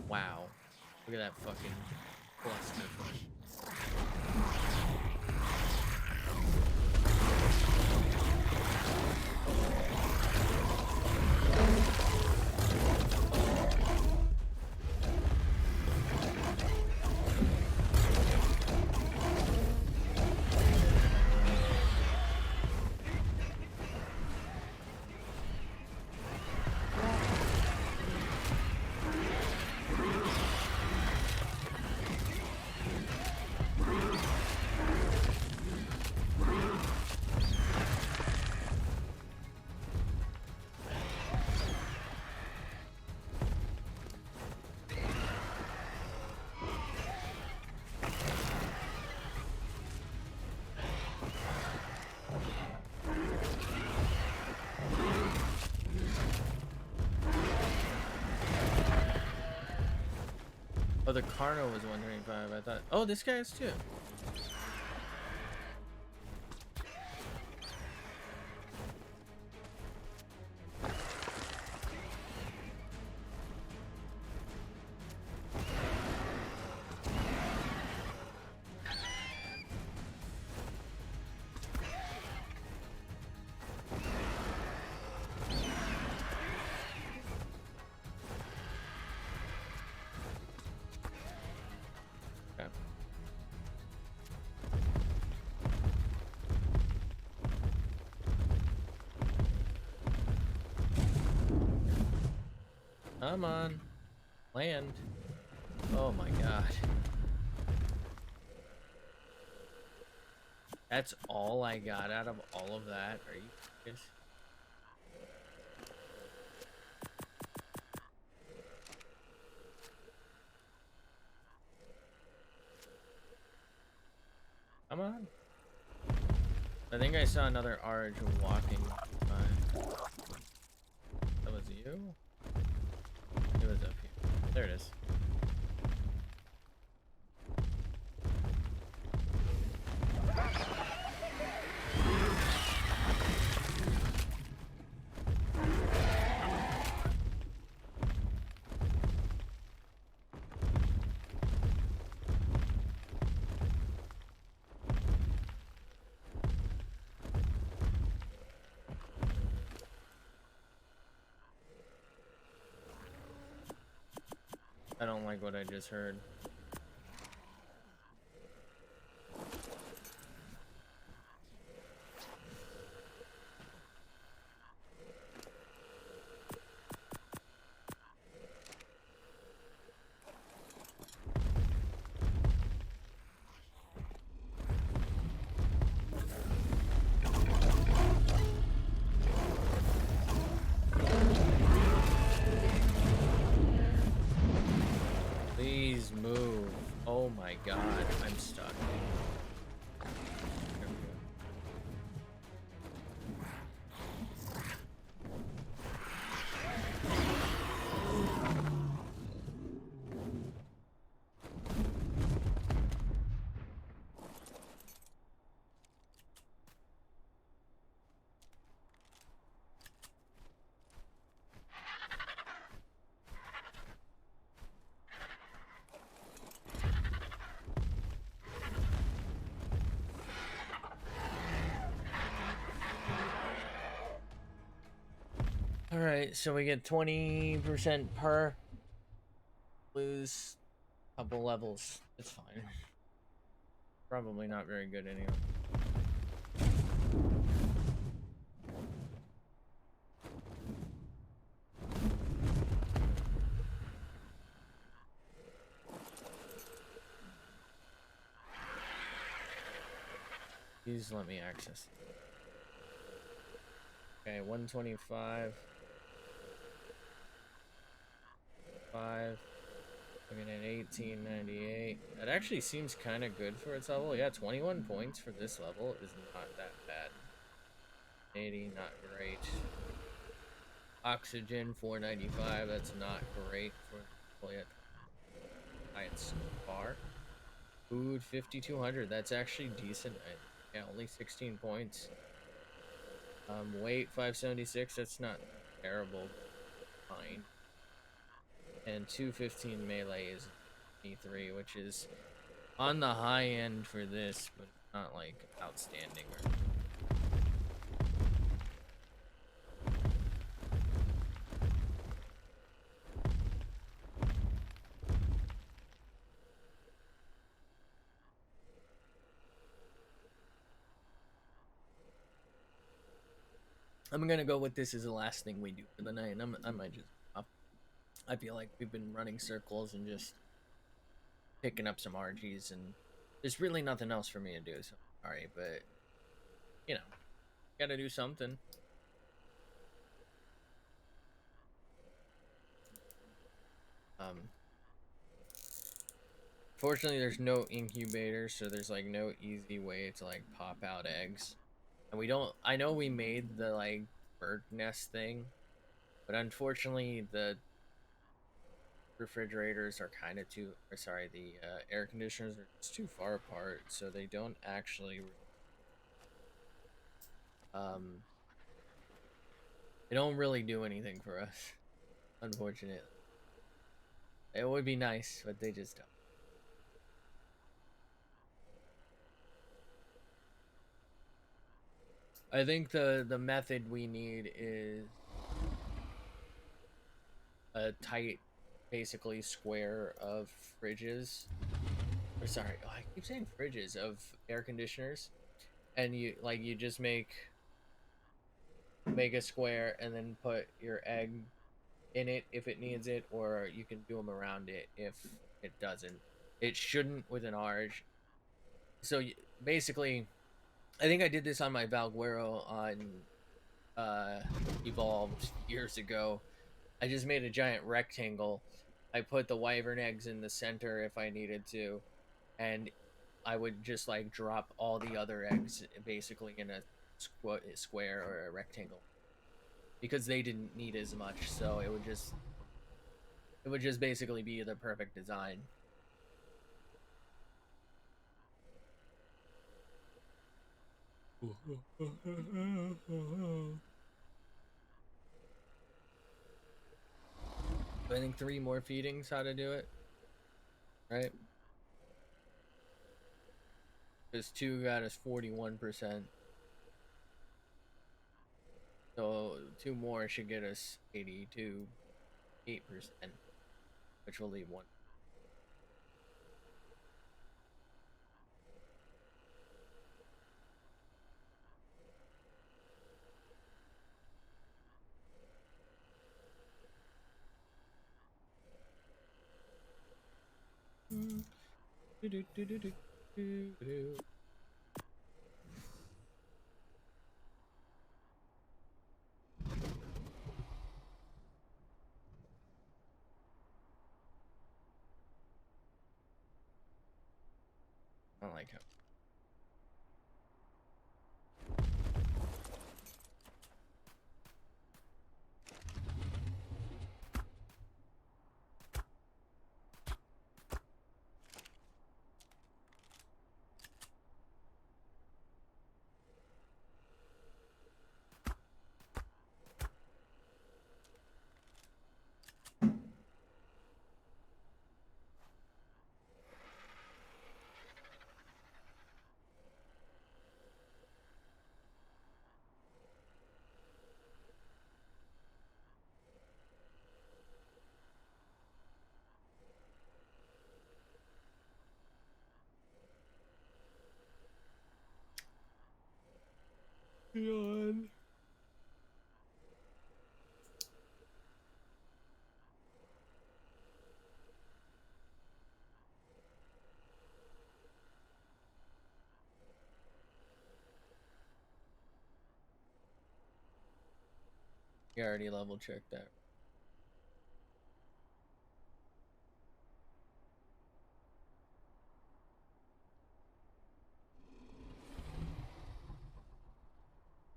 A: Wow. Look at that fucking cluster. Oh, the Carno was 125. I thought. Oh, this guy is too. Come on. Land. Oh my god. That's all I got out of all of that? Are you serious? Come on. I think I saw another Arge walking by. That was you? It was up here. There it is. I don't like what I just heard. Alright, so we get 20% per. Lose a couple levels. It's fine. Probably not very good anyway. Please let me access. Okay, 125. 5. Looking at 1898. That actually seems kind of good for its level. Yeah, 21 points for this level is not that bad. 80, not great. Oxygen, 495. That's not great for fully at highest bar. Food, 5200. That's actually decent. Yeah, only 16 points. Weight, 576. That's not terrible. Fine. And 215 melee is E3, which is on the high end for this, but not like outstanding. I'm gonna go with this as the last thing we do for the night. I might just stop. I feel like we've been running circles and just picking up some RGs, and there's really nothing else for me to do. So sorry, but you know, gotta do something. Fortunately, there's no incubator, so there's like no easy way to like pop out eggs. And we don't. I know we made the like bird nest thing, but unfortunately, the refrigerators are kind of too. Or sorry, the air conditioners are just too far apart, so they don't actually. Um, they don't really do anything for us. Unfortunately, it would be nice, but they just don't. I think the method we need is a tight, basically square of fridges. Or sorry, oh, I keep saying fridges of air conditioners, and you just make a square and then put your egg in it if it needs it, or you can do them around it if it doesn't. It shouldn't with an arch. So basically, I think I did this on my Valguero on Evolved years ago. I just made a giant rectangle. I put the wyvern eggs in the center if I needed to, and I would just like drop all the other eggs basically in a square or a rectangle because they didn't need as much. So it would just basically be the perfect design. I think 3 more feedings how to do it, right? Because 2 got us 41%. So 2 more should get us 82, 8%, which will leave 1. I like him. Yawn. You already level checked that.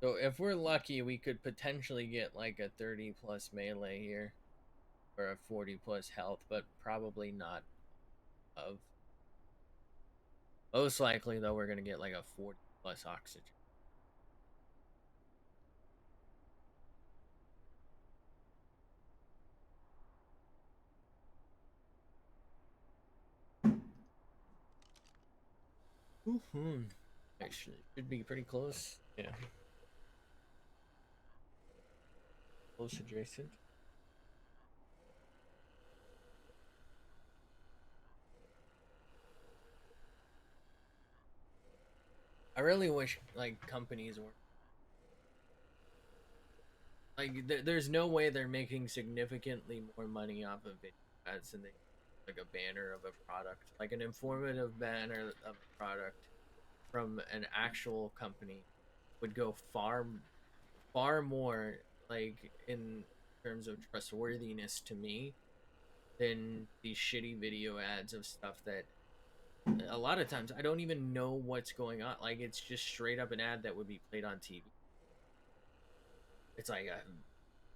A: So if we're lucky, we could potentially get like a 30 plus melee here, or a 40 plus health, but probably not of. Most likely though, we're gonna get like a 40 plus oxygen. Mm-hmm. Actually, should be pretty close. Yeah. Close adjacent. I really wish like companies were like there's no way they're making significantly more money off of video ads than they like a banner of a product, like an informative banner of a product from an actual company would go far more like in terms of trustworthiness to me than these shitty video ads of stuff that a lot of times I don't even know what's going on. Like it's just straight up an ad that would be played on TV. It's like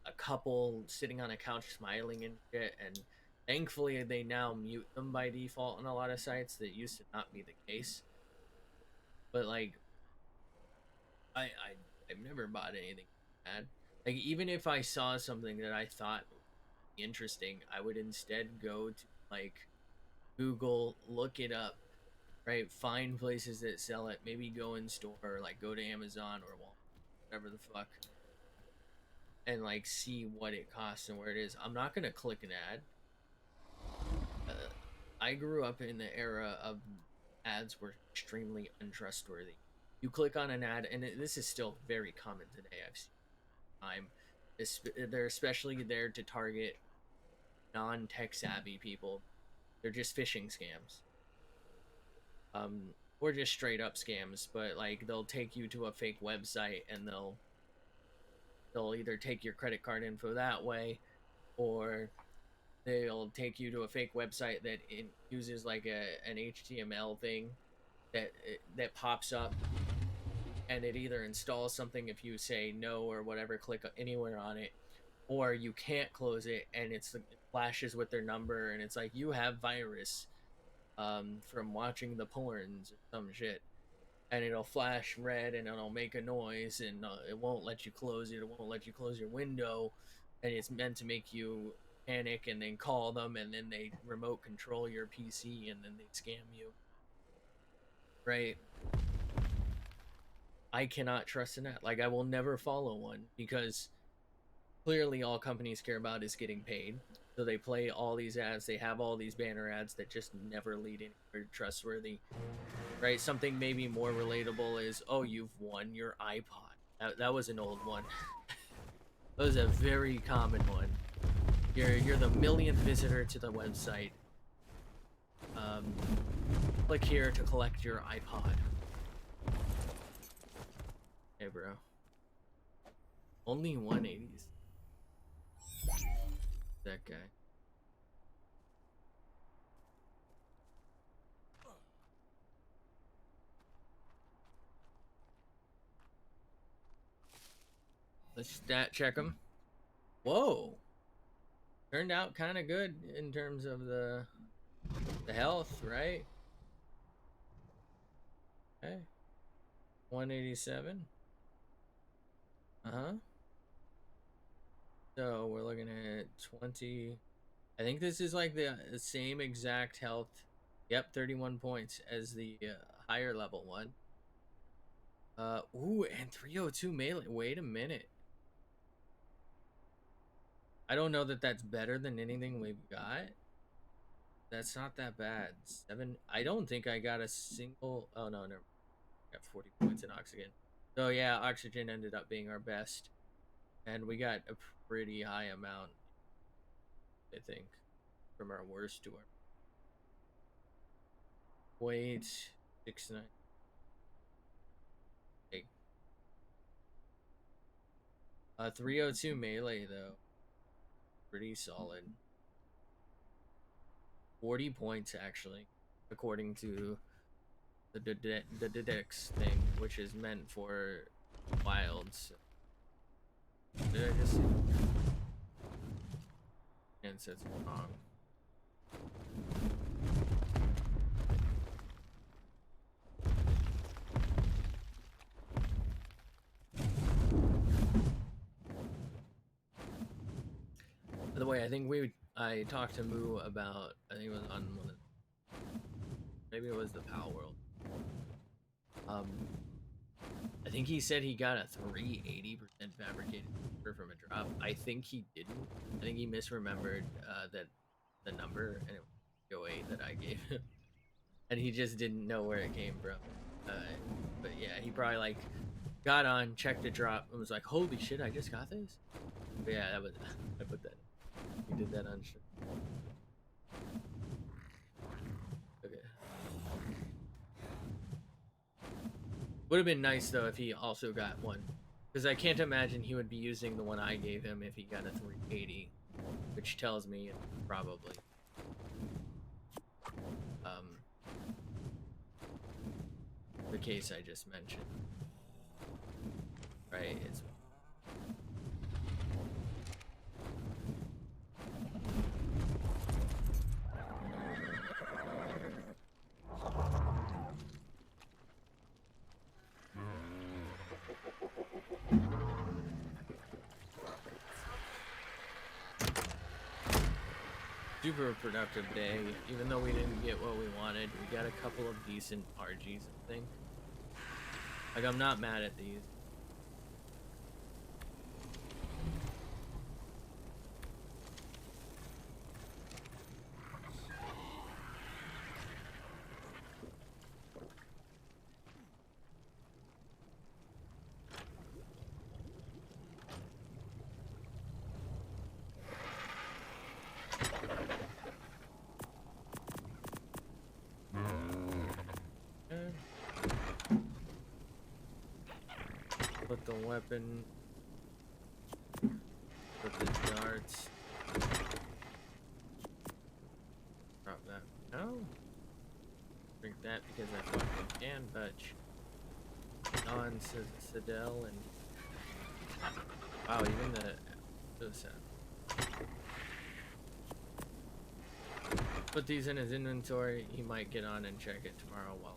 A: a couple sitting on a couch smiling and shit, and thankfully they now mute them by default on a lot of sites. That used to not be the case. But like I've never bought anything bad. Like even if I saw something that I thought interesting, I would instead go to like Google, look it up, right? Find places that sell it. Maybe go in store, or like go to Amazon or Walmart, whatever the fuck, and like see what it costs and where it is. I'm not gonna click an ad. I grew up in the era of ads were extremely untrustworthy. You click on an ad, and this is still very common today. I've seen they're especially there to target non-tech savvy people. They're just phishing scams, or just straight up scams. But like they'll take you to a fake website, and they'll either take your credit card info that way, or they'll take you to a fake website that it uses like an HTML thing that pops up, and it either installs something if you say no or whatever, click anywhere on it, or you can't close it, and it flashes with their number, and it's like you have virus from watching the porns or some shit, and it'll flash red and it'll make a noise, and it won't let you close it. It won't let you close your window, and it's meant to make you panic and then call them, and then they remote control your PC, and then they scam you. Right? I cannot trust an ad. Like I will never follow one because clearly all companies care about is getting paid. So they play all these ads. They have all these banner ads that just never lead anywhere trustworthy. Right? Something maybe more relatable is, oh, you've won your iPod. That was an old one. That was a very common one. You're the millionth visitor to the website. Um, Click here to collect your iPod. Hey, bro. Only 180s. That guy. Let's stat check him. Whoa. Turned out kind of good in terms of the health, right? Okay. 187. Uh-huh. So we're looking at 20. I think this is like the same exact health. Yep, 31 points as the higher level one. Ooh, and 302 melee. Wait a minute. I don't know that that's better than anything we've got. That's not that bad. 7. I don't think I got a single. Oh no, no. Got 40 points in oxygen. So yeah, oxygen ended up being our best, and we got a pretty high amount, I think, from our worst to our weight 698. 302 melee though, pretty solid. 40 points actually, according to the dedex thing, which is meant for wilds. Did I just and says wrong? By the way, I talked to Moo about, I think it was on one of, maybe it was the PAL World. I think he said he got a 380% fabricated from a drop. I think he didn't. I think he misremembered that the number, and it was 08 that I gave him, and he just didn't know where it came from. But yeah, he probably like got on, checked the drop, and was like, "Holy shit, I just got this." But yeah, that was I put that. He did that on stream. Okay. Would have been nice though if he also got one, because I can't imagine he would be using the one I gave him if he got a 380, which tells me probably. The case I just mentioned, right? It's super productive day. Even though we didn't get what we wanted, we got a couple of decent RGs, I think. Like, I'm not mad at these. Put the weapon, put the darts, drop that. No, drink that because I fucking can, Butch. Non Sidel and wow, even the put these in his inventory. He might get on and check it tomorrow. Well.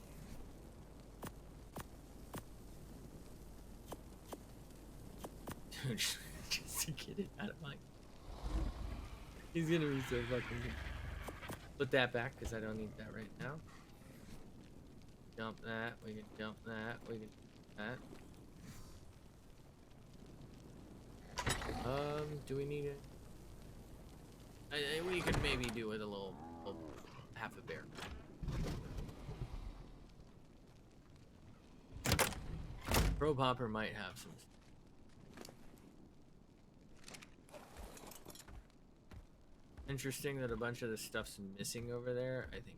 A: Just to get it out of my. He's gonna be so fucking good. Put that back because I don't need that right now. Jump that. We can jump that. We can jump that. Do we need it? We could maybe do it a little half a bear. Probe Hopper might have some. Interesting that a bunch of the stuff's missing over there, I think.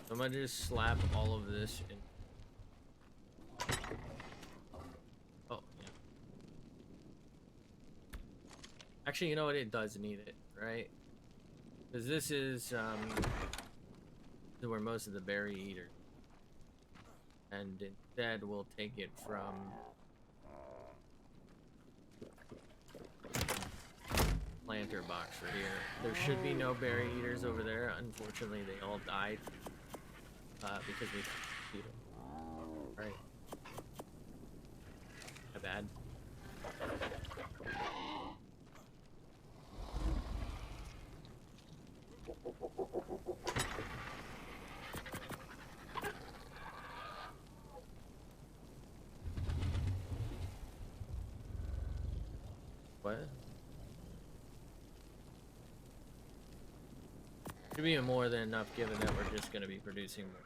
A: So I'm gonna just slap all of this in. Oh, yeah. Actually, you know what? It does need it, right? Because this is where most of the berry eaters. And instead, we'll take it from planter box for here. There should be no berry eaters over there. Unfortunately, they all died because we feed them. Right. My bad. What? Should be more than enough given that we're just gonna be producing more.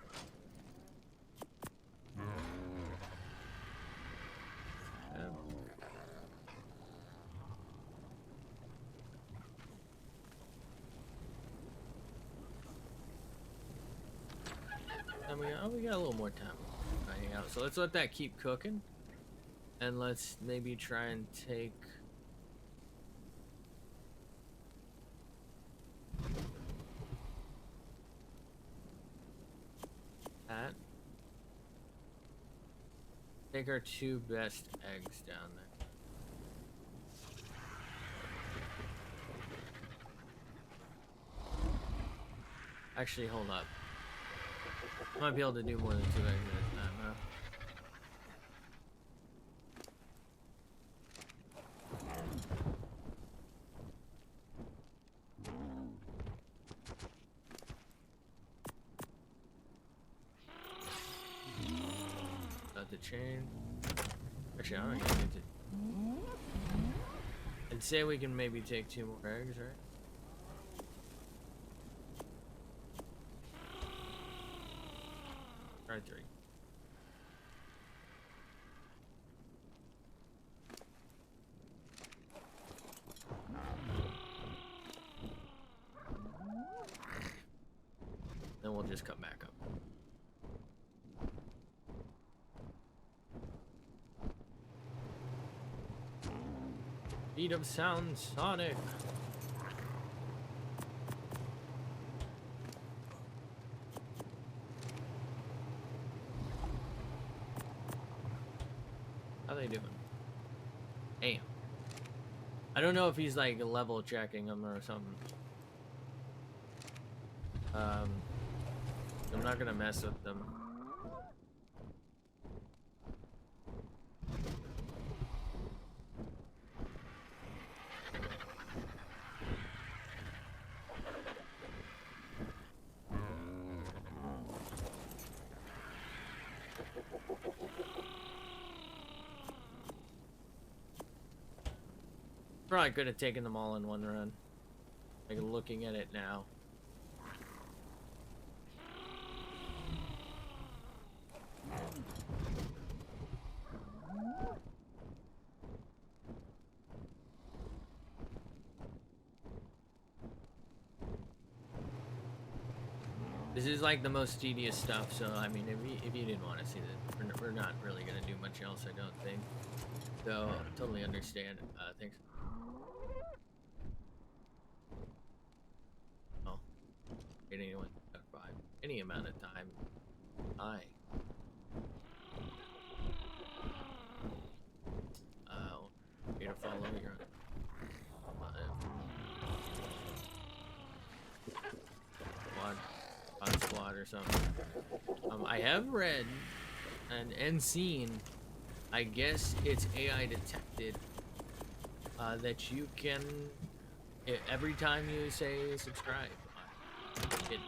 A: And we got a little more time to hang out. So let's let that keep cooking. And let's maybe try and take that. Take our 2 best eggs down there. Actually, hold up. Might be able to do more than 2 eggs at a time, huh? Got the chain. Actually, I don't even need to. I'd say we can maybe take 2 more eggs, right? Try 3. Then we'll just come back up. Beat of sound, Sonic. How they doing? Damn. I don't know if he's like level checking them or something. I'm not gonna mess with them. Probably could have taken them all in one run. Like looking at it now. This is like the most tedious stuff, so I mean, if you didn't want to see that, we're not really gonna do much else, I don't think. So, totally understand. Thanks. Oh, anyone by any amount of time. Here to follow your. Squad or something. I have read and seen, I guess it's AI detected, that you can, every time you say subscribe,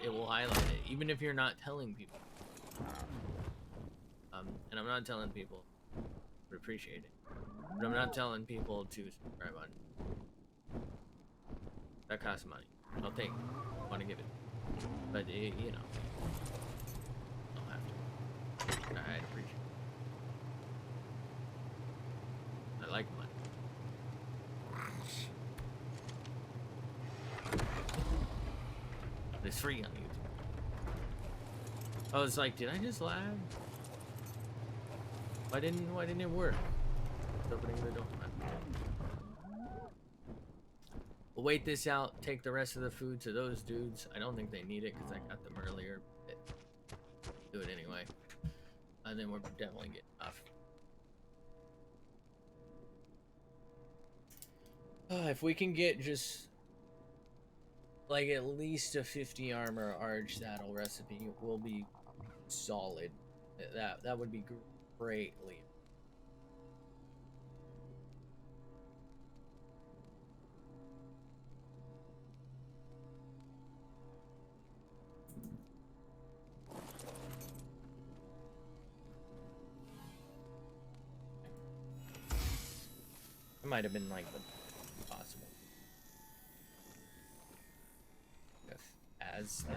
A: it will highlight it, even if you're not telling people. And I'm not telling people to appreciate it, but I'm not telling people to subscribe on. That costs money. I'll take it. I want to give it. But, you know, don't have to. I'd appreciate it. I like money. But it's free on YouTube. I was like, did I just lag? Why didn't it work? It's opening the door. We'll wait this out, take the rest of the food to those dudes. I don't think they need it because I got them earlier. But do it anyway. And then we're definitely getting off. If we can get just like at least a 50 armor arch saddle recipe, will be solid. That would be greatly. It might have been like the has thing.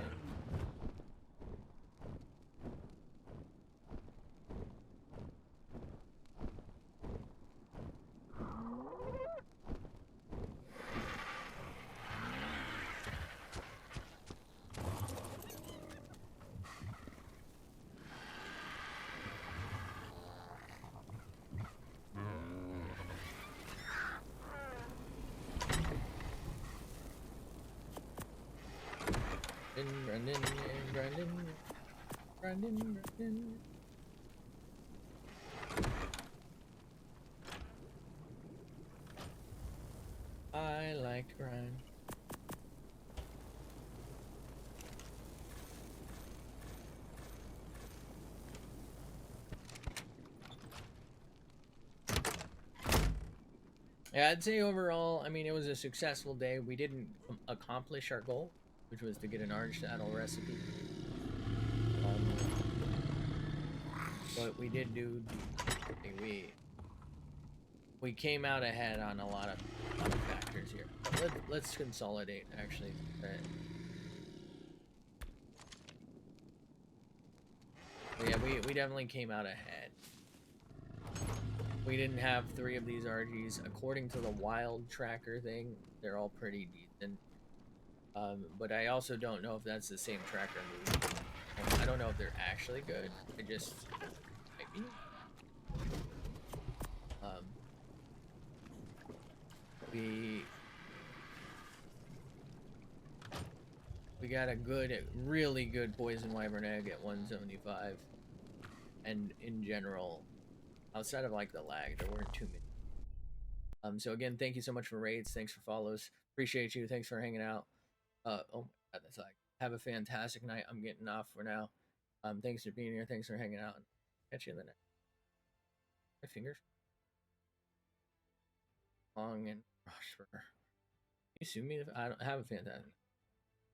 A: Brandon. I like to grind. Yeah, I'd say overall, I mean, it was a successful day. We didn't accomplish our goal, which was to get an orange saddle recipe. But we did do. We came out ahead on a lot of factors here. Let's consolidate actually. Right. But yeah, we definitely came out ahead. We didn't have 3 of these RGs. According to the wild tracker thing, they're all pretty decent. But I also don't know if that's the same tracker move. I don't know if they're actually good. I just might be. We got a really good poison wyvern egg at 175, and in general, outside of like the lag, there weren't too many. So again, thank you so much for raids. Thanks for follows. Appreciate you. Thanks for hanging out. Oh my god, that's like have a fantastic night. I'm getting off for now. Thanks for being here. Thanks for hanging out. Catch you in the next. My fingers long and prosper. You sue me if I don't have a fantastic.